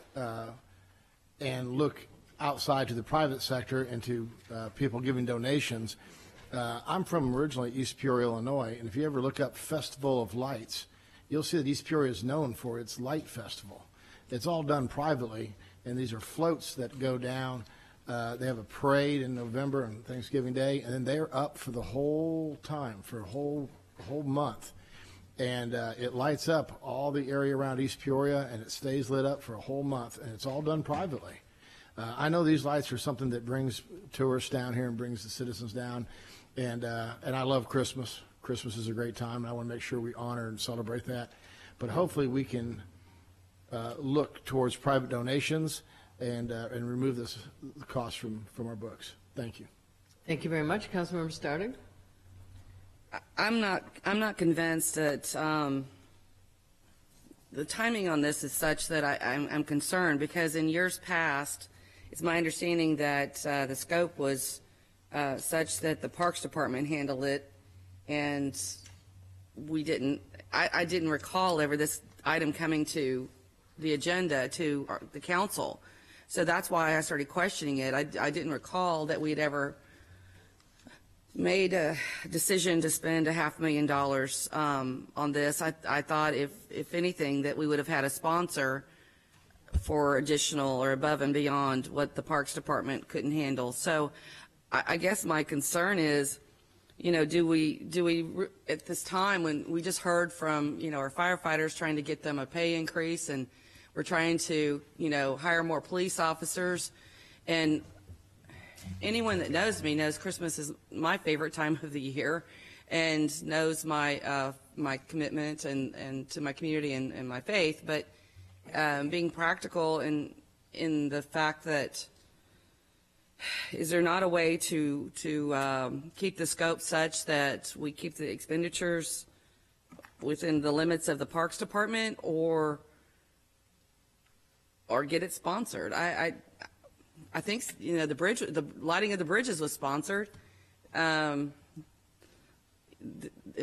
and look outside to the private sector and to people giving donations. I'm from originally East Peoria, Illinois, and if you ever look up Festival of Lights, you'll see that East Peoria is known for its light festival. It's all done privately, and these are floats that go down. They have a parade in November and Thanksgiving Day, and then they're up for the whole time, for a whole month. And it lights up all the area around East Peoria, and it stays lit up for a whole month, and it's all done privately. I know these lights are something that brings tourists down here and brings the citizens down, and I love Christmas. Christmas is a great time, and I want to make sure we honor and celebrate that. But hopefully we can look towards private donations and remove this cost from our books. Thank you. Thank you very much. Councilmember Starling. I'm not convinced that the timing on this is such that I'm concerned, because in years past, it's my understanding that the scope was such that the Parks Department handled it, and we didn't. I didn't recall ever this item coming to the agenda to the council, so that's why I started questioning it. I didn't recall that we had ever made a decision to spend $500,000 on this. I thought if anything that we would have had a sponsor for additional or above and beyond what the Parks Department couldn't handle. So I guess my concern is, do we at this time when we just heard from, our firefighters trying to get them a pay increase, and we're trying to, hire more police officers, and anyone that knows me knows Christmas is my favorite time of the year, and knows my my commitment and to my community and my faith. But being practical in the fact that, is there not a way to keep the scope such that we keep the expenditures within the limits of the Parks Department, or get it sponsored? I think, the lighting of the bridges was sponsored. If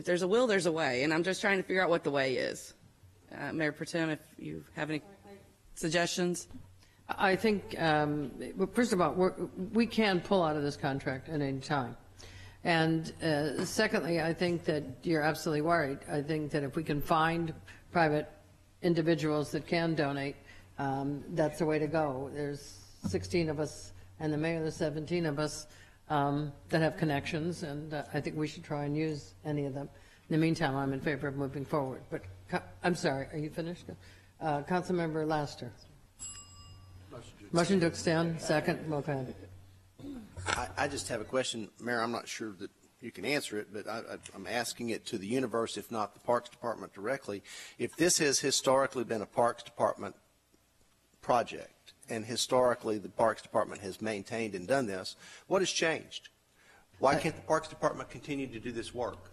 there's a will, there's a way, and I'm just trying to figure out what the way is. Mayor Pro Tem, if you have any suggestions. I think, first of all, we can pull out of this contract at any time. And secondly, I think that you're absolutely right. I think that if we can find private individuals that can donate, that's the way to go. There's 16 of us, and the mayor, there's 17 of us that have connections, and I think we should try and use any of them. In the meantime, I'm in favor of moving forward. But I'm sorry, are you finished? Councilmember Laster. Motion to extend, second. Go ahead. I just have a question, Mayor. I'm not sure that you can answer it, but I'm asking it to the universe, if not the Parks Department directly. If this has historically been a Parks Department project, and historically the Parks Department has maintained and done this, what has changed? Why can't the Parks Department continue to do this work?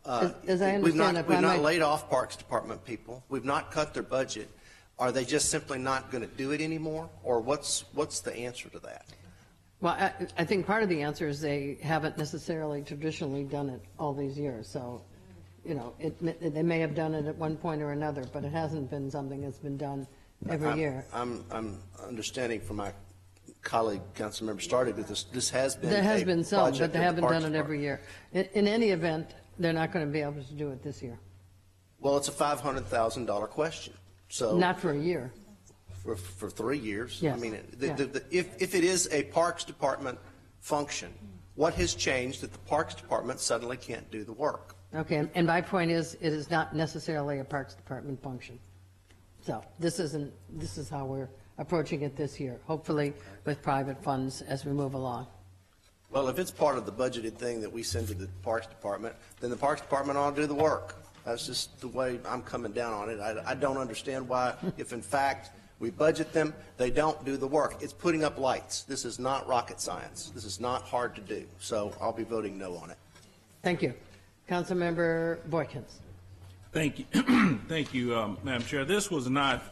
As I understand, we've not laid off Parks Department people. We've not cut their budget. Are they just simply not going to do it anymore, or what's the answer to that? Well, I think part of the answer is they haven't necessarily traditionally done it all these years. So, they may have done it at one point or another, but it hasn't been something that's been done every year. I'm understanding from my colleague, Councilmember Stardy, that this has been there has been some, but they haven't done it Department. every year. In any event, they're not going to be able to do it this year. Well, it's a $500,000 question. So not for a year. For 3 years. Yes. I mean, if it is a Parks Department function, what has changed that the Parks Department suddenly can't do the work? Okay, and my point is, it is not necessarily a Parks Department function. So this is how we're approaching it this year, hopefully with private funds as we move along. Well, if it's part of the budgeted thing that we send to the Parks Department, then the Parks Department ought to do the work. That's just the way I'm coming down on it. I don't understand why, if in fact we budget them, they don't do the work. It's putting up lights. This is not rocket science. This is not hard to do. So I'll be voting no on it. Thank you. Councilmember Boykins. Thank you. Thank you, Madam Chair. This was not,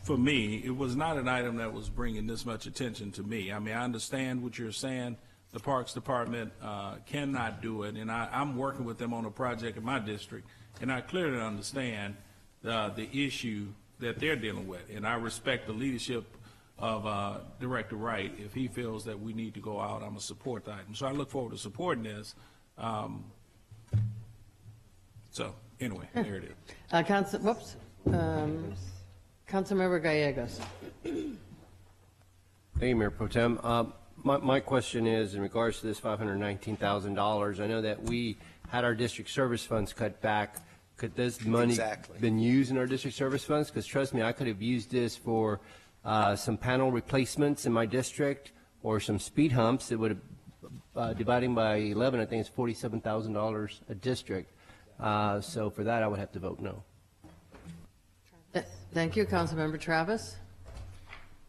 for me, it was not an item that was bringing this much attention to me. I mean, I understand what you're saying, the Parks Department cannot do it, and I'm working with them on a project in my district, and I clearly understand the issue that they're dealing with, and I respect the leadership of Director Wright. If he feels that we need to go out, I'm going to support the item. So I look forward to supporting this. So anyway, there it is. Councilmember Gallegos. Thank you, Mayor Pro Tem. My question is in regards to this $519,000. I know that we had our district service funds cut back. Could this money been used in our district service funds? Because trust me, I could have used this for some panel replacements in my district or some speed humps. It would have, dividing by 11, I think it's $47,000 a district. So for that, I would have to vote no. Thank you, Councilmember Travis.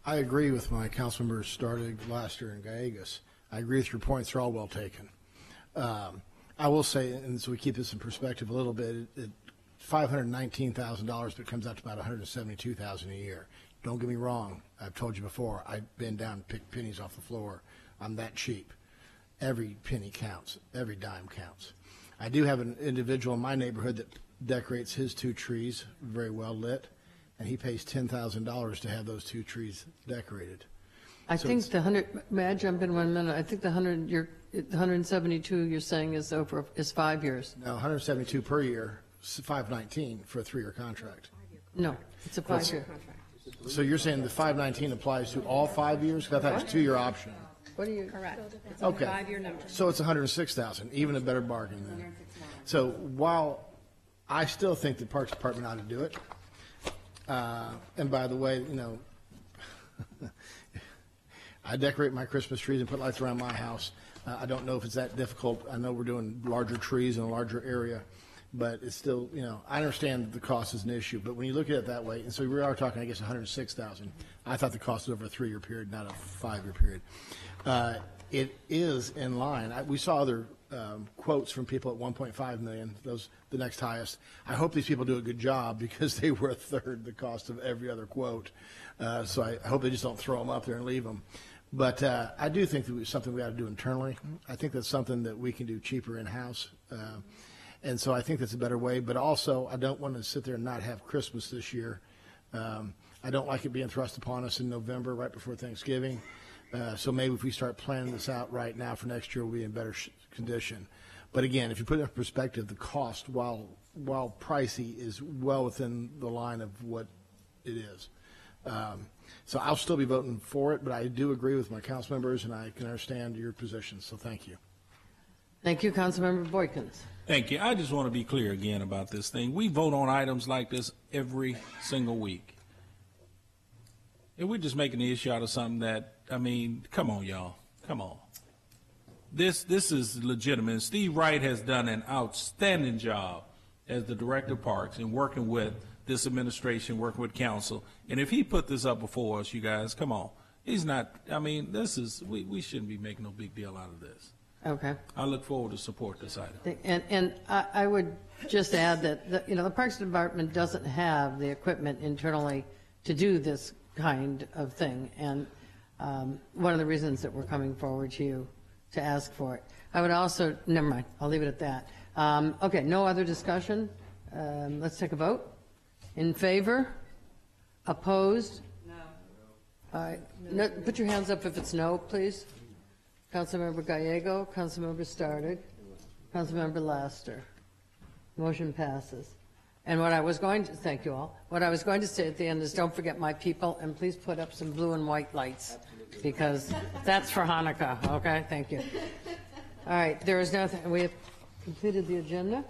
I agree with my council members Stardig, Laster, and Gallegos. I agree with your points. They're all well taken. I will say, and so we keep this in perspective a little bit, $519,000, but it comes out to about $172,000 a year. Don't get me wrong. I've told you before, I've been down and picked pennies off the floor. I'm that cheap. Every penny counts. Every dime counts. I do have an individual in my neighborhood that decorates his 2 trees very well lit, and he pays $10,000 to have those 2 trees decorated. I think the 100. May I jump in 1 minute? I think the 172 you're saying is 5 years. No, 172 per year, 519 for a 3-year contract. No, it's a 5-year. So you're saying the 519 applies to all 5 years? Because I thought it was a 2-year option. What are you? Correct. It's Okay. a 5-year number. So it's 106,000, even a better bargain then. So while I still think the Parks Department ought to do it, and by the way, you know, I decorate my Christmas trees and put lights around my house. I don't know if it's that difficult. I know we're doing larger trees in a larger area, but it's still, you know, I understand that the cost is an issue, but when you look at it that way, and so we are talking, I guess, 106,000. I thought the cost was over a 3-year period, not a 5-year period. It is in line. We saw other quotes from people at 1.5 million, those the next highest. I hope these people do a good job because they were a third the cost of every other quote. So I hope they just don't throw them up there and leave them. But I do think that it's something we got to do internally. I think that's something that we can do cheaper in-house. And so I think that's a better way. But also, I don't want to sit there and not have Christmas this year. I don't like it being thrust upon us in November, right before Thanksgiving. So maybe if we start planning this out right now for next year, we'll be in better condition. But again, if you put it in perspective, the cost, while pricey, is well within the line of what it is. So I'll still be voting for it, but I do agree with my council members, and I can understand your position. So thank you. Thank you, Councilmember Boykins. Thank you. I just want to be clear again about this thing. We vote on items like this every single week. And we're just making the issue out of something that, I mean, come on, y'all. Come on. This is legitimate. Steve Wright has done an outstanding job as the Director of Parks in working with this administration, working with council. And if he put this up before us, you guys, come on. He's not, I mean, this is, we shouldn't be making no big deal out of this. Okay. I look forward to support this item. And I would just add that, the Parks Department doesn't have the equipment internally to do this kind of thing. And one of the reasons that we're coming forward to you to ask for it. I would also, never mind, I'll leave it at that. Okay, no other discussion. Let's take a vote. In favor? Opposed? No. All right. No, put your hands up if it's no, please. Councilmember Gallego, Councilmember Stardig, Councilmember Laster. Motion passes. And what I was going to, thank you all. What I was going to say at the end is don't forget my people, and please put up some blue and white lights, because that's for Hanukkah, okay? Thank you. All right, there is nothing, we have completed the agenda.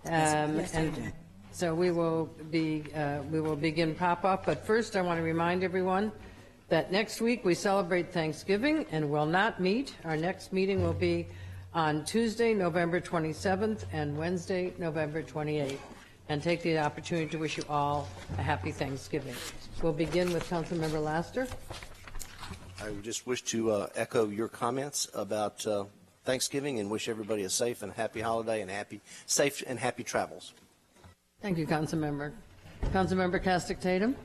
And so we will begin pop-up, but first I want to remind everyone that next week we celebrate Thanksgiving and will not meet. Our next meeting will be on Tuesday, November 27th, and Wednesday, November 28th, and take the opportunity to wish you all a happy Thanksgiving. We'll begin with Councilmember Laster. I would just wish to echo your comments about Thanksgiving and wish everybody a safe and happy holiday and safe and happy travels. Thank you, Councilmember. Councilmember Castic Tatum.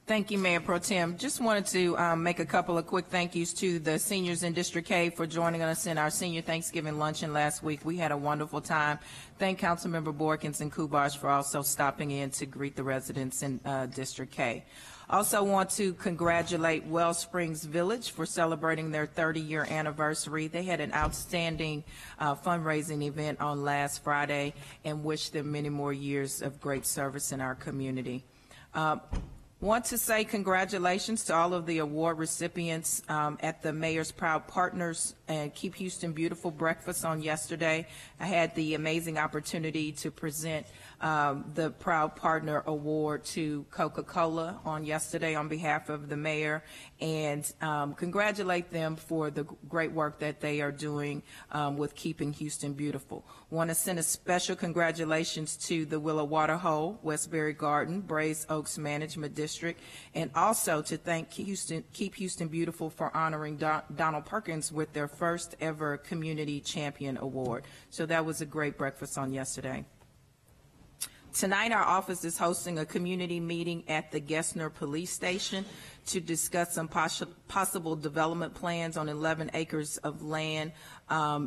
Thank you, Mayor Pro Tem. Just wanted to make a couple of quick thank yous to the seniors in District K for joining us in our senior Thanksgiving luncheon last week. We had a wonderful time. Thank Councilmember Borkins and Kubash for also stopping in to greet the residents in District K. Also want to congratulate Wells Springs Village for celebrating their 30-year anniversary. They had an outstanding fundraising event on last Friday and wish them many more years of great service in our community. Want to say congratulations to all of the award recipients at the Mayor's Proud Partners and Keep Houston Beautiful breakfast on yesterday. I had the amazing opportunity to present the Proud Partner Award to Coca-Cola on yesterday on behalf of the mayor, and congratulate them for the great work that they are doing with keeping Houston beautiful. Want to send a special congratulations to the Willow Waterhole, Westbury Garden, Braes Oaks Management District, and also to thank Keep Houston Beautiful for honoring Donald Perkins with their first ever Community Champion Award. So that was a great breakfast on yesterday. Tonight, our office is hosting a community meeting at the Gessner Police Station to discuss some possible development plans on 11 acres of land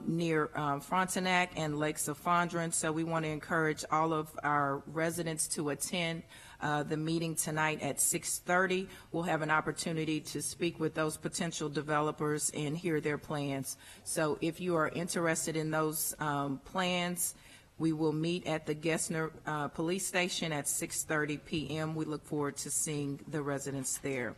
near Frontenac and Lake Safandran. So we want to encourage all of our residents to attend the meeting tonight at 6:30. We'll have an opportunity to speak with those potential developers and hear their plans. So if you are interested in those plans, we will meet at the Gessner Police Station at 6:30 p.m. We look forward to seeing the residents there.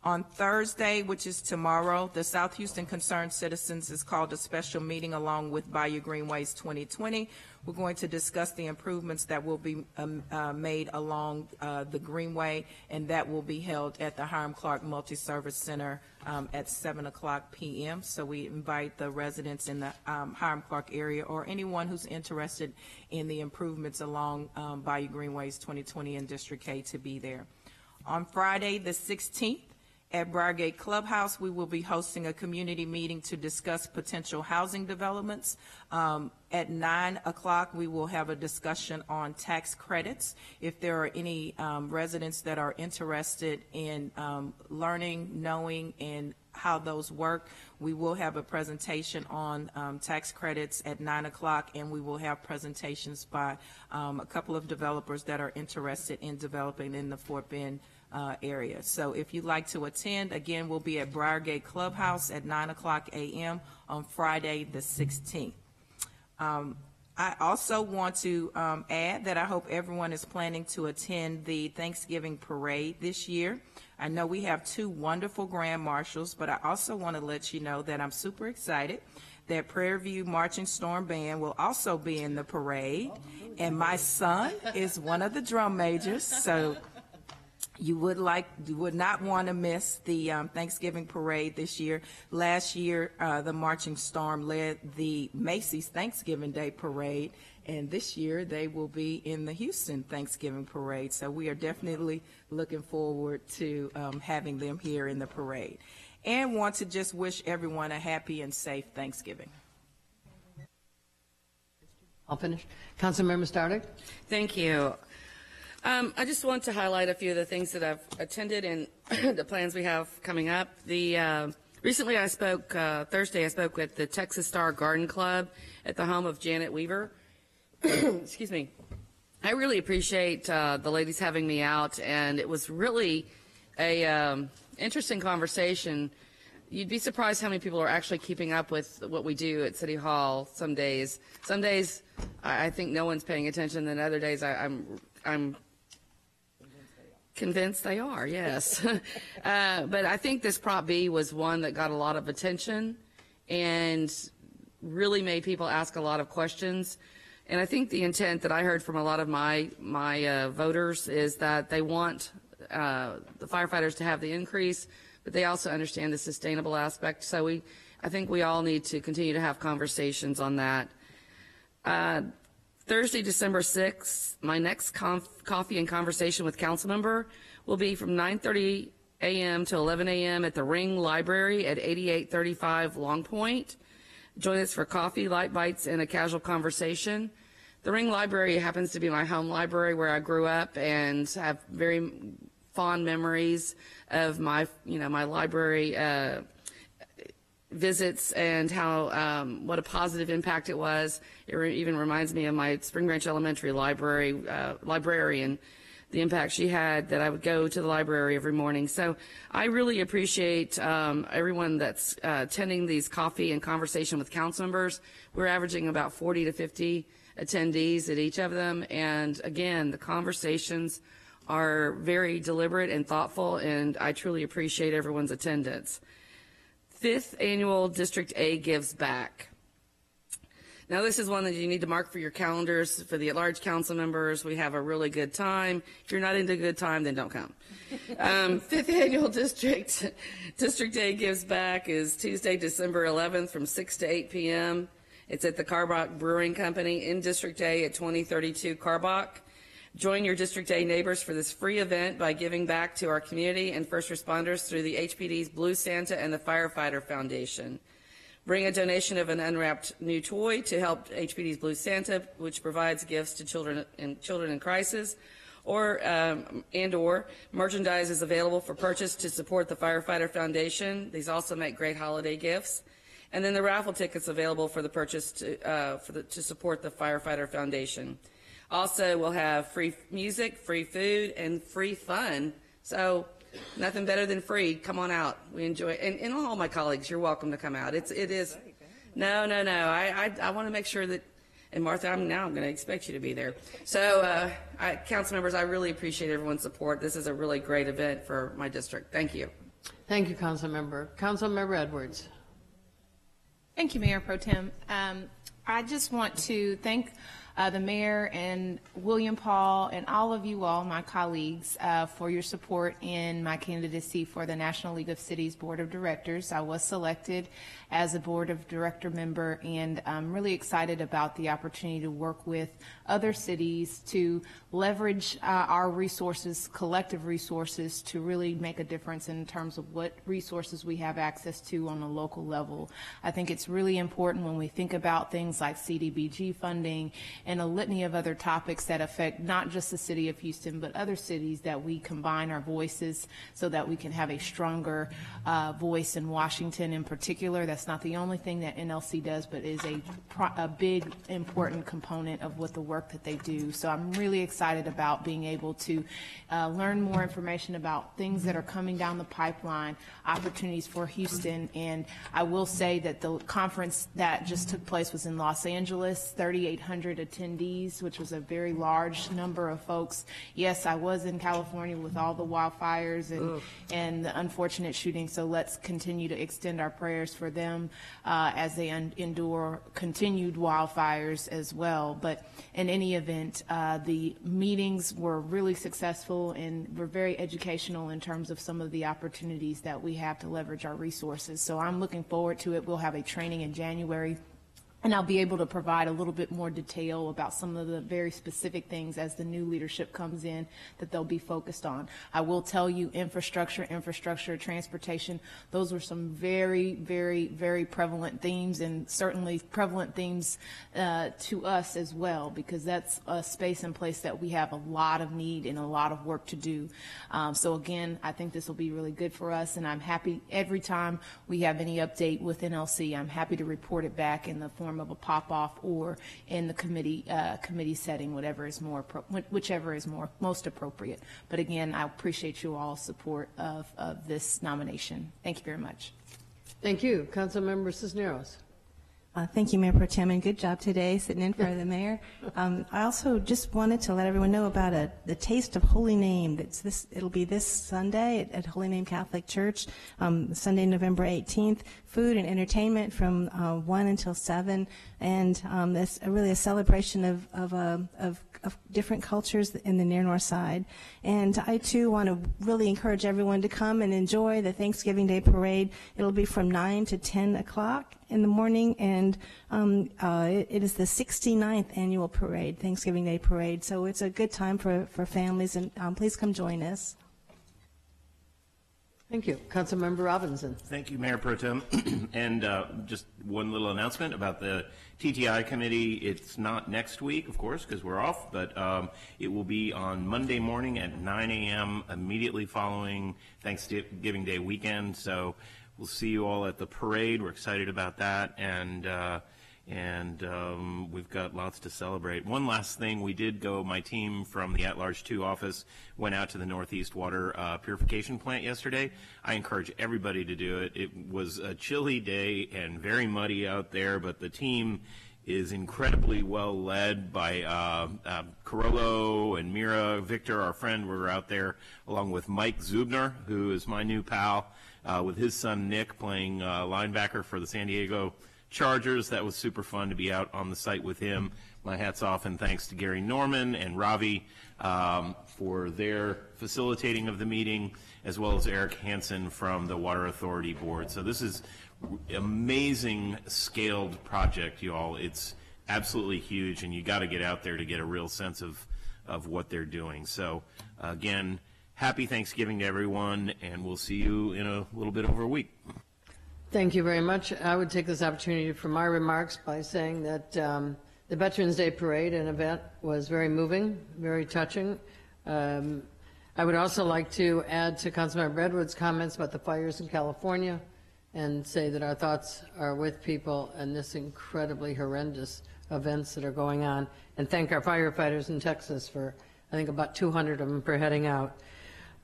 On Thursday, which is tomorrow, the South Houston Concerned Citizens has called a special meeting along with Bayou Greenways 2020. We're going to discuss the improvements that will be made along the Greenway, and that will be held at the Hiram Clark Multi-Service Center at 7 o'clock p.m. So we invite the residents in the Hiram Clark area or anyone who's interested in the improvements along Bayou Greenways 2020 in District K to be there. On Friday, the 16th, at Briargate Clubhouse, we will be hosting a community meeting to discuss potential housing developments. At 9 o'clock, we will have a discussion on tax credits. If there are any residents that are interested in learning, knowing, and how those work, we will have a presentation on tax credits at 9 o'clock, and we will have presentations by a couple of developers that are interested in developing in the Fort Bend area. So if you'd like to attend, again, we'll be at Briargate Clubhouse at 9 o'clock a.m. on Friday the 16th. I also want to add that I hope everyone is planning to attend the Thanksgiving parade this year. I know we have two wonderful grand marshals, but I also want to let you know that I'm super excited that Prairie View Marching Storm Band will also be in the parade, and my son is one of the drum majors, so you would not want to miss the Thanksgiving parade this year. Last year, the Marching Storm led the Macy's Thanksgiving Day Parade, and this year they will be in the Houston Thanksgiving Parade. So we are definitely looking forward to having them here in the parade. And want to just wish everyone a happy and safe Thanksgiving. I'll finish. Councilmember Stardick. Thank you. I just want to highlight a few of the things that I've attended and the plans we have coming up. Recently I spoke, Thursday I spoke with the Texas Star Garden Club at the home of Janet Weaver. Excuse me. I really appreciate the ladies having me out, and it was really a interesting conversation. You'd be surprised how many people are actually keeping up with what we do at City Hall some days. Some days I think no one's paying attention, then other days I'm convinced they are, yes. But I think this Prop B was one that got a lot of attention and really made people ask a lot of questions. And I think the intent that I heard from a lot of my voters is that they want the firefighters to have the increase, but they also understand the sustainable aspect. So I think we all need to continue to have conversations on that. Thursday, December 6th, my next coffee and conversation with council member will be from 9:30 a.m. to 11 a.m. at the Ring Library at 8835 Long Point. Join us for coffee, light bites, and a casual conversation. The Ring Library happens to be my home library where I grew up and have very fond memories of my library visits and how what a positive impact it was. It even reminds me of my Spring Branch Elementary librarian, the impact she had, that I would go to the library every morning. So I really appreciate everyone that's attending these coffee and conversation with council members. We're averaging about 40 to 50 attendees at each of them. And again, the conversations are very deliberate and thoughtful, and I truly appreciate everyone's attendance. 5th Annual District A Gives Back. Now, this is one that you need to mark for your calendars. For the at-large council members, we have a really good time. If you're not into a good time, then don't come. 5th Annual District A Gives Back is Tuesday, December 11th from 6 to 8 p.m. It's at the Karbach Brewing Company in District A at 2032 Karbach. Join your District A neighbors for this free event by giving back to our community and first responders through the HPD's Blue Santa and the Firefighter Foundation. Bring a donation of an unwrapped new toy to help HPD's Blue Santa, which provides gifts to children in crisis, or merchandise is available for purchase to support the Firefighter Foundation. These also make great holiday gifts. And then the raffle tickets available for the purchase to support the Firefighter Foundation. Also, we'll have free music, free food, and free fun. So nothing better than free. Come on out. We enjoy it. And all my colleagues, you're welcome to come out. It is. No. I want to make sure that, and Martha, I'm going to expect you to be there. So, council members, I really appreciate everyone's support. This is a really great event for my district. Thank you. Thank you, Council Member. Council Member Edwards. Thank you, Mayor Pro Tem. I just want to thank the mayor and William Paul and all of you all, my colleagues, for your support in my candidacy for the National League of Cities Board of Directors. I was selected as a Board of Director member, and I'm really excited about the opportunity to work with other cities to leverage our resources, collective resources, to really make a difference in terms of what resources we have access to on a local level. I think it's really important when we think about things like CDBG funding and a litany of other topics that affect not just the city of Houston, but other cities, that we combine our voices so that we can have a stronger voice in Washington in particular. That's not the only thing that NLC does, but is a big, important component of what the work that they do. So I'm really excited about being able to learn more information about things that are coming down the pipeline, opportunities for Houston. And I will say that the conference that just took place was in Los Angeles, 3,800 attendees, which was a very large number of folks. Yes, I was in California with all the wildfires and the unfortunate shooting, so let's continue to extend our prayers for them as they endure continued wildfires as well. But in any event, the meetings were really successful and were very educational in terms of some of the opportunities that we have to leverage our resources. So I'm looking forward to it. We'll have a training in January, and I'll be able to provide a little bit more detail about some of the very specific things as the new leadership comes in that they'll be focused on. I will tell you, infrastructure, transportation, those were some very, very, very prevalent themes, and certainly prevalent themes to us as well, because that's a space and place that we have a lot of need and a lot of work to do. So again, I think this will be really good for us, and I'm happy every time we have any update with NLC, I'm happy to report it back in the form of a pop-off or in the committee setting, whichever is most appropriate. But again, I appreciate you all's support of this nomination. Thank you very much. Thank you. Councilmember Cisneros. Thank you, Mayor Pro Tem, and good job today sitting in for the mayor. I also just wanted to let everyone know about the Taste of Holy Name. It'll be this Sunday at Holy Name Catholic Church, Sunday, November 18th. Food and entertainment from 1 until 7, and it's really a celebration of different cultures in the near north side. And I too want to really encourage everyone to come and enjoy the Thanksgiving Day Parade. It'll be from 9 to 10 o'clock in the morning, and it is the 69th annual parade, Thanksgiving Day Parade. So it's a good time for families, and please come join us. Thank you. Councilmember Robinson. Thank you, Mayor Pro Tem. And just one little announcement about the TTI committee. It's not next week, of course, because we're off, but it will be on Monday morning at 9 a.m. immediately following Thanksgiving Day weekend. So we'll see you all at the parade. We're excited about that, and we've got lots to celebrate. One last thing, we did go, my team from the At-Large 2 office went out to the Northeast Water Purification Plant yesterday. I encourage everybody to do it. It was a chilly day and very muddy out there, but the team is incredibly well led by Carollo and Mira. Victor, our friend, were out there along with Mike Zubner, who is my new pal, with his son Nick playing linebacker for the San Diego Chargers. That was super fun to be out on the site with him. My hat's off and thanks to Gary Norman and Ravi for their facilitating of the meeting, as well as Eric Hansen from the Water Authority Board. So this is amazing scaled project, you all. It's absolutely huge, and you got to get out there to get a real sense of what they're doing. So again, happy Thanksgiving to everyone, and we'll see you in a little bit over a week. Thank you very much. I would take this opportunity for my remarks by saying that the Veterans Day Parade and event was very moving, very touching. I would also like to add to Councilmember Redwood's comments about the fires in California and say that our thoughts are with people and this incredibly horrendous events that are going on, and thank our firefighters in Texas for, I think, about 200 of them for heading out.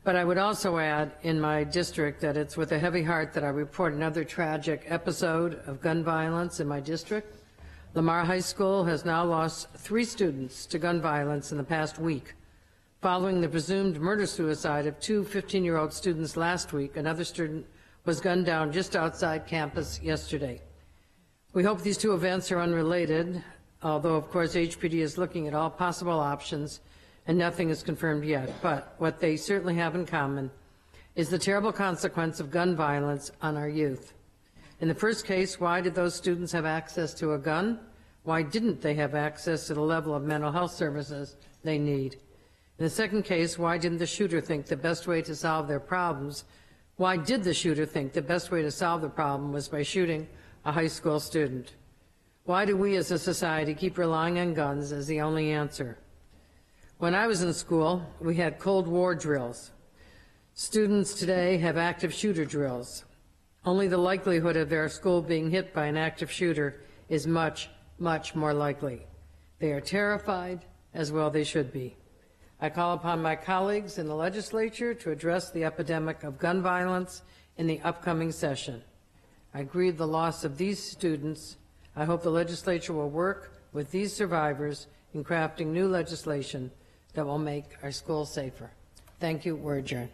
But I would also add in my district that it's with a heavy heart that I report another tragic episode of gun violence in my district. Lamar High School has now lost 3 students to gun violence in the past week. Following the presumed murder-suicide of 2 15-year-old students last week, another student was gunned down just outside campus yesterday. We hope these 2 events are unrelated, although of course HPD is looking at all possible options and nothing is confirmed yet. But what they certainly have in common is the terrible consequence of gun violence on our youth. In the first case, why did those students have access to a gun? Why didn't they have access to the level of mental health services they need? In the second case, why didn't the shooter think the best way to solve their problems? Why did the shooter think the best way to solve the problem was by shooting a high school student? Why do we as a society keep relying on guns as the only answer? When I was in school, we had Cold War drills. Students today have active shooter drills. Only the likelihood of their school being hit by an active shooter is much, much more likely. They are terrified, as well they should be. I call upon my colleagues in the legislature to address the epidemic of gun violence in the upcoming session. I grieve the loss of these students. I hope the legislature will work with these survivors in crafting new legislation that will make our schools safer. Thank you. We're adjourned.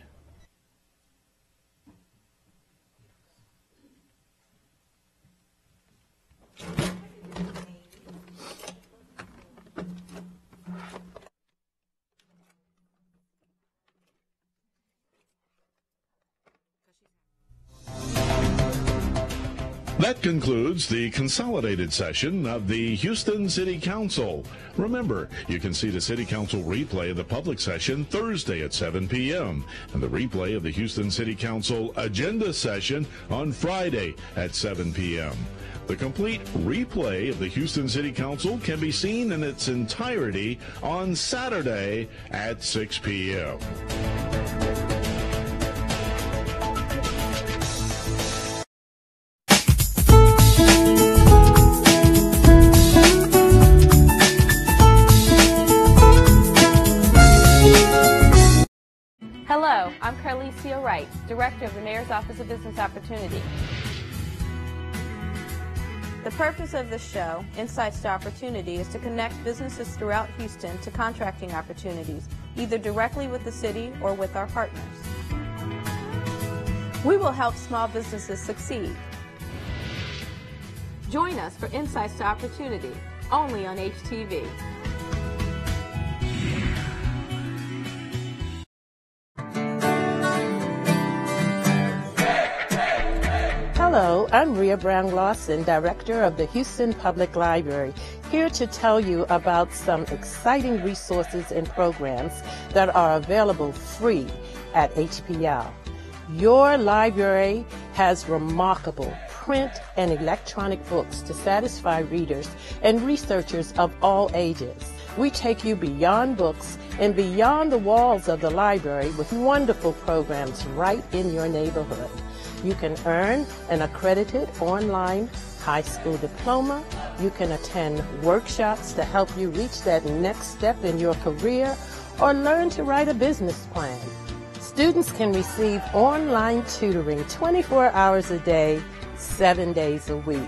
That concludes the consolidated session of the Houston City Council. Remember, you can see the City Council replay of the public session Thursday at 7 p.m. and the replay of the Houston City Council agenda session on Friday at 7 p.m. The complete replay of the Houston City Council can be seen in its entirety on Saturday at 6 p.m. Hello, I'm Carlicia Wright, Director of the Mayor's Office of Business Opportunity. The purpose of this show, Insights to Opportunity, is to connect businesses throughout Houston to contracting opportunities, either directly with the city or with our partners. We will help small businesses succeed. Join us for Insights to Opportunity, only on HTV. Hello, I'm Rhea Brown-Lawson, Director of the Houston Public Library, here to tell you about some exciting resources and programs that are available free at HPL. Your library has remarkable print and electronic books to satisfy readers and researchers of all ages. We take you beyond books and beyond the walls of the library with wonderful programs right in your neighborhood. You can earn an accredited online high school diploma. You can attend workshops to help you reach that next step in your career or learn to write a business plan. Students can receive online tutoring 24 hours a day, 7 days a week.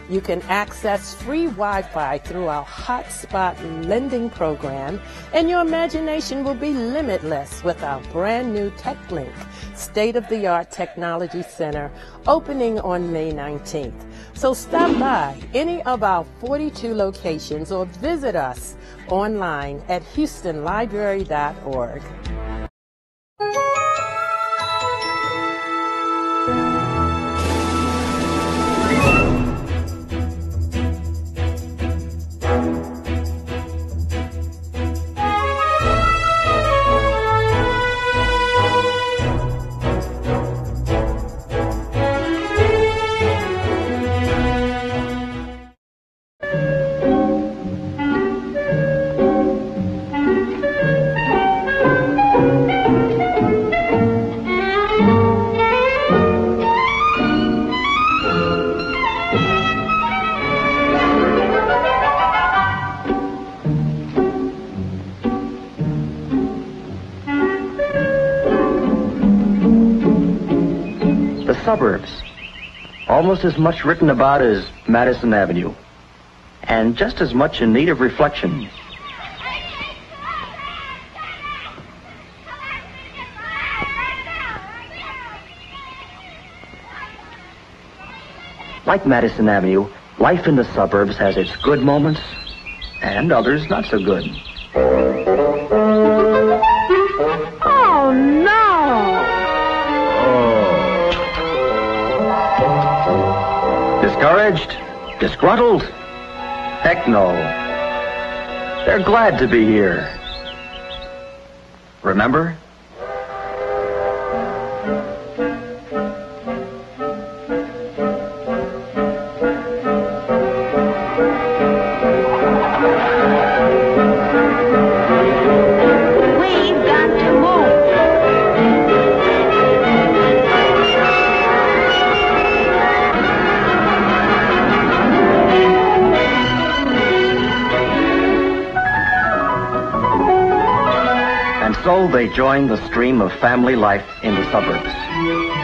You can access free Wi-Fi through our Hotspot lending program, and your imagination will be limitless with our brand new TechLink, state-of-the-art technology center, opening on May 19th. So stop by any of our 42 locations or visit us online at houstonlibrary.org. Suburbs, almost as much written about as Madison Avenue, and just as much in need of reflection. Like Madison Avenue, life in the suburbs has its good moments and others not so good. Oh, no! Discouraged? Disgruntled? Heck no. They're glad to be here. Remember? We've got to move. So they join the stream of family life in the suburbs,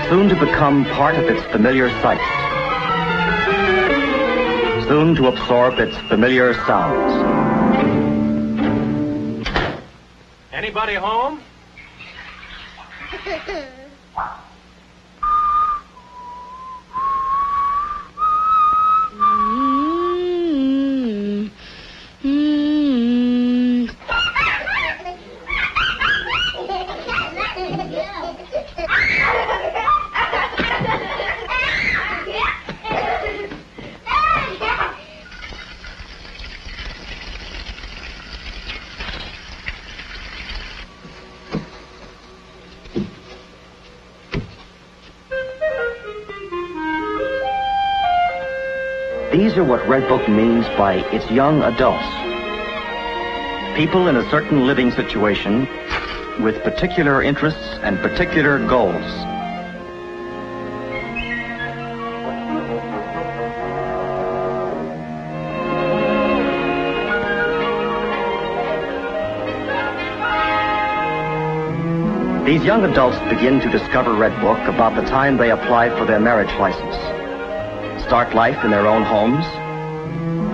soon to become part of its familiar sights, soon to absorb its familiar sounds. Anybody home? These are what Red Book means by its young adults. People in a certain living situation with particular interests and particular goals. These young adults begin to discover Red Book about the time they apply for their marriage license. Start life in their own homes,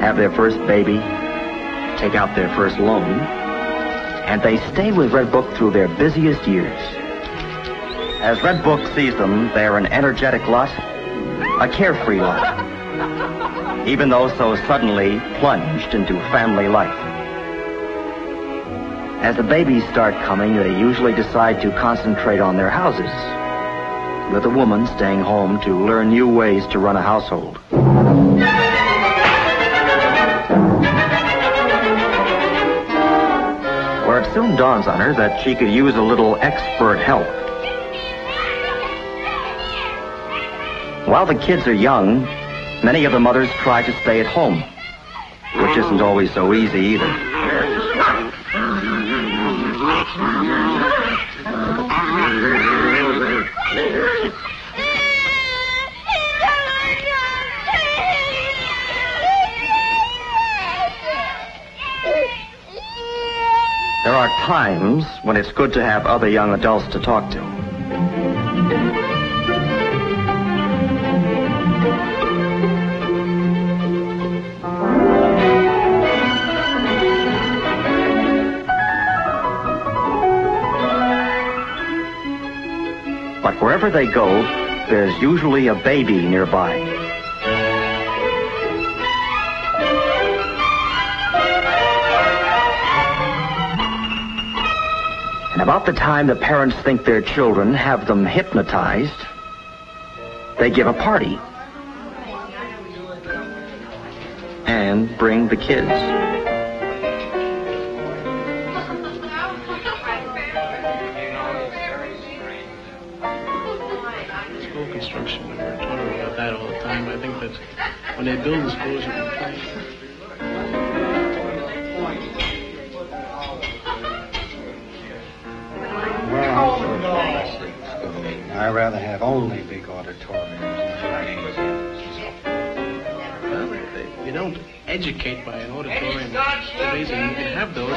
have their first baby, take out their first loan, and they stay with Red Book through their busiest years. As Red Book sees them, they're an energetic lot, a carefree lot, even though so suddenly plunged into family life. As the babies start coming, they usually decide to concentrate on their houses, with a woman staying home to learn new ways to run a household. Where it soon dawns on her that she could use a little expert help. While the kids are young, many of the mothers try to stay at home, which isn't always so easy either. There are times when it's good to have other young adults to talk to. But wherever they go, there's usually a baby nearby. And about the time the parents think their children have them hypnotized, they give a party and bring the kids. School construction, we're talking about that all the time. I think that when they build the schools, you can play. I'd rather have only big auditoriums. Well, you don't educate by an auditorium. The reason you can have those.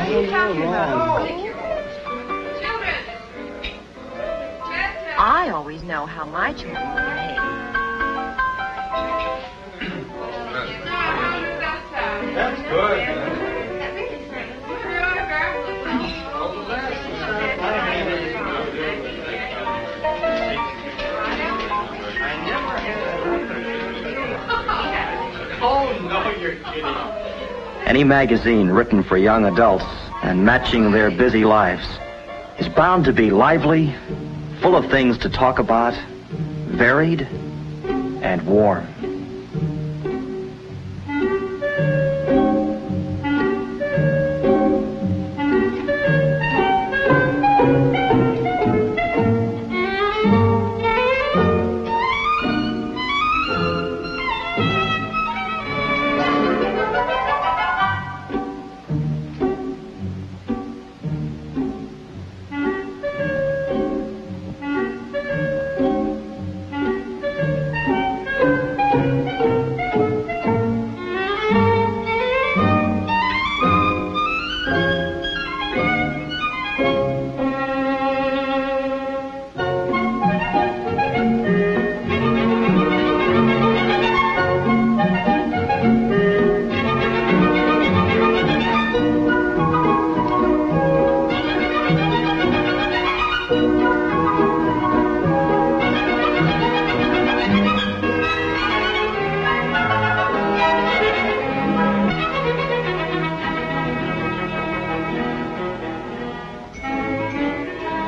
I always know how my children will behave. That's good. Oh, no, you're kidding. Any magazine written for young adults and matching their busy lives is bound to be lively, full of things to talk about, varied, and warm.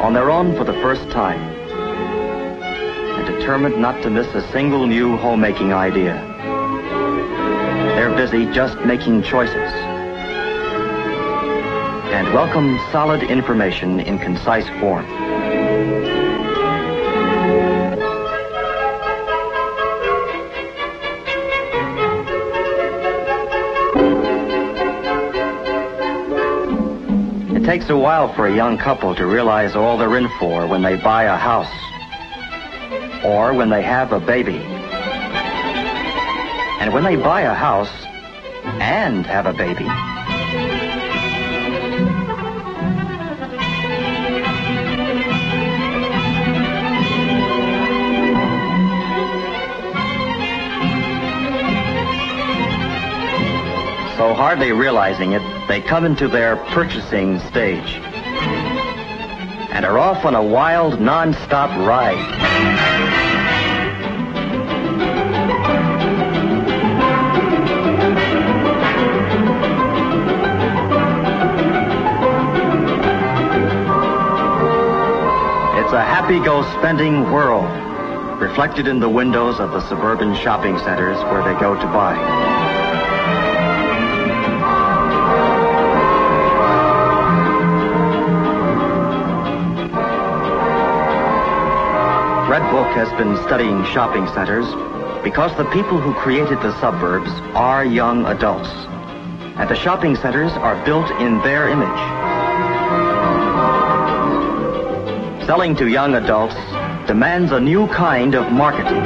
On their own for the first time, and determined not to miss a single new homemaking idea. They're busy just making choices and welcome solid information in concise form. It takes a while for a young couple to realize all they're in for when they buy a house or when they have a baby. And when they buy a house and have a baby, so hardly realizing it, they come into their purchasing stage and are off on a wild, non-stop ride. It's a happy-go-spending world, reflected in the windows of the suburban shopping centers where they go to buy. Red Book has been studying shopping centers because the people who created the suburbs are young adults, and the shopping centers are built in their image. Selling to young adults demands a new kind of marketing.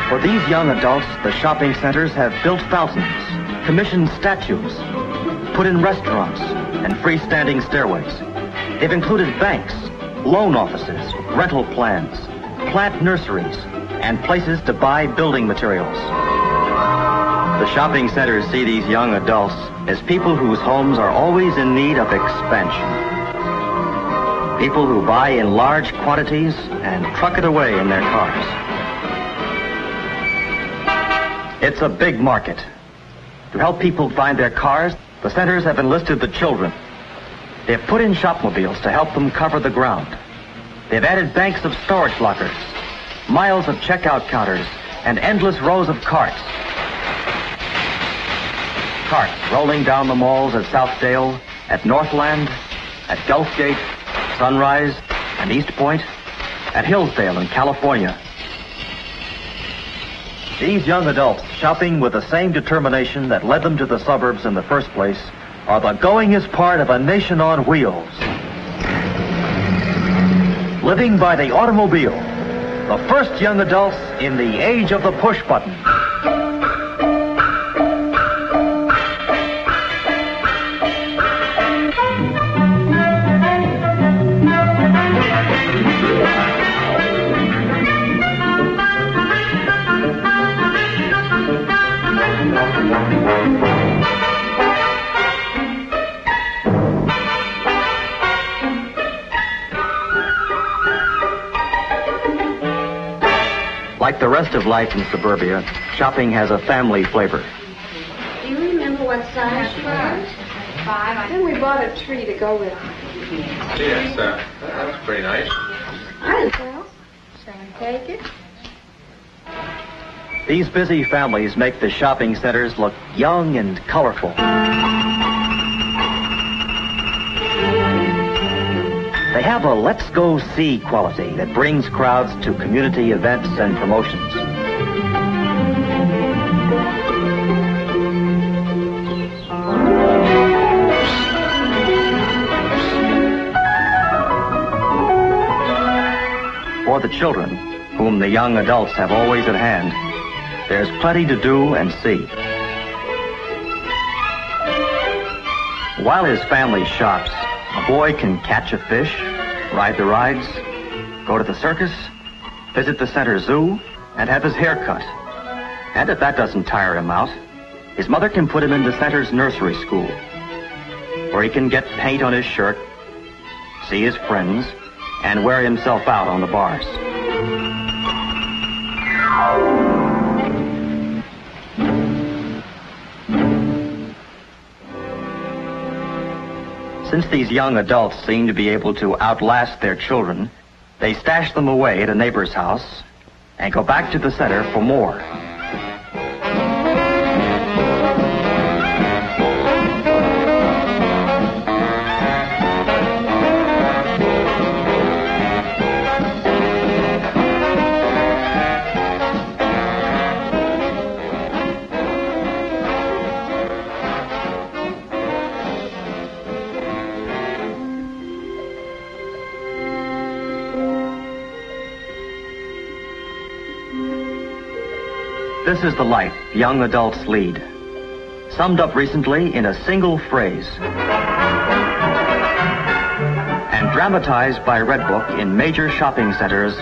For these young adults, the shopping centers have built fountains, commissioned statues, put in restaurants, and freestanding stairways. They've included banks, loan offices, rental plans, plant nurseries, and places to buy building materials. The shopping centers see these young adults as people whose homes are always in need of expansion. People who buy in large quantities and truck it away in their cars. It's a big market. To help people find their cars, the centers have enlisted the children. They've put in shopmobiles to help them cover the ground. They've added banks of storage lockers, miles of checkout counters, and endless rows of carts. Carts rolling down the malls at Southdale, at Northland, at Gulfgate, Sunrise, and East Point, at Hillsdale in California. These young adults, shopping with the same determination that led them to the suburbs in the first place, are the goingest part of a nation on wheels. Living by the automobile, the first young adults in the age of the push button. Like the rest of life in suburbia, shopping has a family flavor. Do you remember what size she was? 5. Then we bought a tree to go with it. Yes, that was pretty nice. I didn't tell. Shall I take it? These busy families make the shopping centers look young and colorful. They have a let's go see quality that brings crowds to community events and promotions. For the children, whom the young adults have always at hand, there's plenty to do and see. While his family shops, a boy can catch a fish, ride the rides, go to the circus, visit the center zoo, and have his hair cut. And if that doesn't tire him out, his mother can put him in the center's nursery school, where he can get paint on his shirt, see his friends, and wear himself out on the bars. Since these young adults seem to be able to outlast their children, they stash them away at a neighbor's house and go back to the center for more. This is the life young adults lead, summed up recently in a single phrase, and dramatized by Red Book in major shopping centers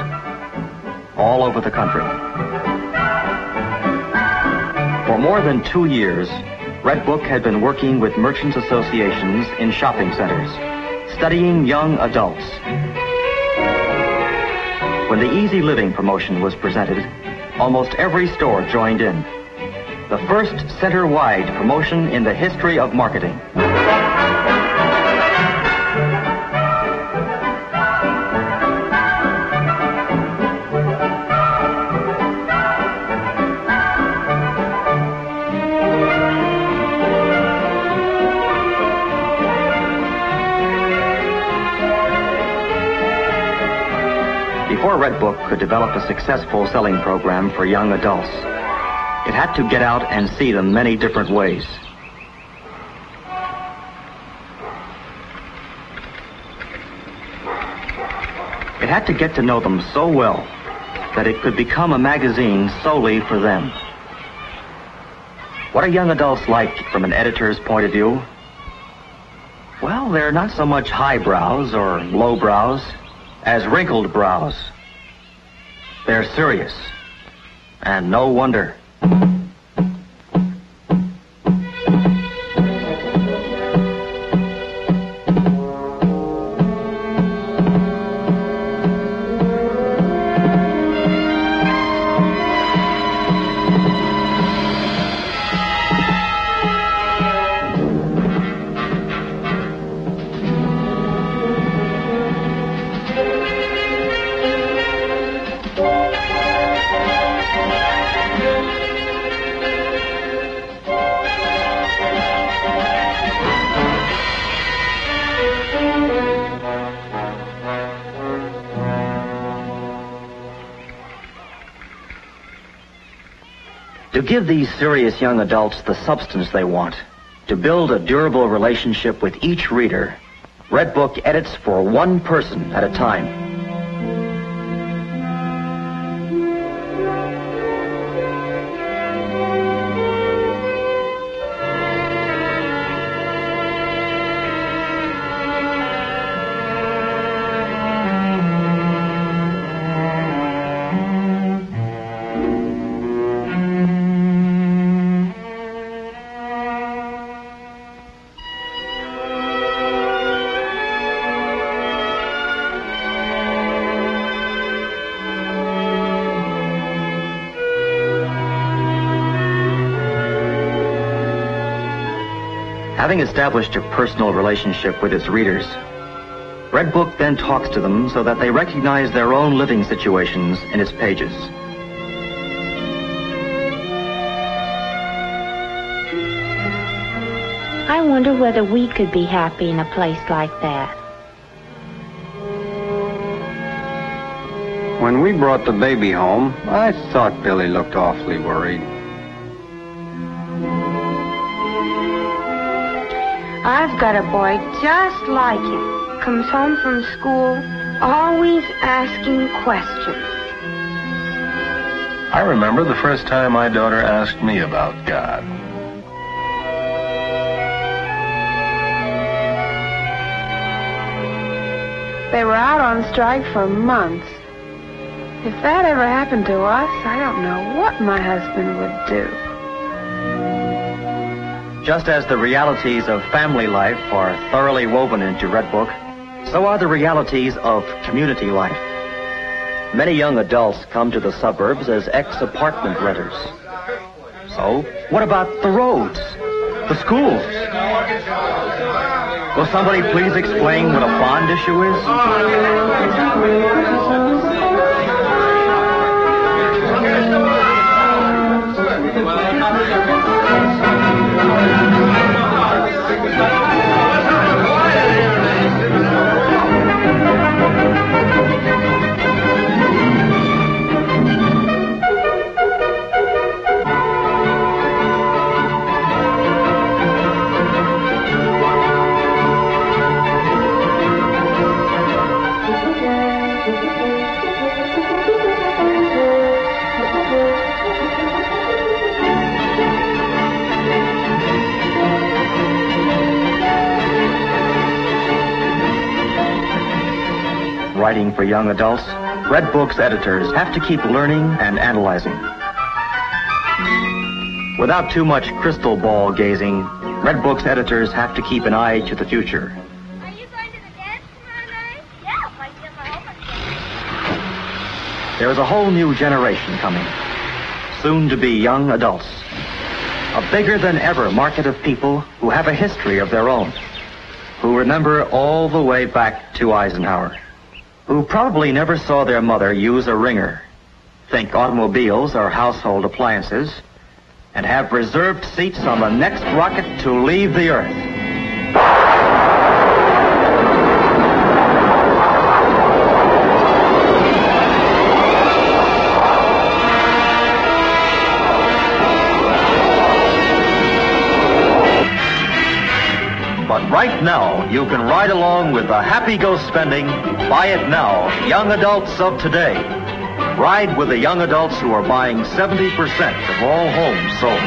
all over the country. For more than 2 years, Red Book had been working with merchants' associations in shopping centers, studying young adults. When the Easy Living promotion was presented, almost every store joined in. The first center-wide promotion in the history of marketing. Red Book could develop a successful selling program for young adults, it had to get out and see them many different ways. It had to get to know them so well that it could become a magazine solely for them. What are young adults like from an editor's point of view? Well, they're not so much highbrows or lowbrows as wrinkled brows. They're serious, and no wonder. To give these serious young adults the substance they want, to build a durable relationship with each reader, Red Book edits for one person at a time. Having established a personal relationship with its readers, Red Book then talks to them so that they recognize their own living situations in its pages. I wonder whether we could be happy in a place like that. When we brought the baby home, I thought Billy looked awfully worried. I've got a boy just like him. Comes home from school, always asking questions. I remember the first time my daughter asked me about God. They were out on strike for months. If that ever happened to us, I don't know what my husband would do. Just as the realities of family life are thoroughly woven into Red Book, so are the realities of community life. Many young adults come to the suburbs as ex-apartment renters. So, what about the roads, the schools? Will somebody please explain what a bond issue is? Writing for young adults, Red Book's editors have to keep learning and analyzing. Without too much crystal ball gazing, Red Book's editors have to keep an eye to the future. Are you going to the dance tomorrow night? Yes, I guess I hope There is a whole new generation coming, soon to be young adults. A bigger than ever market of people who have a history of their own, who remember all the way back to Eisenhower, who probably never saw their mother use a ringer, think automobiles are household appliances, and have reserved seats on the next rocket to leave the Earth. Right now, you can ride along with the Happy Go Spending, Buy It Now, young adults of today. Ride with the young adults who are buying 70% of all homes sold.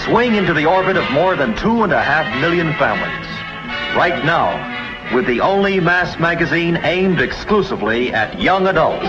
Swing into the orbit of more than 2.5 million families. Right now, with the only mass magazine aimed exclusively at young adults.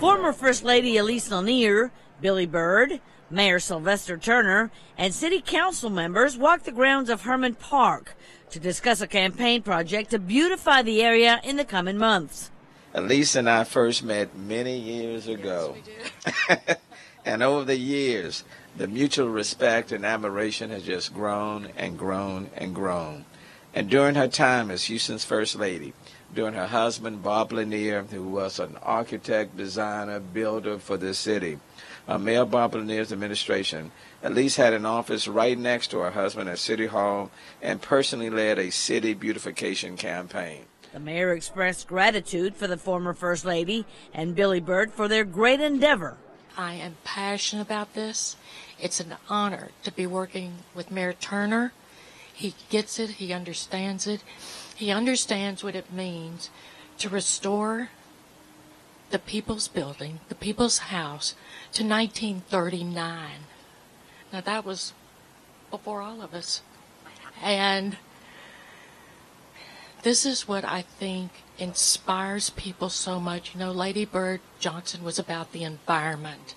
Former First Lady Elise Lanier, Billy Byrd, Mayor Sylvester Turner, and City Council members walked the grounds of Herman Park to discuss a campaign project to beautify the area in the coming months. Elise and I first met many years ago. And over the years, the mutual respect and admiration has just grown and grown and grown. And during her time as Houston's First Lady, during her husband, Bob Lanier, who was an architect, designer, builder for the city, Mayor Bob Lanier's administration, Elise had an office right next to her husband at City Hall and personally led a city beautification campaign. The mayor expressed gratitude for the former First Lady and Billy Byrd for their great endeavor. I am passionate about this. It's an honor to be working with Mayor Turner. He gets it. He understands it. He understands what it means to restore the People's Building, the People's House, to 1939. Now, that was before all of us. And this is what I think inspires people so much. You know, Lady Bird Johnson was about the environment.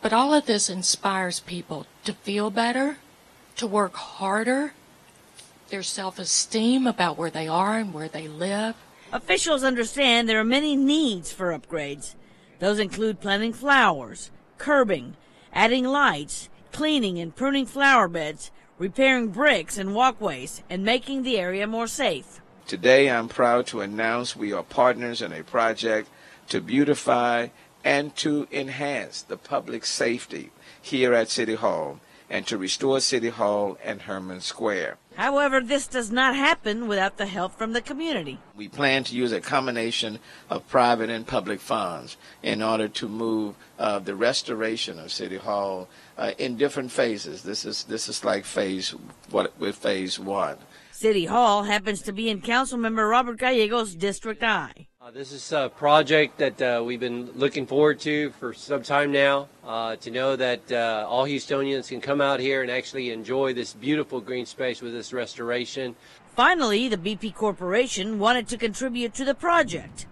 But all of this inspires people to feel better, to work harder, their self-esteem about where they are and where they live. Officials understand there are many needs for upgrades. Those include planting flowers, curbing, adding lights, cleaning and pruning flower beds, repairing bricks and walkways, and making the area more safe. Today, I'm proud to announce we are partners in a project to beautify and to enhance the public safety here at City Hall and to restore City Hall and Herman Square. However, this does not happen without the help from the community. We plan to use a combination of private and public funds in order to move the restoration of City Hall in different phases. This is like phase 1. City Hall happens to be in Councilmember Robert Gallegos' District I. This is a project that we've been looking forward to for some time now, to know that all Houstonians can come out here and actually enjoy this beautiful green space with this restoration. Finally, the BP Corporation wanted to contribute to the project.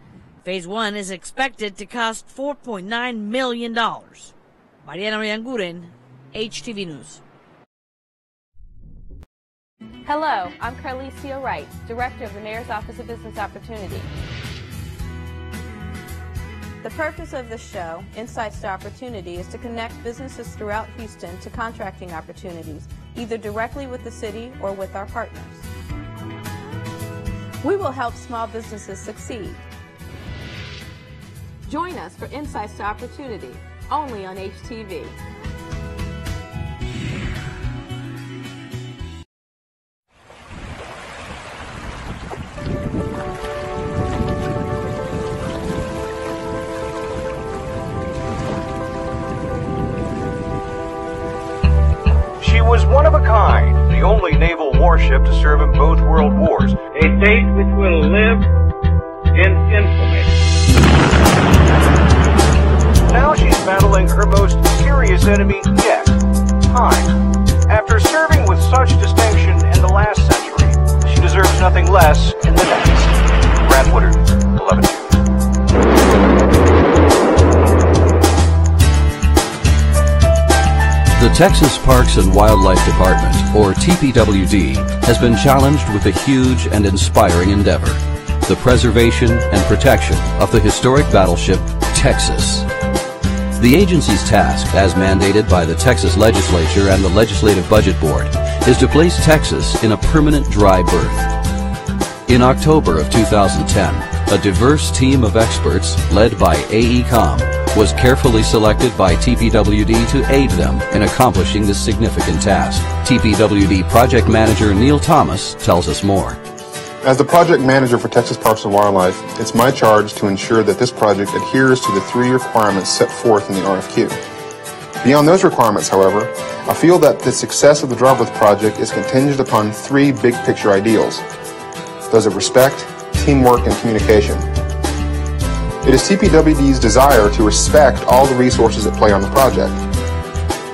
Phase 1 is expected to cost $4.9 million. Mariana Rianguren, HTV News. Hello, I'm Carlicia Wright, Director of the Mayor's Office of Business Opportunity. The purpose of this show, Insights to Opportunity, is to connect businesses throughout Houston to contracting opportunities, either directly with the city or with our partners. We will help small businesses succeed. Join us for Insights to Opportunity, only on HTV. She was one of a kind, the only naval warship to serve in both world wars. A date which will live in infamy. Now she's battling her most serious enemy yet, time. After serving with such distinction in the last century, she deserves Texas Parks and Wildlife Department, or TPWD, has been challenged with a huge and inspiring endeavor: the preservation and protection of the historic battleship Texas. The agency's task, as mandated by the Texas Legislature and the Legislative Budget Board, is to place Texas in a permanent dry berth. In October of 2010, a diverse team of experts, led by AECOM, was carefully selected by TPWD to aid them in accomplishing this significant task. TPWD Project Manager Neil Thomas tells us more. As the project manager for Texas Parks and Wildlife, it's my charge to ensure that this project adheres to the 3 requirements set forth in the RFQ. Beyond those requirements, however, I feel that the success of the Dry Berth project is contingent upon 3 big picture ideals: those of respect, teamwork, and communication. It is TPWD's desire to respect all the resources at play on the project.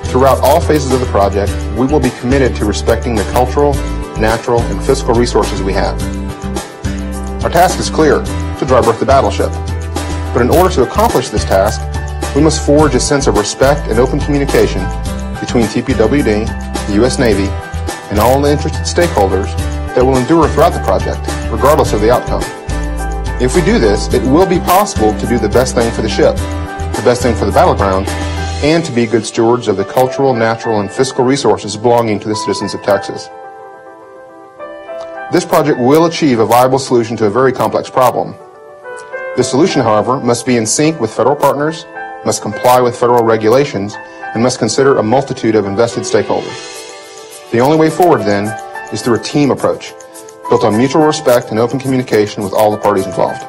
Throughout all phases of the project, we will be committed to respecting the cultural, natural, and fiscal resources we have. Our task is clear: to dry berth the battleship. But in order to accomplish this task, we must forge a sense of respect and open communication between TPWD, the U.S. Navy, and all the interested stakeholders that will endure throughout the project, regardless of the outcome. If we do this, it will be possible to do the best thing for the ship, the best thing for the battleground, and to be good stewards of the cultural, natural, and fiscal resources belonging to the citizens of Texas. This project will achieve a viable solution to a very complex problem. The solution, however, must be in sync with federal partners, must comply with federal regulations, and must consider a multitude of invested stakeholders. The only way forward, then, is through a team approach, built on mutual respect and open communication with all the parties involved.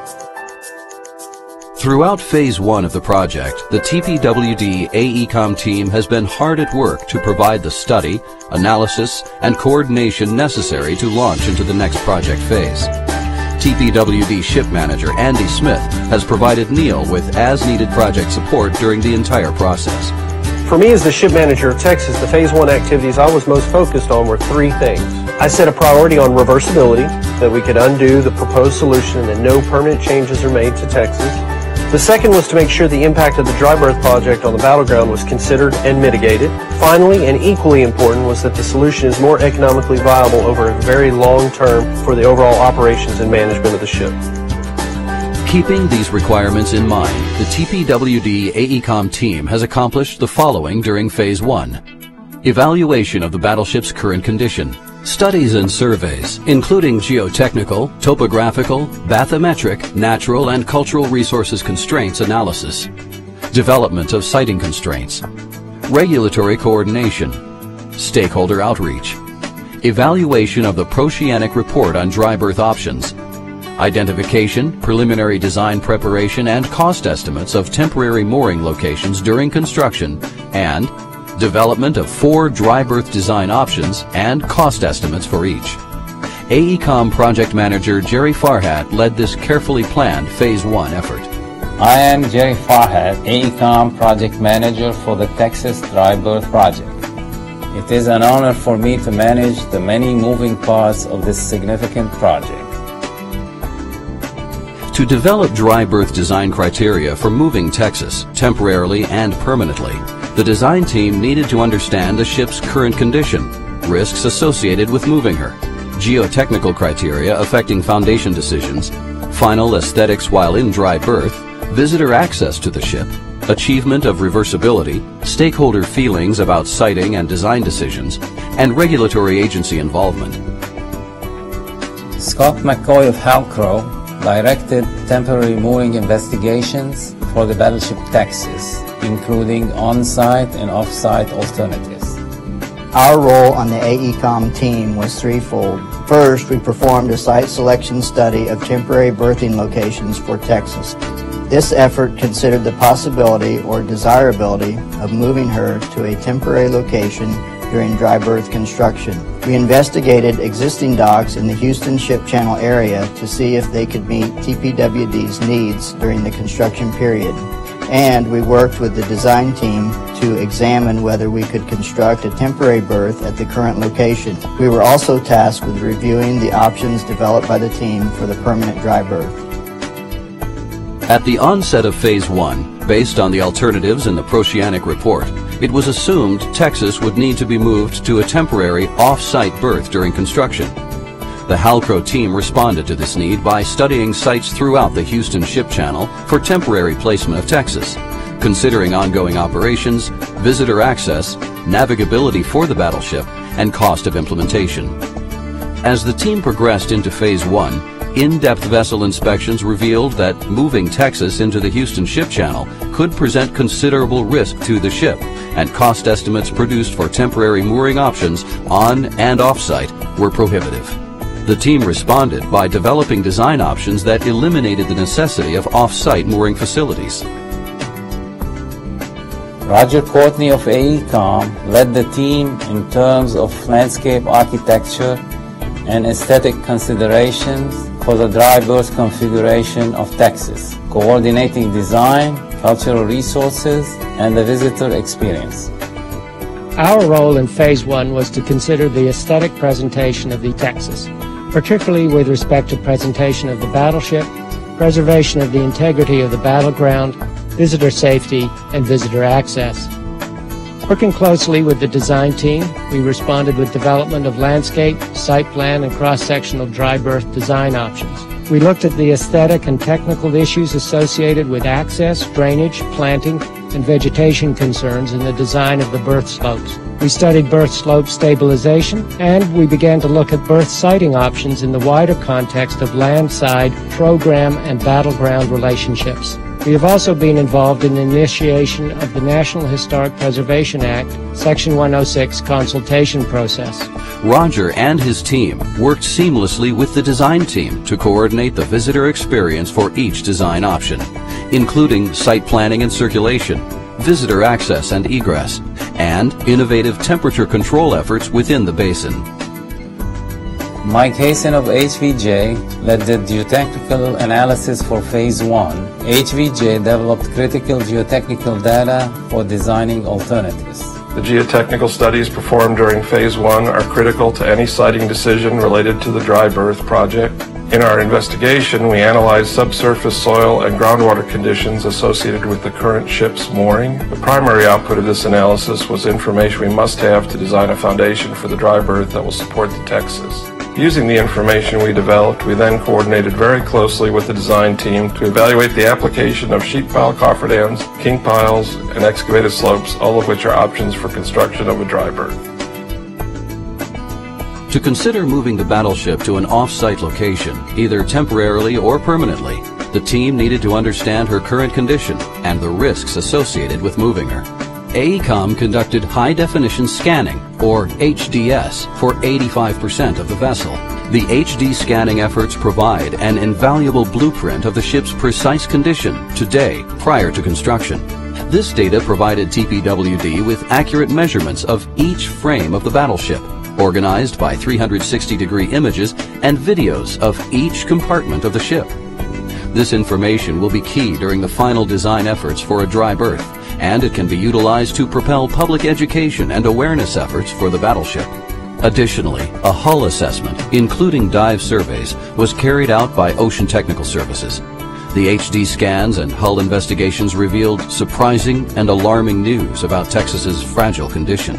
Throughout Phase 1 of the project, the TPWD AECOM team has been hard at work to provide the study, analysis, and coordination necessary to launch into the next project phase. TPWD Ship Manager Andy Smith has provided Neil with as-needed project support during the entire process. For me as the Ship Manager of Texas, the Phase 1 activities I was most focused on were 3 things. I set a priority on reversibility, that we could undo the proposed solution and that no permanent changes are made to Texas. The second was to make sure the impact of the dry berth project on the battleground was considered and mitigated. Finally, and equally important, was that the solution is more economically viable over a very long term for the overall operations and management of the ship. Keeping these requirements in mind, the TPWD AECOM team has accomplished the following during Phase 1. Evaluation of the battleship's current condition. Studies and surveys, including geotechnical, topographical, bathymetric, natural, and cultural resources constraints analysis. Development of siting constraints. Regulatory coordination. Stakeholder outreach. Evaluation of the Proceanic Report on dry berth options. Identification, preliminary design preparation, and cost estimates of temporary mooring locations during construction, and development of 4 dry berth design options and cost estimates for each. AECOM Project Manager Jerry Farhat led this carefully planned Phase 1 effort. I am Jerry Farhat, AECOM Project Manager for the Texas Dry Berth Project. It is an honor for me to manage the many moving parts of this significant project. To develop dry berth design criteria for moving Texas, temporarily and permanently, the design team needed to understand the ship's current condition, risks associated with moving her, geotechnical criteria affecting foundation decisions, final aesthetics while in dry berth, visitor access to the ship, achievement of reversibility, stakeholder feelings about siting and design decisions, and regulatory agency involvement. Scott McCoy of Halcro directed temporary mooring investigations for the battleship Texas, including on-site and off-site alternatives. Our role on the AECOM team was threefold. First, we performed a site selection study of temporary berthing locations for Texas. This effort considered the possibility or desirability of moving her to a temporary location during dry berth construction. We investigated existing docks in the Houston Ship Channel area to see if they could meet TPWD's needs during the construction period. And we worked with the design team to examine whether we could construct a temporary berth at the current location. We were also tasked with reviewing the options developed by the team for the permanent dry berth. At the onset of Phase 1, based on the alternatives in the Proceanic Report, it was assumed Texas would need to be moved to a temporary off-site berth during construction. The Halcro team responded to this need by studying sites throughout the Houston Ship Channel for temporary placement of Texas, considering ongoing operations, visitor access, navigability for the battleship, and cost of implementation. As the team progressed into Phase 1, in-depth vessel inspections revealed that moving Texas into the Houston Ship Channel could present considerable risk to the ship, and cost estimates produced for temporary mooring options on and off-site were prohibitive. The team responded by developing design options that eliminated the necessity of off-site mooring facilities. Roger Courtney of AECOM led the team in terms of landscape architecture and aesthetic considerations for the dry berth configuration of Texas, coordinating design, cultural resources, and the visitor experience. Our role in Phase 1 was to consider the aesthetic presentation of the Texas, particularly with respect to presentation of the battleship, preservation of the integrity of the battleground, visitor safety, and visitor access. Working closely with the design team, we responded with development of landscape, site plan, and cross-sectional dry berth design options. We looked at the aesthetic and technical issues associated with access, drainage, planting, and vegetation concerns in the design of the berth slopes. We studied berth slope stabilization, and we began to look at berth siting options in the wider context of land-side, program, and battleground relationships. We have also been involved in the initiation of the National Historic Preservation Act, Section 106 consultation process. Roger and his team worked seamlessly with the design team to coordinate the visitor experience for each design option, including site planning and circulation, visitor access and egress, and innovative temperature control efforts within the basin. Mike Hasen of HVJ led the geotechnical analysis for Phase 1. HVJ developed critical geotechnical data for designing alternatives. The geotechnical studies performed during Phase 1 are critical to any siting decision related to the dry berth project. In our investigation, we analyzed subsurface soil and groundwater conditions associated with the current ship's mooring. The primary output of this analysis was information we must have to design a foundation for the dry berth that will support the Texas. Using the information we developed, we then coordinated very closely with the design team to evaluate the application of sheet pile cofferdams, king piles, and excavated slopes, all of which are options for construction of a dry berth. To consider moving the battleship to an off-site location, either temporarily or permanently, the team needed to understand her current condition and the risks associated with moving her. AECOM conducted high-definition scanning, or HDS, for 85% of the vessel. The HD scanning efforts provide an invaluable blueprint of the ship's precise condition today prior to construction. This data provided TPWD with accurate measurements of each frame of the battleship, organized by 360-degree images and videos of each compartment of the ship. This information will be key during the final design efforts for a dry berth, and it can be utilized to propel public education and awareness efforts for the battleship. Additionally, a hull assessment, including dive surveys, was carried out by Ocean Technical Services. The HD scans and hull investigations revealed surprising and alarming news about Texas's fragile condition.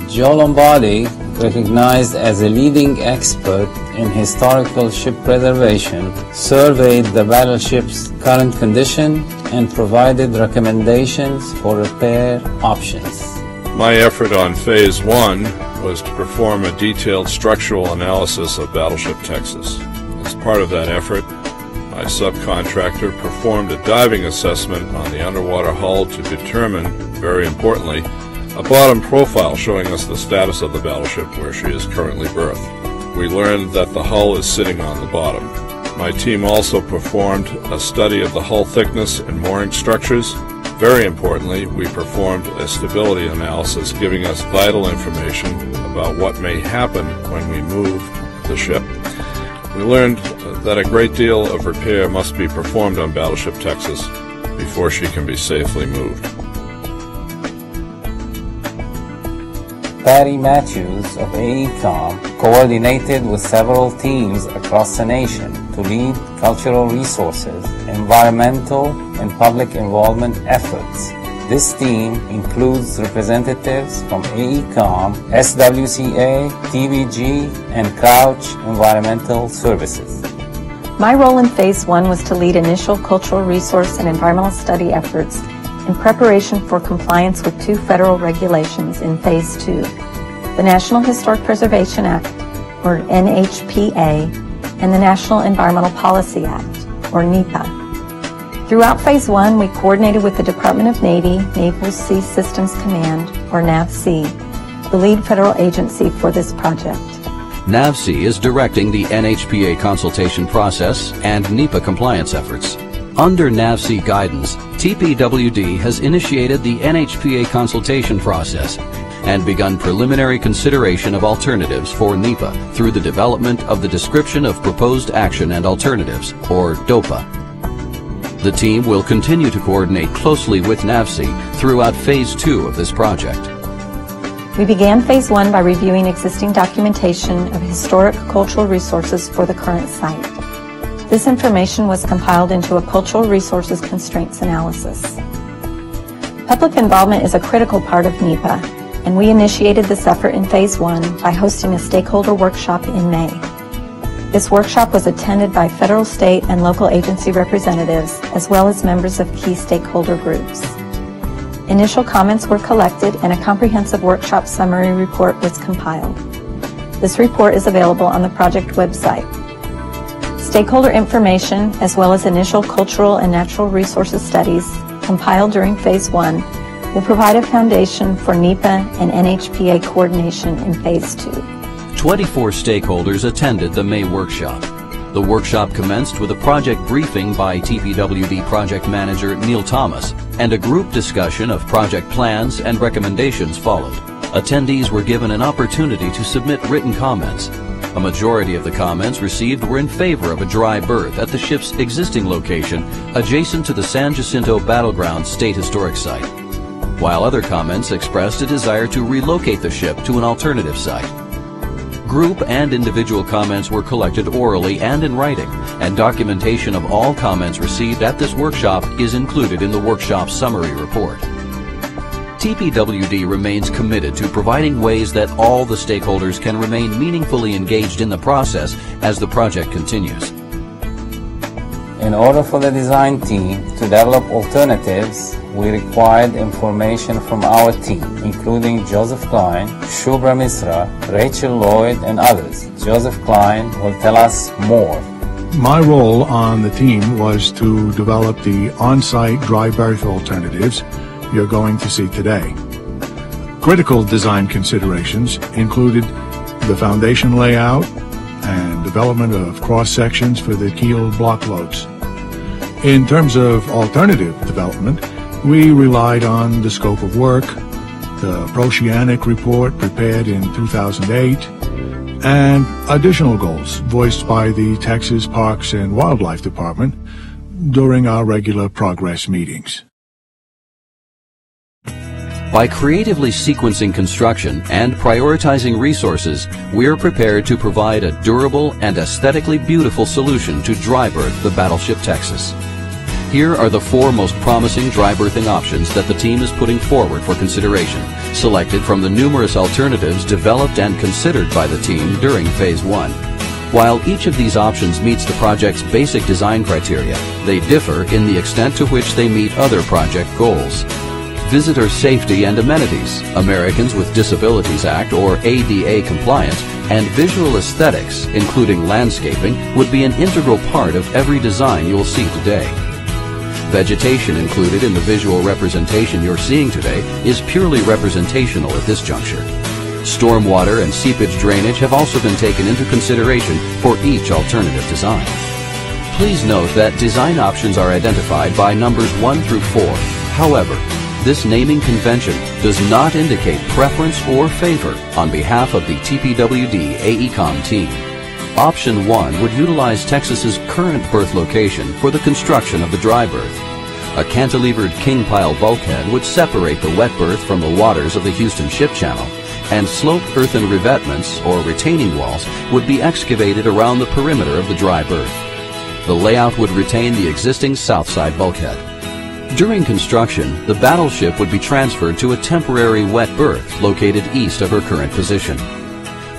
Joe Lombardi, recognized as a leading expert in historical ship preservation, surveyed the battleship's current condition and provided recommendations for repair options. My effort on Phase 1 was to perform a detailed structural analysis of Battleship Texas. As part of that effort, my subcontractor performed a diving assessment on the underwater hull to determine, very importantly, a bottom profile showing us the status of the battleship where she is currently berthed. We learned that the hull is sitting on the bottom. My team also performed a study of the hull thickness and mooring structures. Very importantly, we performed a stability analysis giving us vital information about what may happen when we move the ship. We learned that a great deal of repair must be performed on Battleship Texas before she can be safely moved. Patty Matthews of AECOM coordinated with several teams across the nation to lead cultural resources, environmental, and public involvement efforts This team includes representatives from AECOM, SWCA, TBG, and Crouch Environmental Services. My role in Phase 1 was to lead initial cultural resource and environmental study efforts in preparation for compliance with 2 federal regulations in Phase 2, the National Historic Preservation Act, or NHPA, and the National Environmental Policy Act, or NEPA. Throughout Phase 1, we coordinated with the Department of Navy, Naval Sea Systems Command, or NAVSEA, the lead federal agency for this project. NAVSEA is directing the NHPA consultation process and NEPA compliance efforts. Under NAVSEA guidance, TPWD has initiated the NHPA consultation process and begun preliminary consideration of alternatives for NEPA through the development of the Description of Proposed Action and Alternatives, or DOPA. The team will continue to coordinate closely with NAVSEA throughout Phase 2 of this project. We began Phase 1 by reviewing existing documentation of historic cultural resources for the current site. This information was compiled into a cultural resources constraints analysis. Public involvement is a critical part of NEPA, and we initiated this effort in Phase 1 by hosting a stakeholder workshop in May. This workshop was attended by federal, state, and local agency representatives, as well as members of key stakeholder groups. Initial comments were collected and a comprehensive workshop summary report was compiled. This report is available on the project website. Stakeholder information, as well as initial cultural and natural resources studies compiled during Phase 1, will provide a foundation for NEPA and NHPA coordination in Phase 2. 24 stakeholders attended the May workshop. The workshop commenced with a project briefing by TPWD project manager Neil Thomas, and a group discussion of project plans and recommendations followed. Attendees were given an opportunity to submit written comments. A majority of the comments received were in favor of a dry berth at the ship's existing location adjacent to the San Jacinto Battleground State Historic Site, while other comments expressed a desire to relocate the ship to an alternative site. Group and individual comments were collected orally and in writing, and documentation of all comments received at this workshop is included in the workshop summary report. TPWD remains committed to providing ways that all the stakeholders can remain meaningfully engaged in the process as the project continues. In order for the design team to develop alternatives, we required information from our team, including Joseph Klein, Shubhra Misra, Rachel Lloyd, and others. Joseph Klein will tell us more. My role on the team was to develop the on-site dry berth alternatives you're going to see today. Critical design considerations included the foundation layout and development of cross-sections for the keel block loads. In terms of alternative development, we relied on the scope of work, the Proceanic report prepared in 2008, and additional goals voiced by the Texas Parks and Wildlife Department during our regular progress meetings. By creatively sequencing construction and prioritizing resources, we are prepared to provide a durable and aesthetically beautiful solution to dry berth the Battleship Texas. Here are the 4 most promising dry berthing options that the team is putting forward for consideration, selected from the numerous alternatives developed and considered by the team during Phase 1. While each of these options meets the project's basic design criteria, they differ in the extent to which they meet other project goals. Visitor safety and amenities, Americans with Disabilities Act or ADA compliance, and visual aesthetics, including landscaping, would be an integral part of every design you'll see today. Vegetation included in the visual representation you're seeing today is purely representational at this juncture. Stormwater and seepage drainage have also been taken into consideration for each alternative design. Please note that design options are identified by numbers 1 through 4. However, this naming convention does not indicate preference or favor on behalf of the TPWD AECOM team. Option 1 would utilize Texas's current berth location for the construction of the dry berth. A cantilevered king pile bulkhead would separate the wet berth from the waters of the Houston Ship Channel, and sloped earthen revetments or retaining walls would be excavated around the perimeter of the dry berth. The layout would retain the existing south side bulkhead. During construction, the battleship would be transferred to a temporary wet berth located east of her current position.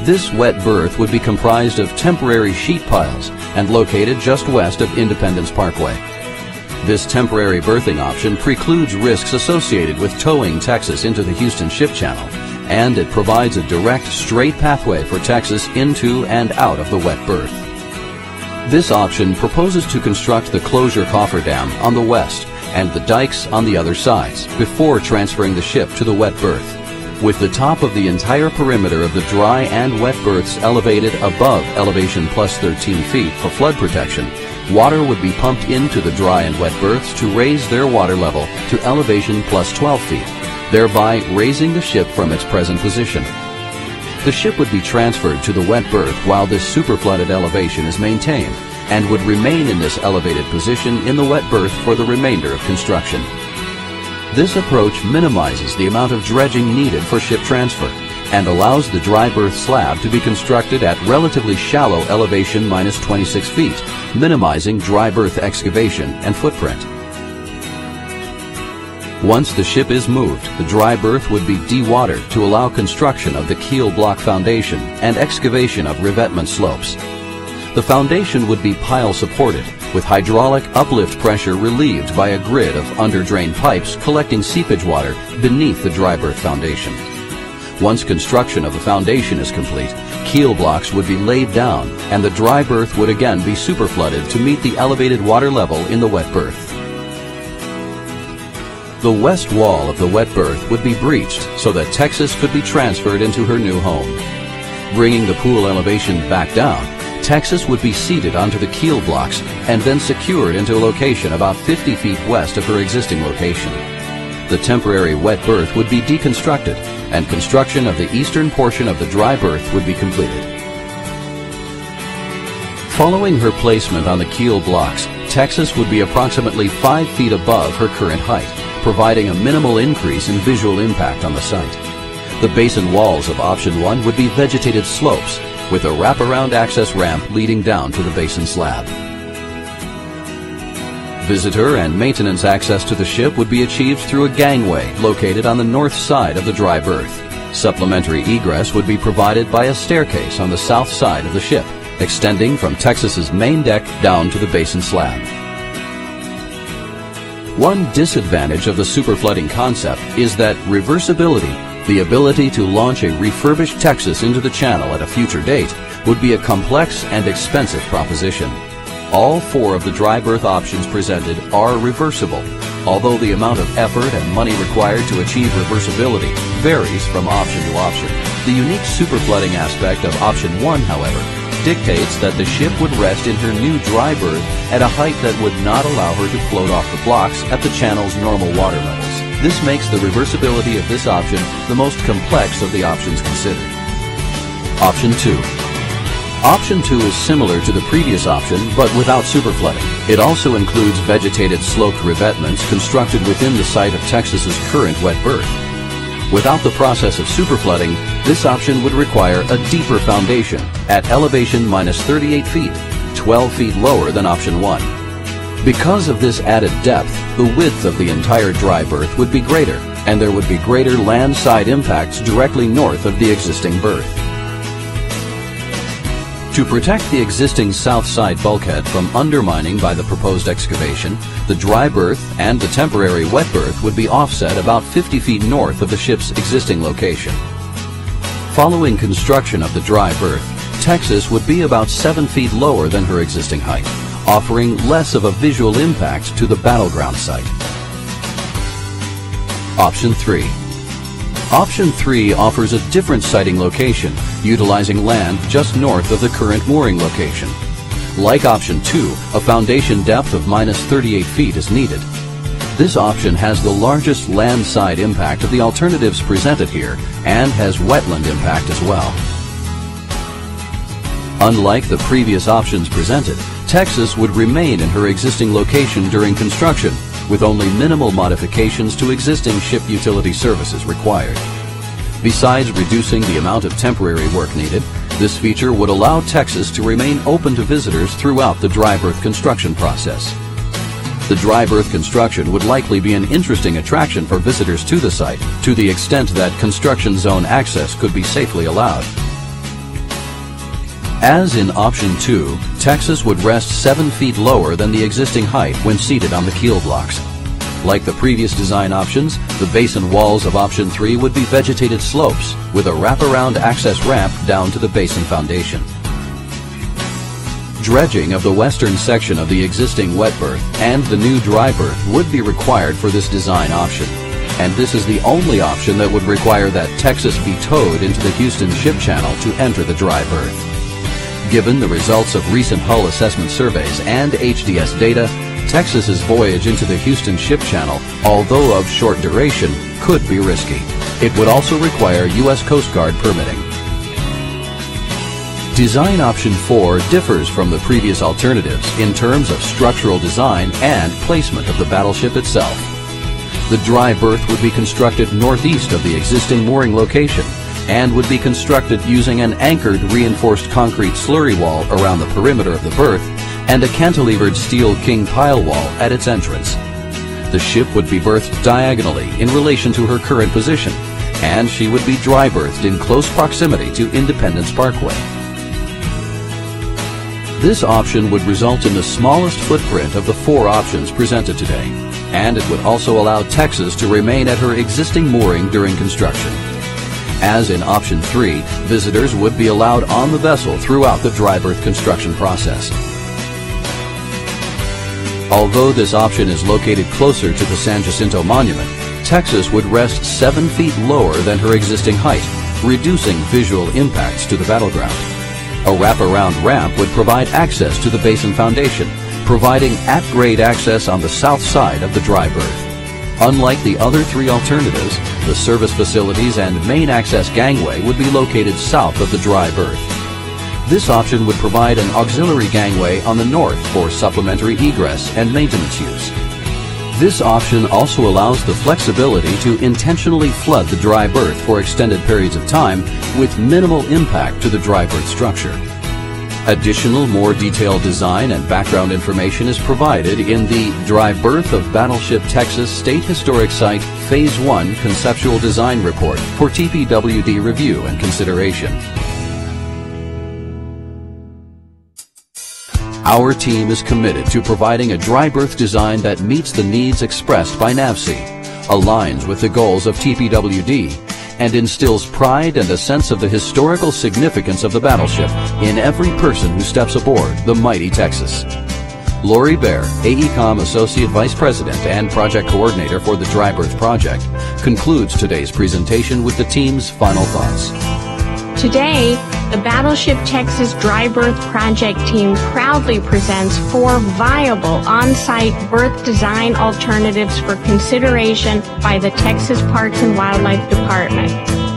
This wet berth would be comprised of temporary sheet piles and located just west of Independence Parkway. This temporary berthing option precludes risks associated with towing Texas into the Houston Ship Channel, and it provides a direct, straight pathway for Texas into and out of the wet berth. This option proposes to construct the closure cofferdam on the west and the dikes on the other sides before transferring the ship to the wet berth. With the top of the entire perimeter of the dry and wet berths elevated above elevation plus 13 feet for flood protection, water would be pumped into the dry and wet berths to raise their water level to elevation plus 12 feet, thereby raising the ship from its present position. The ship would be transferred to the wet berth while this superflooded elevation is maintained and would remain in this elevated position in the wet berth for the remainder of construction. This approach minimizes the amount of dredging needed for ship transfer and allows the dry berth slab to be constructed at relatively shallow elevation minus 26 feet, minimizing dry berth excavation and footprint. Once the ship is moved, the dry berth would be dewatered to allow construction of the keel block foundation and excavation of revetment slopes. The foundation would be pile supported, with hydraulic uplift pressure relieved by a grid of under-drain pipes collecting seepage water beneath the dry berth foundation. Once construction of the foundation is complete, keel blocks would be laid down and the dry berth would again be superflooded to meet the elevated water level in the wet berth. The west wall of the wet berth would be breached so that Texas could be transferred into her new home. Bringing the pool elevation back down, Texas would be seated onto the keel blocks and then secured into a location about 50 feet west of her existing location. The temporary wet berth would be deconstructed and construction of the eastern portion of the dry berth would be completed. Following her placement on the keel blocks, Texas would be approximately 5 feet above her current height, providing a minimal increase in visual impact on the site. The basin walls of option 1 would be vegetated slopes with a wraparound access ramp leading down to the basin slab. Visitor and maintenance access to the ship would be achieved through a gangway located on the north side of the dry berth. Supplementary egress would be provided by a staircase on the south side of the ship, extending from Texas's main deck down to the basin slab. One disadvantage of the superflooding concept is that reversibility, the ability to launch a refurbished Texas into the channel at a future date, would be a complex and expensive proposition. All 4 of the dry berth options presented are reversible, although the amount of effort and money required to achieve reversibility varies from option to option. The unique superflooding aspect of option 1, however, dictates that the ship would rest in her new dry berth at a height that would not allow her to float off the blocks at the channel's normal water levels. This makes the reversibility of this option the most complex of the options considered. Option 2. Option 2 is similar to the previous option, but without superflooding. It also includes vegetated sloped revetments constructed within the site of Texas's current wet berth. Without the process of superflooding, this option would require a deeper foundation at elevation minus 38 feet, 12 feet lower than option 1. Because of this added depth, the width of the entire dry berth would be greater, and there would be greater land-side impacts directly north of the existing berth. To protect the existing south side bulkhead from undermining by the proposed excavation, the dry berth and the temporary wet berth would be offset about 50 feet north of the ship's existing location. Following construction of the dry berth, Texas would be about 7 feet lower than her existing height, offering less of a visual impact to the battleground site. Option 3. Option 3 offers a different sighting location, utilizing land just north of the current mooring location. Like Option 2, a foundation depth of minus 38 feet is needed. This option has the largest land-side impact of the alternatives presented here and has wetland impact as well. Unlike the previous options presented, Texas would remain in her existing location during construction, with only minimal modifications to existing ship utility services required. Besides reducing the amount of temporary work needed, this feature would allow Texas to remain open to visitors throughout the dry berth construction process. The dry berth construction would likely be an interesting attraction for visitors to the site, to the extent that construction zone access could be safely allowed. As in option 2, Texas would rest 7 feet lower than the existing height when seated on the keel blocks. Like the previous design options, the basin walls of option 3 would be vegetated slopes with a wraparound access ramp down to the basin foundation. Dredging of the western section of the existing wet berth and the new dry berth would be required for this design option. And this is the only option that would require that Texas be towed into the Houston Ship Channel to enter the dry berth. Given the results of recent hull assessment surveys and HDS data, Texas's voyage into the Houston Ship Channel, although of short duration, could be risky. It would also require U.S. Coast Guard permitting. Design option 4 differs from the previous alternatives in terms of structural design and placement of the battleship itself. The dry berth would be constructed northeast of the existing mooring location and would be constructed using an anchored reinforced concrete slurry wall around the perimeter of the berth and a cantilevered steel king pile wall at its entrance. The ship would be berthed diagonally in relation to her current position, and she would be dry berthed in close proximity to Independence Parkway. This option would result in the smallest footprint of the 4 options presented today, and it would also allow Texas to remain at her existing mooring during construction. As in option 3, visitors would be allowed on the vessel throughout the dry berth construction process. Although this option is located closer to the San Jacinto Monument, Texas would rest 7 feet lower than her existing height, reducing visual impacts to the battleground. A wraparound ramp would provide access to the basin foundation, providing at-grade access on the south side of the dry berth. Unlike the other 3 alternatives, the service facilities and main access gangway would be located south of the dry berth. This option would provide an auxiliary gangway on the north for supplementary egress and maintenance use. This option also allows the flexibility to intentionally flood the dry berth for extended periods of time with minimal impact to the dry berth structure. Additional, more detailed design and background information is provided in the Dry Berth of Battleship Texas State Historic Site Phase 1 Conceptual Design Report for TPWD review and consideration. Our team is committed to providing a dry berth design that meets the needs expressed by NAVSEA, aligns with the goals of TPWD, and instills pride and a sense of the historical significance of the battleship in every person who steps aboard the mighty Texas. Lori Baer, AECOM Associate Vice President and Project Coordinator for the Dry Berth Project, concludes today's presentation with the team's final thoughts. Today, the Battleship Texas Dry Berth Project team proudly presents 4 viable on-site berth design alternatives for consideration by the Texas Parks and Wildlife Department.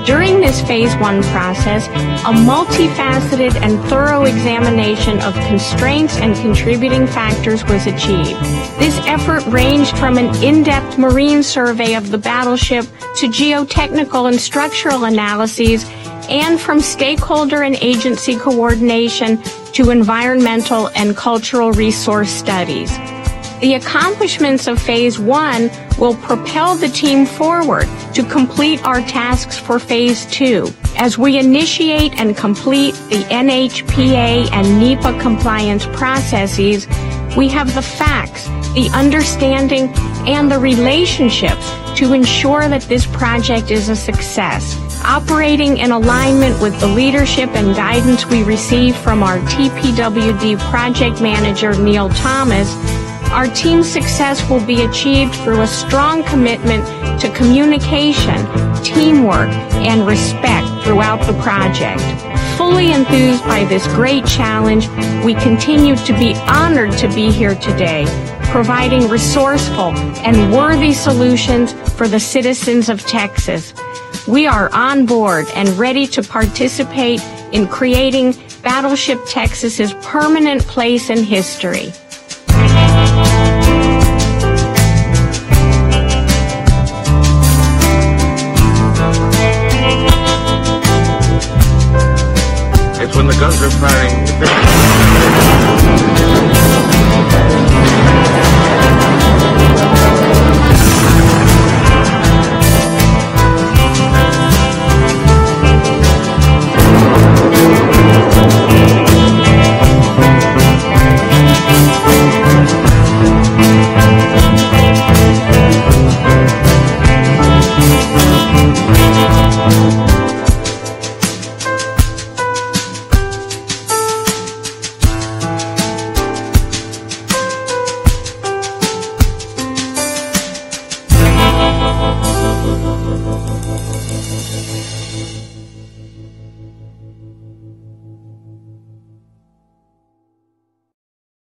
During this Phase 1 process, a multifaceted and thorough examination of constraints and contributing factors was achieved. This effort ranged from an in-depth marine survey of the battleship to geotechnical and structural analyses, and from stakeholder and agency coordination to environmental and cultural resource studies. The accomplishments of Phase 1 will propel the team forward to complete our tasks for Phase 2. As we initiate and complete the NHPA and NEPA compliance processes, we have the facts, the understanding, and the relationships to ensure that this project is a success. Operating in alignment with the leadership and guidance we receive from our TPWD project manager, Neil Thomas, our team's success will be achieved through a strong commitment to communication, teamwork, and respect throughout the project. Fully enthused by this great challenge, we continue to be honored to be here today, providing resourceful and worthy solutions for the citizens of Texas. We are on board and ready to participate in creating Battleship Texas's permanent place in history. It's when the guns are firing.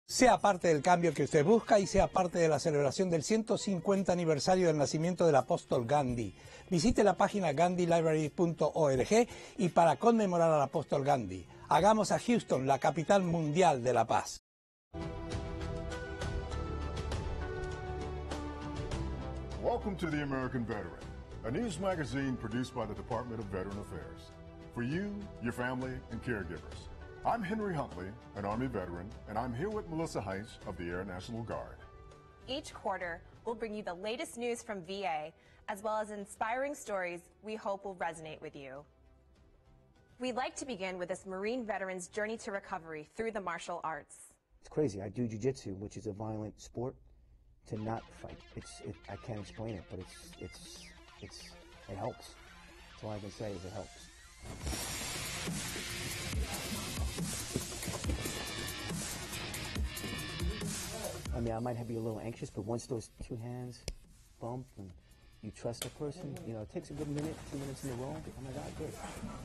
Sea parte del cambio que usted busca y sea parte de la celebración del 150 aniversario del nacimiento del apóstol Gandhi. Visite la página gandhilibrary.org y para conmemorar al apóstol Gandhi, hagamos a Houston la capital mundial de la paz. Welcome to The American Veteran, a news magazine produced by the Department of Veteran Affairs. For you, your family, and caregivers. I'm Henry Huntley, an Army veteran, and I'm here with Melissa Heinz of the Air National Guard. Each quarter, we'll bring you the latest news from VA, as well as inspiring stories we hope will resonate with you. We'd like to begin with this Marine veteran's journey to recovery through the martial arts. It's crazy. I do jiu-jitsu, which is a violent sport, to not fight. I can't explain it, but it helps. That's all I can say is it helps. I mean, I might be a little anxious, but once those two hands bump and you trust the person, you know, it takes a good minute, 2 minutes in a row. Oh my God, good.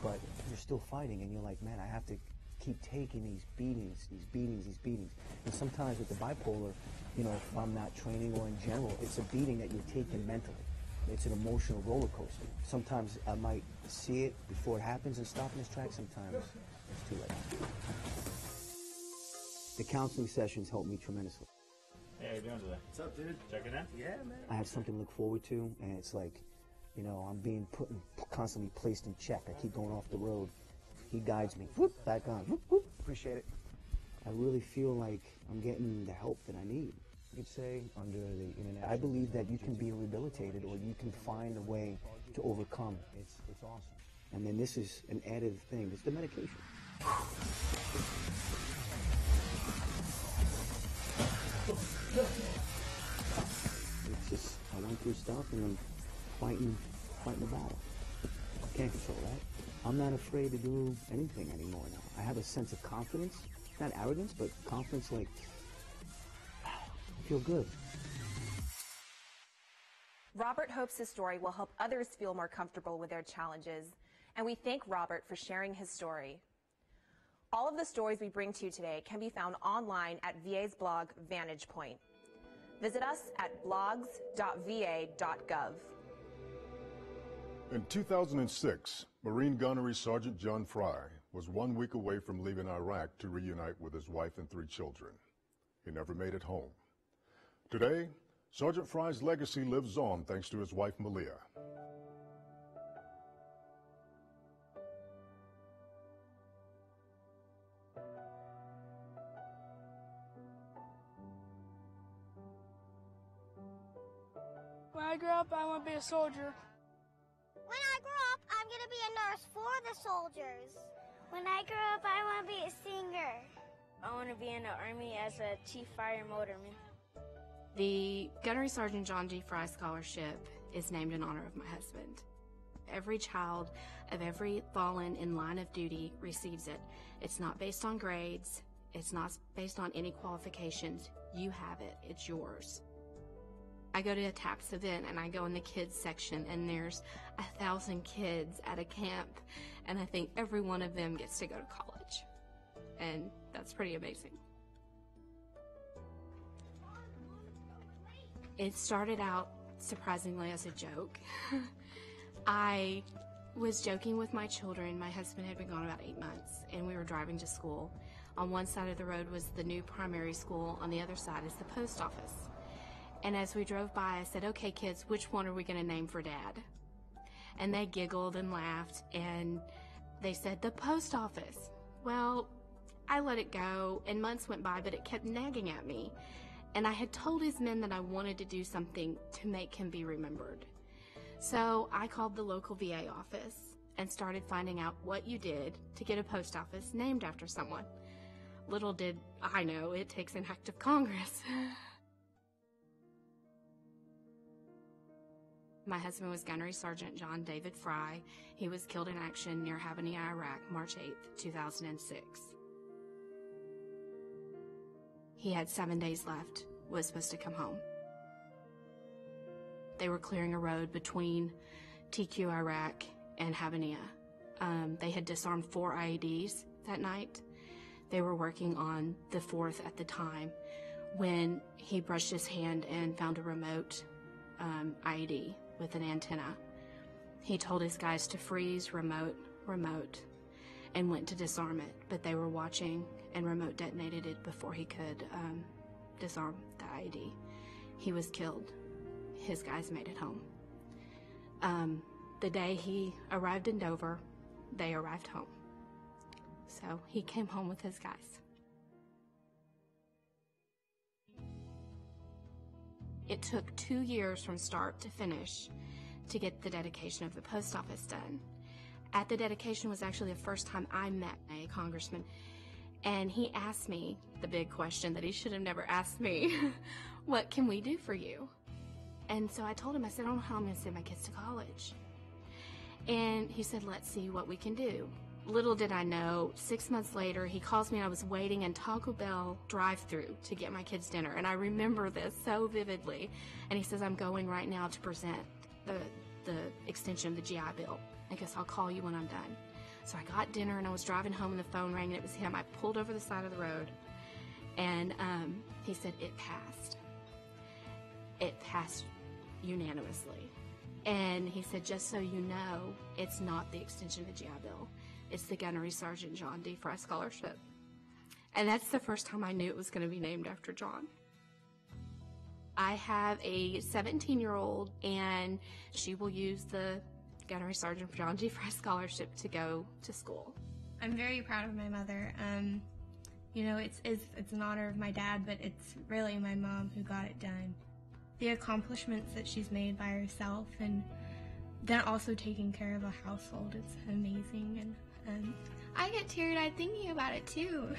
But you're still fighting, and you're like, man, I have to keep taking these beatings. And sometimes with the bipolar, you know, if I'm not training or in general, it's a beating that you're taking mentally. It's an emotional roller coaster. Sometimes I might see it before it happens and stop in its tracks. Sometimes it's too late. The counseling sessions help me tremendously. Hey, how you doing today? What's up, dude? Checking in? Yeah, man. I have something to look forward to, and it's like, you know, I'm being constantly placed in check. I keep going off the road. He guides me. Whoop, back on. Whoop, whoop. Appreciate it. I really feel like I'm getting the help that I need. You could say under the internet. I believe that you can be rehabilitated, or you can find a way to overcome. It's awesome. And then this is an added thing. It's the medication. It's just, I went through stuff and I'm fighting the battle. I can't control that. I'm not afraid to do anything anymore now. I have a sense of confidence, not arrogance, but confidence, like, I feel good. Robert hopes his story will help others feel more comfortable with their challenges, and we thank Robert for sharing his story. All of the stories we bring to you today can be found online at VA's blog, Vantage Point. Visit us at blogs.va.gov. In 2006, Marine Gunnery Sergeant John Fry was 1 week away from leaving Iraq to reunite with his wife and 3 children. He never made it home. Today, Sergeant Fry's legacy lives on thanks to his wife, Malia. When I grow up, I want to be a soldier. When I grow up, I'm going to be a nurse for the soldiers. When I grow up, I want to be a singer. I want to be in the Army as a chief fire motorman. The Gunnery Sergeant John G. Fry Scholarship is named in honor of my husband. Every child of every fallen in line of duty receives it. It's not based on grades. It's not based on any qualifications. You have it. It's yours. I go to a TAPS event and I go in the kids section and there's 1,000 kids at a camp and I think every one of them gets to go to college. And that's pretty amazing. It started out surprisingly as a joke. I was joking with my children. My husband had been gone about 8 months and we were driving to school. On one side of the road was the new primary school, on the other side is the post office. And as we drove by, I said, okay, kids, which one are we going to name for Dad? And they giggled and laughed, and they said, the post office. Well, I let it go, and months went by, but it kept nagging at me. And I had told his men that I wanted to do something to make him be remembered. So I called the local VA office and started finding out what you did to get a post office named after someone. Little did I know, it takes an act of Congress. My husband was Gunnery Sergeant John David Fry. He was killed in action near Habbaniyah, Iraq, March 8, 2006. He had 7 days left, was supposed to come home. They were clearing a road between TQ, Iraq, and Habbaniyah. They had disarmed 4 IEDs that night. They were working on the 4th at the time when he brushed his hand and found a remote IED with an antenna. He told his guys to freeze, remote, and went to disarm it, but they were watching and remote detonated it before he could disarm the IED. He was killed. His guys made it home. The day he arrived in Dover, they arrived home. So he came home with his guys. It took 2 years from start to finish to get the dedication of the post office done. At the dedication was actually the first time I met a congressman, and he asked me the big question that he should have never asked me, what can we do for you? And so I told him, I said, I don't know how I'm going to send my kids to college. And he said, let's see what we can do. Little did I know, 6 months later, he calls me and I was waiting in Taco Bell drive-thru to get my kids dinner. And I remember this so vividly. And he says, I'm going right now to present the extension of the GI Bill. I guess I'll call you when I'm done. So I got dinner and I was driving home and the phone rang and it was him. I pulled over the side of the road and he said, it passed. It passed unanimously. And he said, just so you know, it's not the extension of the GI Bill. It's the Gunnery Sergeant John D. Fry Scholarship. And that's the first time I knew it was going to be named after John. I have a 17-year-old, and she will use the Gunnery Sergeant John D. Fry Scholarship to go to school. I'm very proud of my mother. You know, it's an honor of my dad, but it's really my mom who got it done. The accomplishments that she's made by herself, and then also taking care of a household, it's amazing. And I get teary-eyed thinking about it too.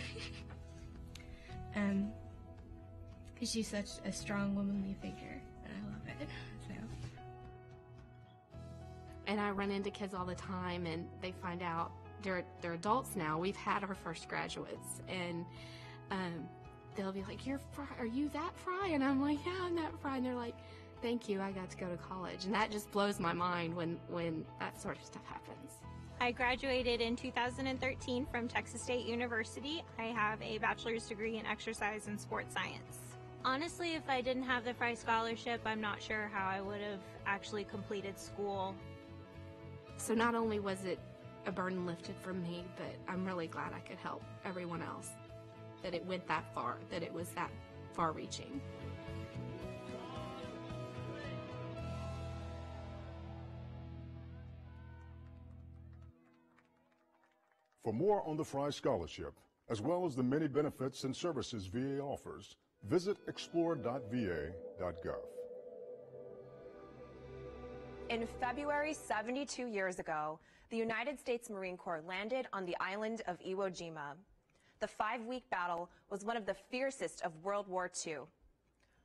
Because she's such a strong womanly figure, and I love it. So. And I run into kids all the time, and they find out they're adults now. We've had our first graduates, and they'll be like, are you that Fry? And I'm like, yeah, I'm that Fry. And they're like, thank you, I got to go to college. And that just blows my mind when that sort of stuff happens. I graduated in 2013 from Texas State University. I have a bachelor's degree in exercise and sports science. Honestly, if I didn't have the Fry Scholarship, I'm not sure how I would have actually completed school. So not only was it a burden lifted from me, but I'm really glad I could help everyone else. That it went that far, that it was that far-reaching. For more on the Fry Scholarship, as well as the many benefits and services VA offers, visit explore.va.gov. In February 72 years ago, the United States Marine Corps landed on the island of Iwo Jima. The 5-week battle was one of the fiercest of World War II.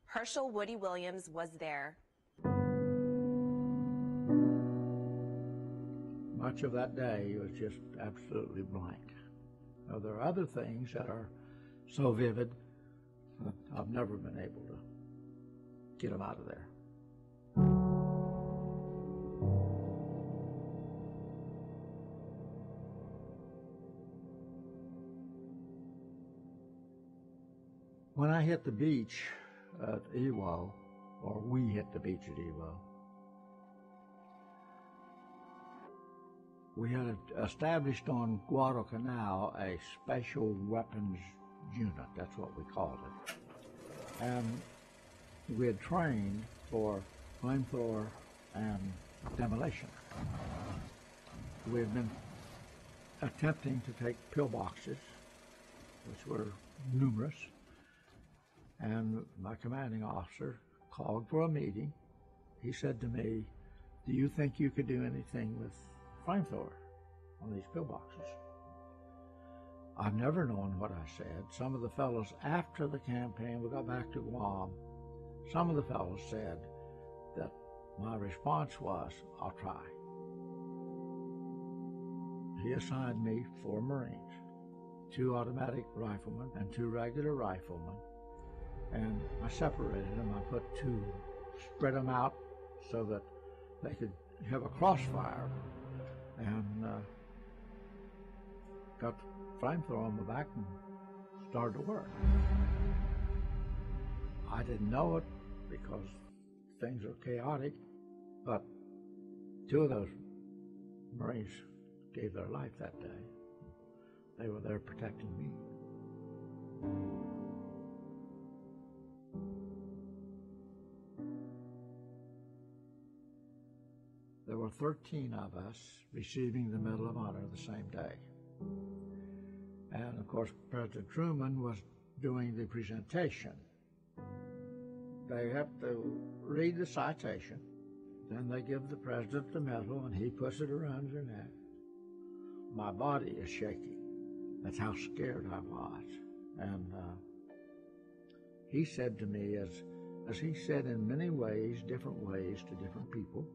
Herschel Woody Williams was there. Much of that day was just absolutely blank. Now, there are other things that are so vivid that I've never been able to get them out of there. When I hit the beach at Iwo, or we hit the beach at Iwo, we had established on Guadalcanal a special weapons unit, that's what we called it. And we had trained for flamethrower and demolition. We had been attempting to take pillboxes, which were numerous, and my commanding officer called for a meeting. He said to me, do you think you could do anything with flamethrower on these pillboxes? I've never known what I said. Some of the fellows after the campaign, we got back to Guam, some of the fellows said that my response was, I'll try. He assigned me 4 Marines, 2 automatic riflemen and 2 regular riflemen, and I separated them. I spread them out so that they could have a crossfire, and got flamethrower on the back and started to work. I didn't know it because things are chaotic, but 2 of those Marines gave their life that day. They were there protecting me. There were 13 of us receiving the Medal of Honor the same day. And of course, President Truman was doing the presentation. They have to read the citation, then they give the president the medal and he puts it around your neck. My body is shaking. That's how scared I was. And he said to me, as he said in many ways, different ways to different people,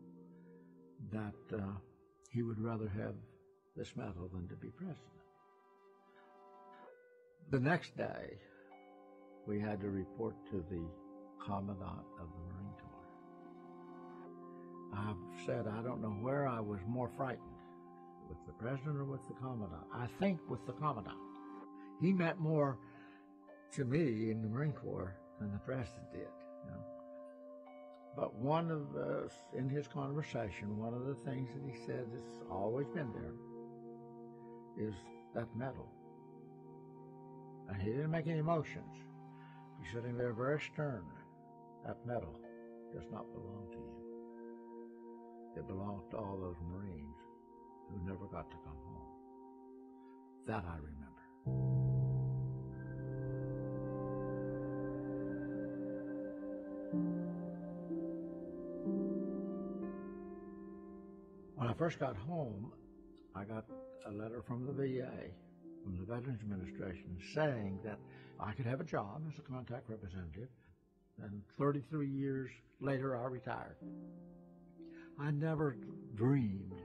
that he would rather have this medal than to be president. The next day, we had to report to the Commandant of the Marine Corps. I've said I don't know where I was more frightened, with the President or with the Commandant. I think with the Commandant. He meant more to me in the Marine Corps than the President did. You know? But one of in his conversation, one of the things that he said that's always been there is that medal. And he didn't make any motions. He's sitting there very stern. That medal does not belong to you. It belongs to all those Marines who never got to come home. That I remember. When I first got home, I got a letter from the VA, from the Veterans Administration, saying that I could have a job as a contact representative, and 33 years later I retired. I never dreamed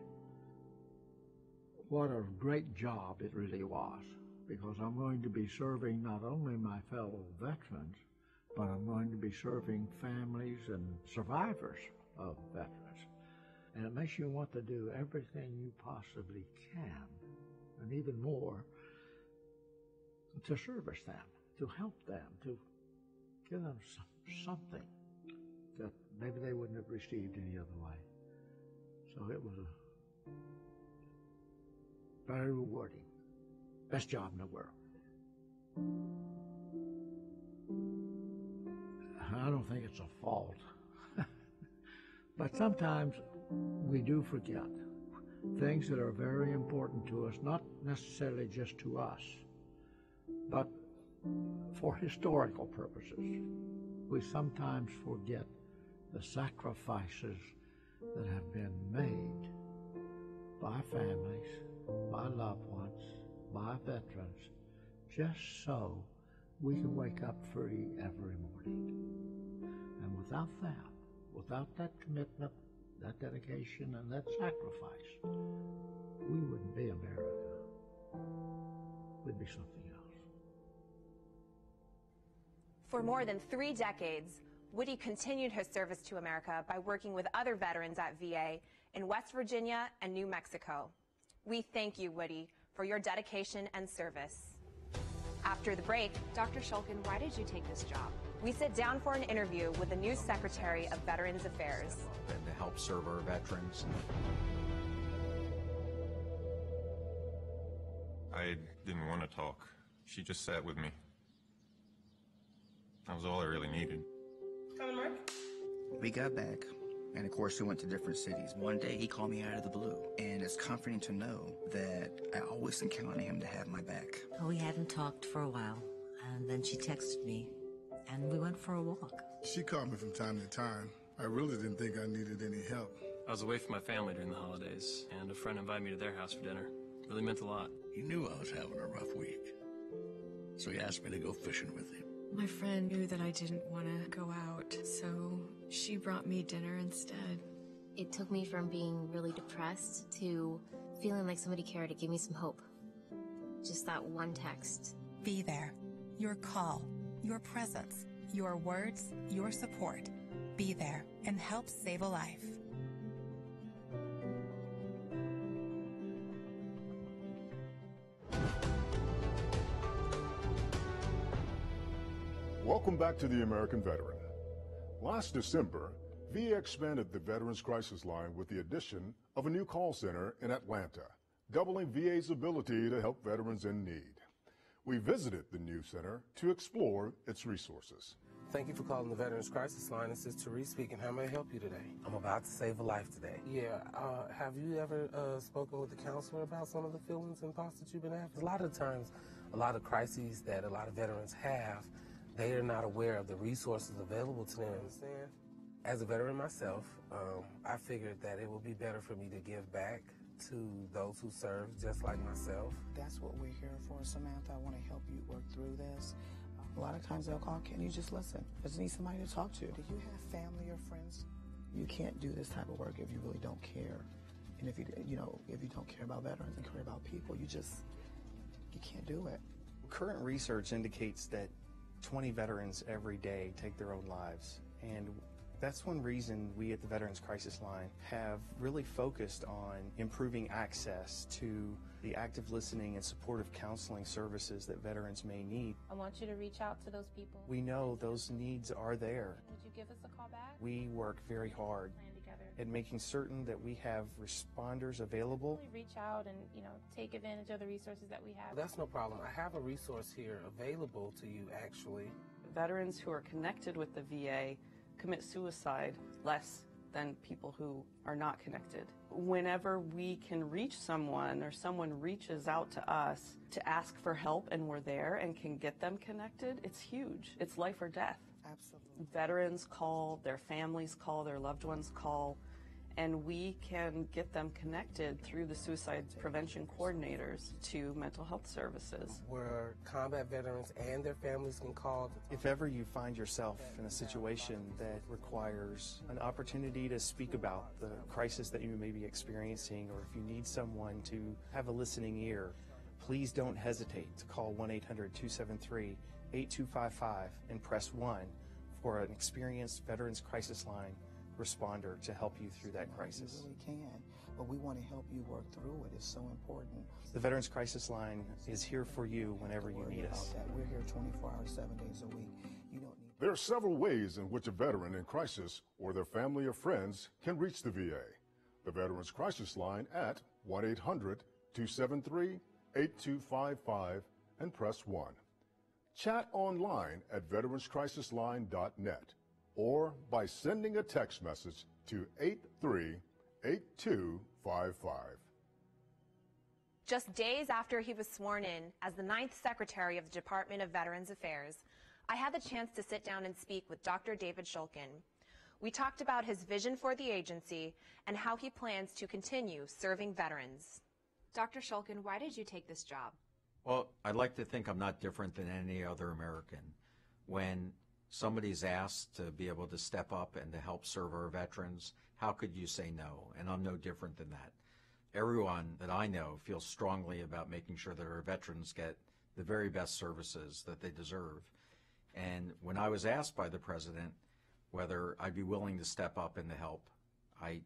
what a great job it really was, because I'm going to be serving not only my fellow veterans, but I'm going to be serving families and survivors of veterans. And it makes you want to do everything you possibly can, and even more, to service them, to help them, to give them something that maybe they wouldn't have received any other way. So it was very rewarding. Best job in the world. I don't think it's a fault. But sometimes we do forget things that are very important to us, not necessarily just to us, but for historical purposes. We sometimes forget the sacrifices that have been made by families, by loved ones, by veterans, just so we can wake up free every morning. And without that, without that commitment, that dedication, and that sacrifice, we wouldn't be America. We'd be something else. For more than 3 decades, Woody continued his service to America by working with other veterans at VA in West Virginia and New Mexico. We thank you, Woody, for your dedication and service. After the break, Dr. Shulkin, why did you take this job? We sit down for an interview with the new Secretary of Veterans Affairs. And to help serve our veterans. I didn't want to talk. She just sat with me. That was all I really needed. Come on, Mark. We got back, and of course we went to different cities. One day he called me out of the blue, and it's comforting to know that I always can count on him to have my back. Well, we hadn't talked for a while, and then she texted me, and we went for a walk. She called me from time to time. I really didn't think I needed any help. I was away from my family during the holidays, and a friend invited me to their house for dinner. It really meant a lot. He knew I was having a rough week, so he asked me to go fishing with him. My friend knew that I didn't want to go out, so she brought me dinner instead. It took me from being really depressed to feeling like somebody cared. It gave me some hope. Just that one text. Be there. Your call, your presence, your words, your support. Be there and help save a life. Welcome back to the American Veteran. Last December, VA expanded the Veterans Crisis Line with the addition of a new call center in Atlanta, doubling VA's ability to help veterans in need. We visited the new center to explore its resources. Thank you for calling the Veterans Crisis Line. This is Therese speaking. How may I help you today? I'm about to save a life today. Yeah, have you ever spoken with the counselor about some of the feelings and thoughts that you've been having? A lot of times, a lot of crises that a lot of veterans have, they are not aware of the resources available to them. Understand? As a veteran myself, I figured that it would be better for me to give back to those who serve just like myself. That's what we're here for, Samantha. I want to help you work through this. A lot of times they'll call, can you just listen? I just need somebody to talk to. Do you have family or friends? You can't do this type of work if you really don't care. And if you don't care about veterans and care about people, you can't do it. Current research indicates that 20 veterans every day take their own lives. And that's one reason we at the Veterans Crisis Line have really focused on improving access to the active listening and supportive counseling services that veterans may need. I want you to reach out to those people. We know those needs are there. Would you give us a call back? We work very hard at making certain that we have responders available. We reach out and, take advantage of the resources that we have. That's no problem. I have a resource here available to you, actually. Veterans who are connected with the VA commit suicide less than people who are not connected. Whenever we can reach someone or someone reaches out to us to ask for help and we're there and can get them connected, it's huge. It's life or death. Absolutely. Veterans call, their families call, their loved ones call, and we can get them connected through the suicide prevention coordinators to mental health services. Where combat veterans and their families can call. If ever you find yourself in a situation that requires an opportunity to speak about the crisis that you may be experiencing, or if you need someone to have a listening ear, please don't hesitate to call 1-800-273-8255 and press 1 for an experienced Veterans Crisis Line responder to help you through that crisis. You really can, but we want to help you work through it. It's so important. The Veterans Crisis Line is here for you whenever you need us. We're here 24 hours, 7 days a week. You don't need. There are several ways in which a veteran in crisis or their family or friends can reach the VA. The Veterans Crisis Line at 1-800-273-8255 and press 1. Chat online at veteranscrisisline.net. or by sending a text message to 838255. Just days after he was sworn in as the 9th Secretary of the Department of Veterans Affairs, I had the chance to sit down and speak with Dr. David Shulkin. We talked about his vision for the agency and how he plans to continue serving veterans. Dr. Shulkin, why did you take this job? Well, I'd like to think I'm not different than any other American. When somebody's asked to be able to step up and to help serve our veterans, how could you say no? And I'm no different than that. Everyone that I know feels strongly about making sure that our veterans get the very best services that they deserve. And when I was asked by the president whether I'd be willing to step up and to help, I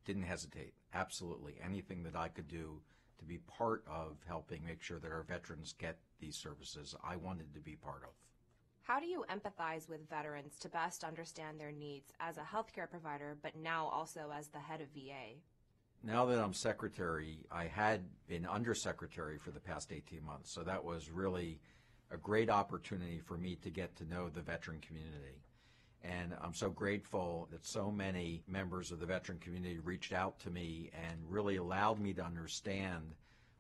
didn't hesitate. Absolutely. Anything that I could do to be part of helping make sure that our veterans get these services, I wanted to be part of. How do you empathize with veterans to best understand their needs as a healthcare provider, but now also as the head of VA? Now that I'm secretary, I had been undersecretary for the past 18 months, so that was really a great opportunity for me to get to know the veteran community. And I'm so grateful that so many members of the veteran community reached out to me and really allowed me to understand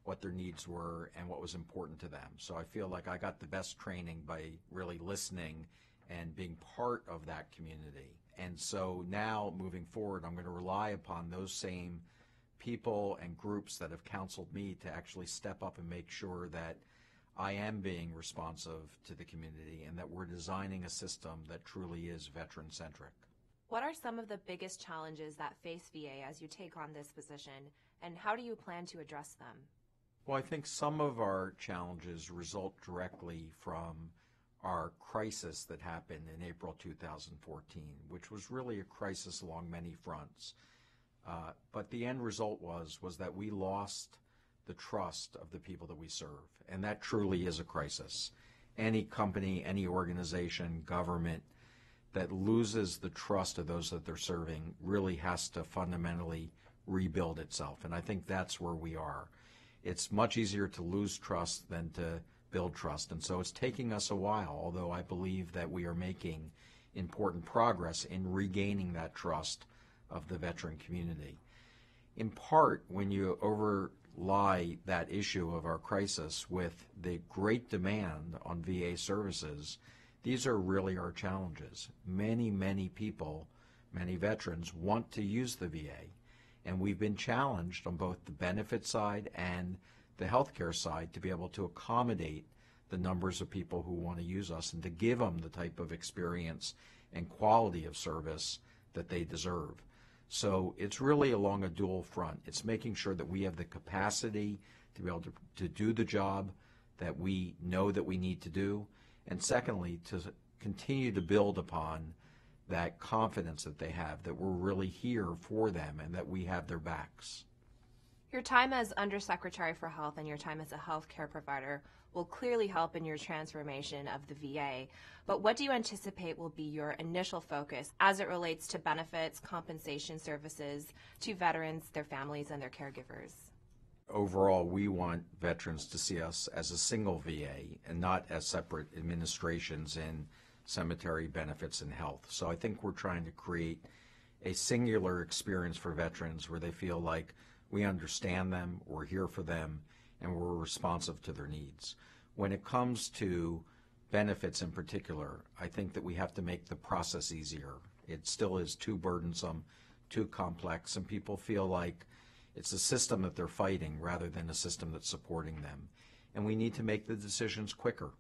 what their needs were and what was important to them. So I feel like I got the best training by really listening and being part of that community. And so now, moving forward, I'm going to rely upon those same people and groups that have counseled me to actually step up and make sure that I am being responsive to the community and that we're designing a system that truly is veteran-centric. What are some of the biggest challenges that face VA as you take on this position, and how do you plan to address them? Well, I think some of our challenges result directly from our crisis that happened in April 2014, which was really a crisis along many fronts. But the end result was that we lost the trust of the people that we serve, and that truly is a crisis. any company, any organization, government that loses the trust of those that they're serving really has to fundamentally rebuild itself. And I think that's where we are. It's much easier to lose trust than to build trust. And so it's taking us a while, although I believe that we are making important progress in regaining that trust of the veteran community. In part, when you overlie that issue of our crisis with the great demand on VA services, these are really our challenges. Many, many people, many veterans want to use the VA, and we've been challenged on both the benefit side and the healthcare side to be able to accommodate the numbers of people who want to use us and to give them the type of experience and quality of service that they deserve. So it's really along a dual front. It's making sure that we have the capacity to be able to do the job that we know that we need to do, and secondly, to continue to build upon that confidence that they have, that we're really here for them and that we have their backs. Your time as Undersecretary for Health and your time as a healthcare provider will clearly help in your transformation of the VA, but what do you anticipate will be your initial focus as it relates to benefits, compensation services to veterans, their families, and their caregivers? Overall, we want veterans to see us as a single VA and not as separate administrations in cemetery, benefits, and health. So I think we're trying to create a singular experience for veterans where they feel like we understand them, we're here for them, and we're responsive to their needs. When it comes to benefits in particular, I think that we have to make the process easier. It still is too burdensome, too complex, and people feel like it's a system that they're fighting rather than a system that's supporting them. And we need to make the decisions quicker.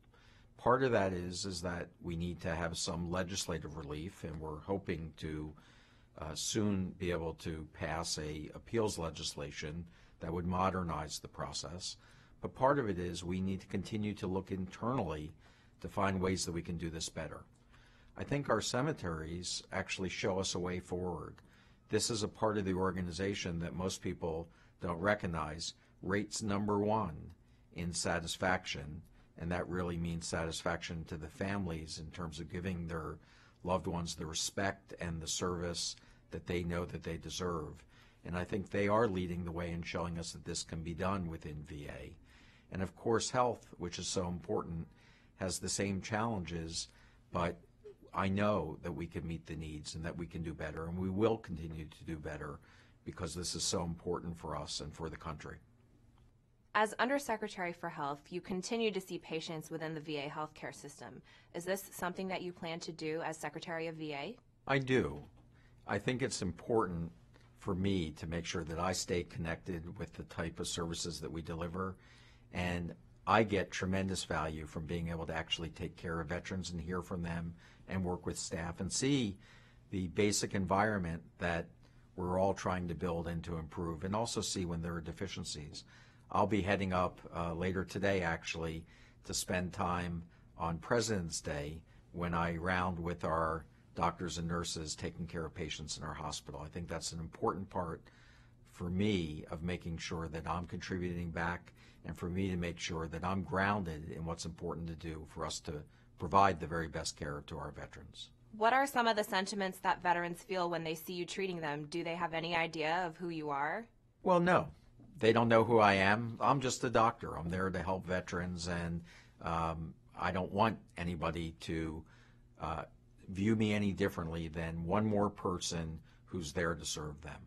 Part of that is that we need to have some legislative relief, and we're hoping to soon be able to pass a appeals legislation that would modernize the process. But part of it is we need to continue to look internally to find ways that we can do this better. I think our cemeteries actually show us a way forward. This is a part of the organization that most people don't recognize. Rates #1 in satisfaction, and that really means satisfaction to the families in terms of giving their loved ones the respect and the service that they know that they deserve. And I think they are leading the way in showing us that this can be done within VA. And of course, health, which is so important, has the same challenges, but I know that we can meet the needs and that we can do better, and we will continue to do better because this is so important for us and for the country. As Undersecretary for Health, you continue to see patients within the VA healthcare system. Is this something that you plan to do as Secretary of VA? I do. I think it's important for me to make sure that I stay connected with the type of services that we deliver, and I get tremendous value from being able to actually take care of veterans and hear from them and work with staff and see the basic environment that we're all trying to build and to improve, and also see when there are deficiencies. I'll be heading up later today, actually, to spend time on President's Day when I round with our doctors and nurses taking care of patients in our hospital. I think that's an important part for me of making sure that I'm contributing back, and for me to make sure that I'm grounded in what's important to do for us to provide the very best care to our veterans. What are some of the sentiments that veterans feel when they see you treating them? Do they have any idea of who you are? Well, no. They don't know who I am. I'm just a doctor. I'm there to help veterans, and I don't want anybody to view me any differently than one more person who's there to serve them.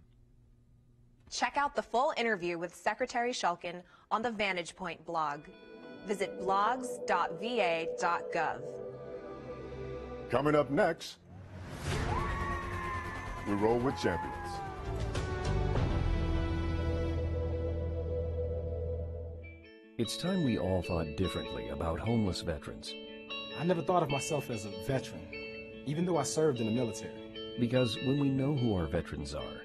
Check out the full interview with Secretary Shulkin on the Vantage Point blog. Visit blogs.va.gov. Coming up next, we roll with champions. It's time we all thought differently about homeless veterans. I never thought of myself as a veteran, even though I served in the military. Because when we know who our veterans are,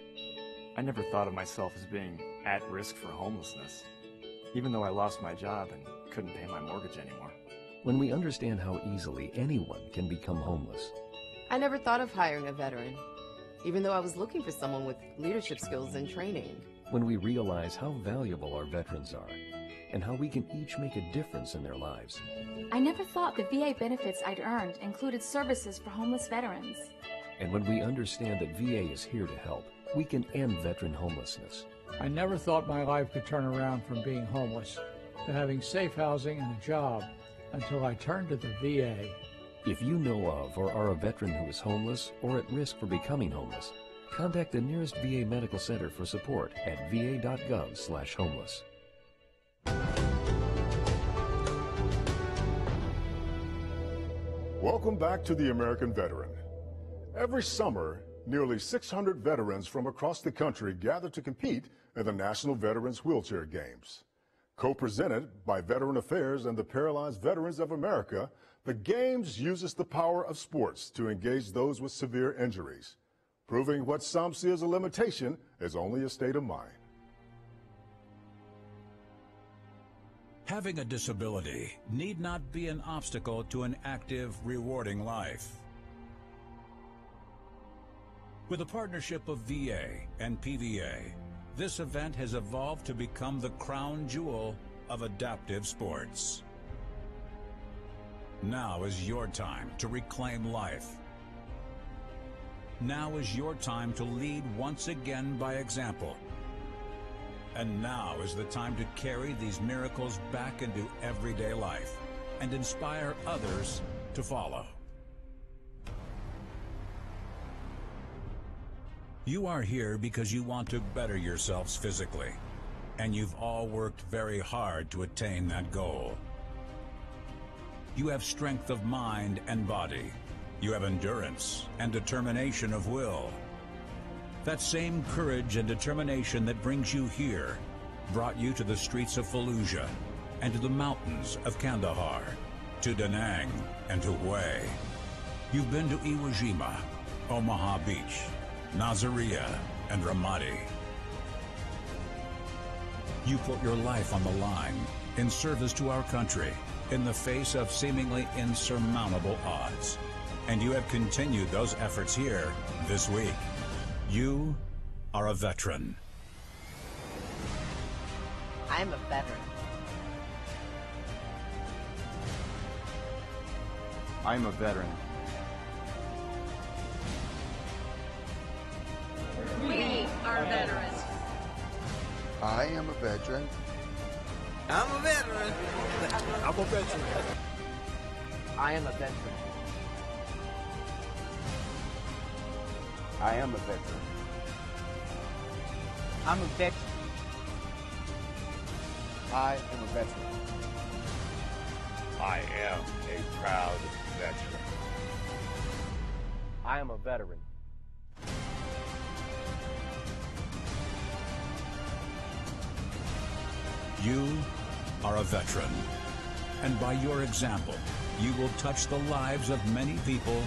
I never thought of myself as being at risk for homelessness, even though I lost my job and couldn't pay my mortgage anymore. When we understand how easily anyone can become homeless. I never thought of hiring a veteran, even though I was looking for someone with leadership skills and training. When we realize how valuable our veterans are. and how we can each make a difference in their lives. I never thought the VA benefits I'd earned included services for homeless veterans. And when we understand that VA is here to help, we can end veteran homelessness. I never thought my life could turn around from being homeless to having safe housing and a job until I turned to the VA. If you know of or are a veteran who is homeless or at risk for becoming homeless, contact the nearest VA medical center for support at va.gov/homeless. Welcome back to The American Veteran. Every summer, nearly 600 veterans from across the country gather to compete in the National Veterans Wheelchair Games. Co-presented by Veteran Affairs and the Paralyzed Veterans of America, the Games uses the power of sports to engage those with severe injuries, proving what some see as a limitation is only a state of mind. Having a disability need not be an obstacle to an active, rewarding life. With a partnership of VA and PVA, this event has evolved to become the crown jewel of adaptive sports. Now is your time to reclaim life. Now is your time to lead once again by example. And now is the time to carry these miracles back into everyday life and inspire others to follow. You are here because you want to better yourselves physically, and you've all worked very hard to attain that goal. You have strength of mind and body. You have endurance and determination of will. That same courage and determination that brings you here brought you to the streets of Fallujah and to the mountains of Kandahar, to Da Nang and to Hue. You've been to Iwo Jima, Omaha Beach, Nasiriyah, and Ramadi. You put your life on the line in service to our country in the face of seemingly insurmountable odds. And you have continued those efforts here this week. You are a veteran. I'm a veteran. I'm a veteran. We are veterans. I am a veteran. I'm a veteran. I'm a veteran. I am a veteran. I am a veteran. I'm a veteran. I am a veteran. I am a proud veteran. I am a veteran. You are a veteran, and by your example, you will touch the lives of many people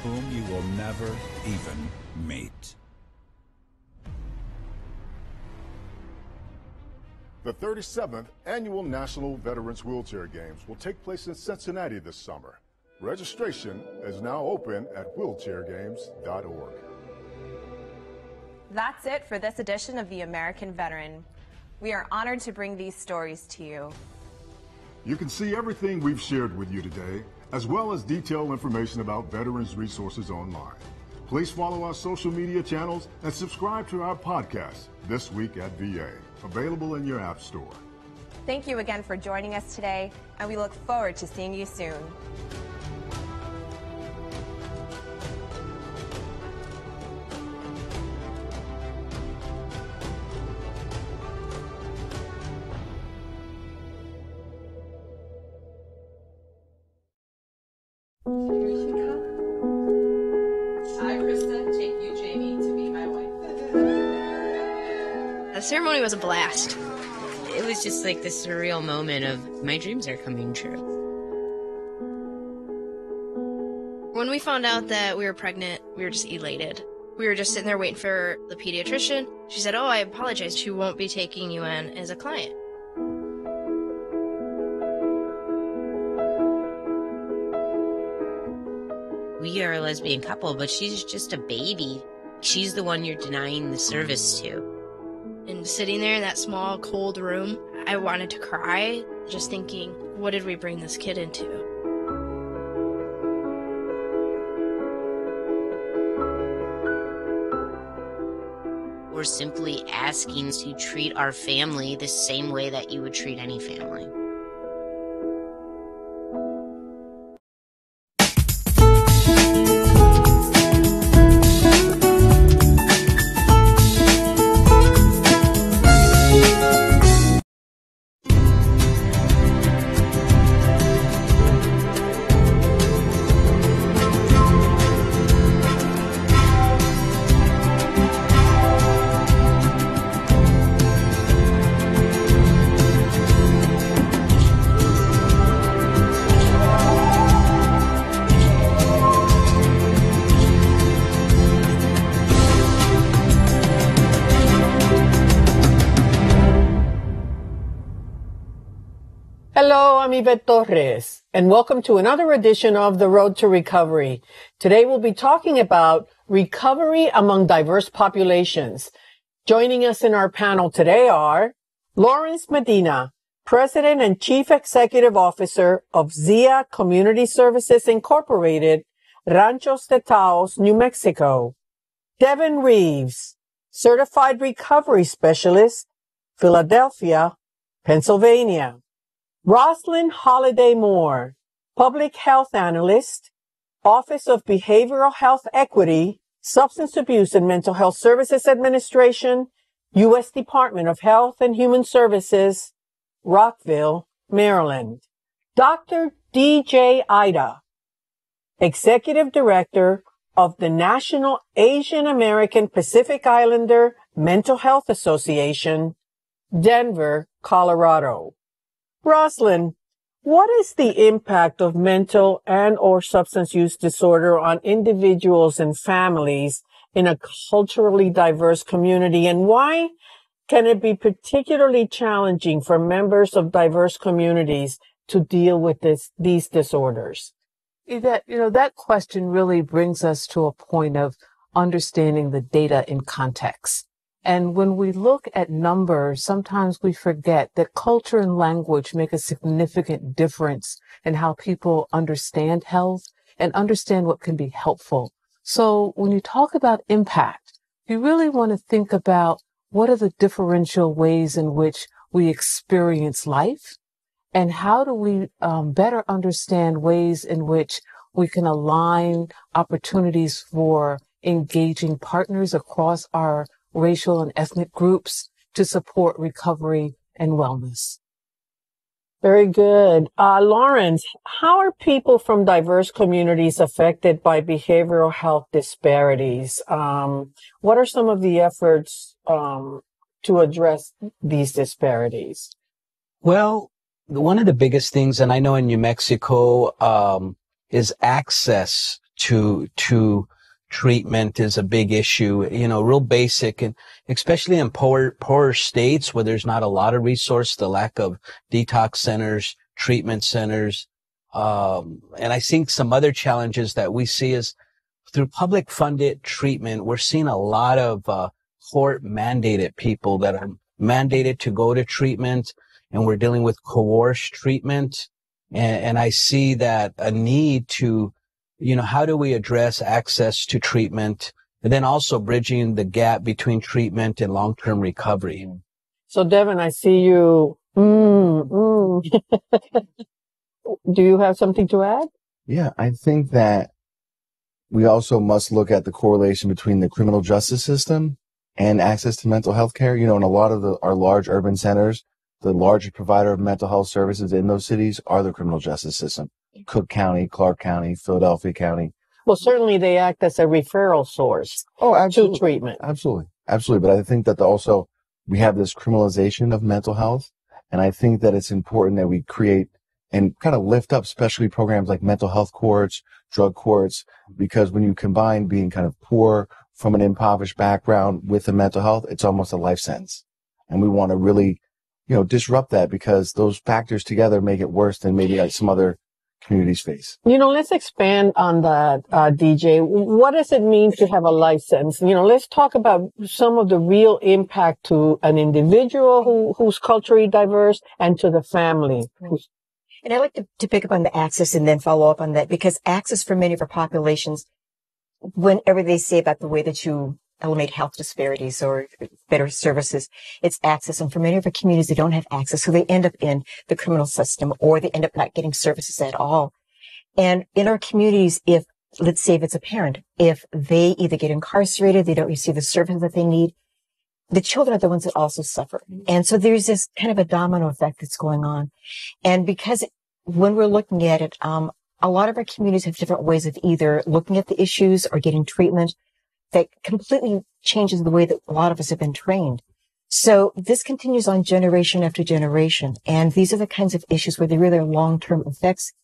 whom you will never even meet. The 37th Annual National Veterans Wheelchair Games will take place in Cincinnati this summer. Registration is now open at wheelchairgames.org. That's it for this edition of The American Veteran. We are honored to bring these stories to you. You can see everything we've shared with you today, as well as detailed information about veterans resources online. Please follow our social media channels and subscribe to our podcast, This Week at VA, available in your app store. Thank you again for joining us today, and we look forward to seeing you soon. The ceremony was a blast. It was just like this surreal moment of my dreams are coming true. When we found out that we were pregnant, we were just elated. We were just sitting there waiting for the pediatrician. She said, "Oh, I apologize. She won't be taking you in as a client." We are a lesbian couple, but she's just a baby. She's the one you're denying the service to. And sitting there in that small, cold room, I wanted to cry, just thinking, what did we bring this kid into? We're simply asking to treat our family the same way that you would treat any family. Hello, I'm Yvette Torres, and welcome to another edition of The Road to Recovery. Today we'll be talking about recovery among diverse populations. Joining us in our panel today are Lawrence Medina, President and Chief Executive Officer of ZIA Community Services Incorporated, Ranchos de Taos, New Mexico. Devin Reeves, Certified Recovery Specialist, Philadelphia, Pennsylvania. Rosalind Holiday Moore, Public Health Analyst, Office of Behavioral Health Equity, Substance Abuse and Mental Health Services Administration, U.S. Department of Health and Human Services, Rockville, Maryland. Dr. D.J. Ida, Executive Director of the National Asian American Pacific Islander Mental Health Association, Denver, Colorado. Rosalind, what is the impact of mental and or substance use disorder on individuals and families in a culturally diverse community, and why can it be particularly challenging for members of diverse communities to deal with these disorders? That question really brings us to a point of understanding the data in context. And when we look at numbers, sometimes we forget that culture and language make a significant difference in how people understand health and understand what can be helpful. So when you talk about impact, you really want to think about what are the differential ways in which we experience life, and how do we better understand ways in which we can align opportunities for engaging partners across our racial and ethnic groups to support recovery and wellness. Very good. Lawrence, how are people from diverse communities affected by behavioral health disparities? What are some of the efforts to address these disparities? Well, one of the biggest things, and I know in New Mexico, is access to treatment is a big issue, real basic, and especially in poorer states where there's not a lot of resource, the lack of detox centers, treatment centers. And I think some other challenges that we see is through public funded treatment, we're seeing a lot of court mandated people that are mandated to go to treatment, and we're dealing with coerced treatment. And I see that a need to how do we address access to treatment, and then also bridging the gap between treatment and long-term recovery. So, Devin, I see you. Do you have something to add? Yeah, I think that we also must look at the correlation between the criminal justice system and access to mental health care. In a lot of our large urban centers, the largest provider of mental health services in those cities are the criminal justice system. Cook County, Clark County, Philadelphia County. Well, certainly they act as a referral source to treatment. Absolutely. But I think that also we have this criminalization of mental health. And I think that it's important that we create and kind of lift up specialty programs like mental health courts, drug courts, because when you combine being kind of poor from an impoverished background with the mental health, it's almost a life sentence. And we want to really, disrupt that, because those factors together make it worse than maybe some other communities face. Let's expand on that, DJ. What does it mean to have a license? Let's talk about some of the real impact to an individual who's culturally diverse and to the family. And I'd like to pick up on the access and then follow up on that, because access for many of our populations, whenever they say about the way that you eliminate health disparities or better services, it's access. And for many of our communities, they don't have access, so they end up in the criminal system, or they end up not getting services at all. And in our communities, let's say if it's a parent, if they either get incarcerated, they don't receive the services that they need, the children are the ones that also suffer. And so there's this kind of a domino effect that's going on. And because when we're looking at it, a lot of our communities have different ways of either looking at the issues or getting treatment that completely changes the way that a lot of us have been trained. So this continues on generation after generation. And these are the kinds of issues where there really are long-term effects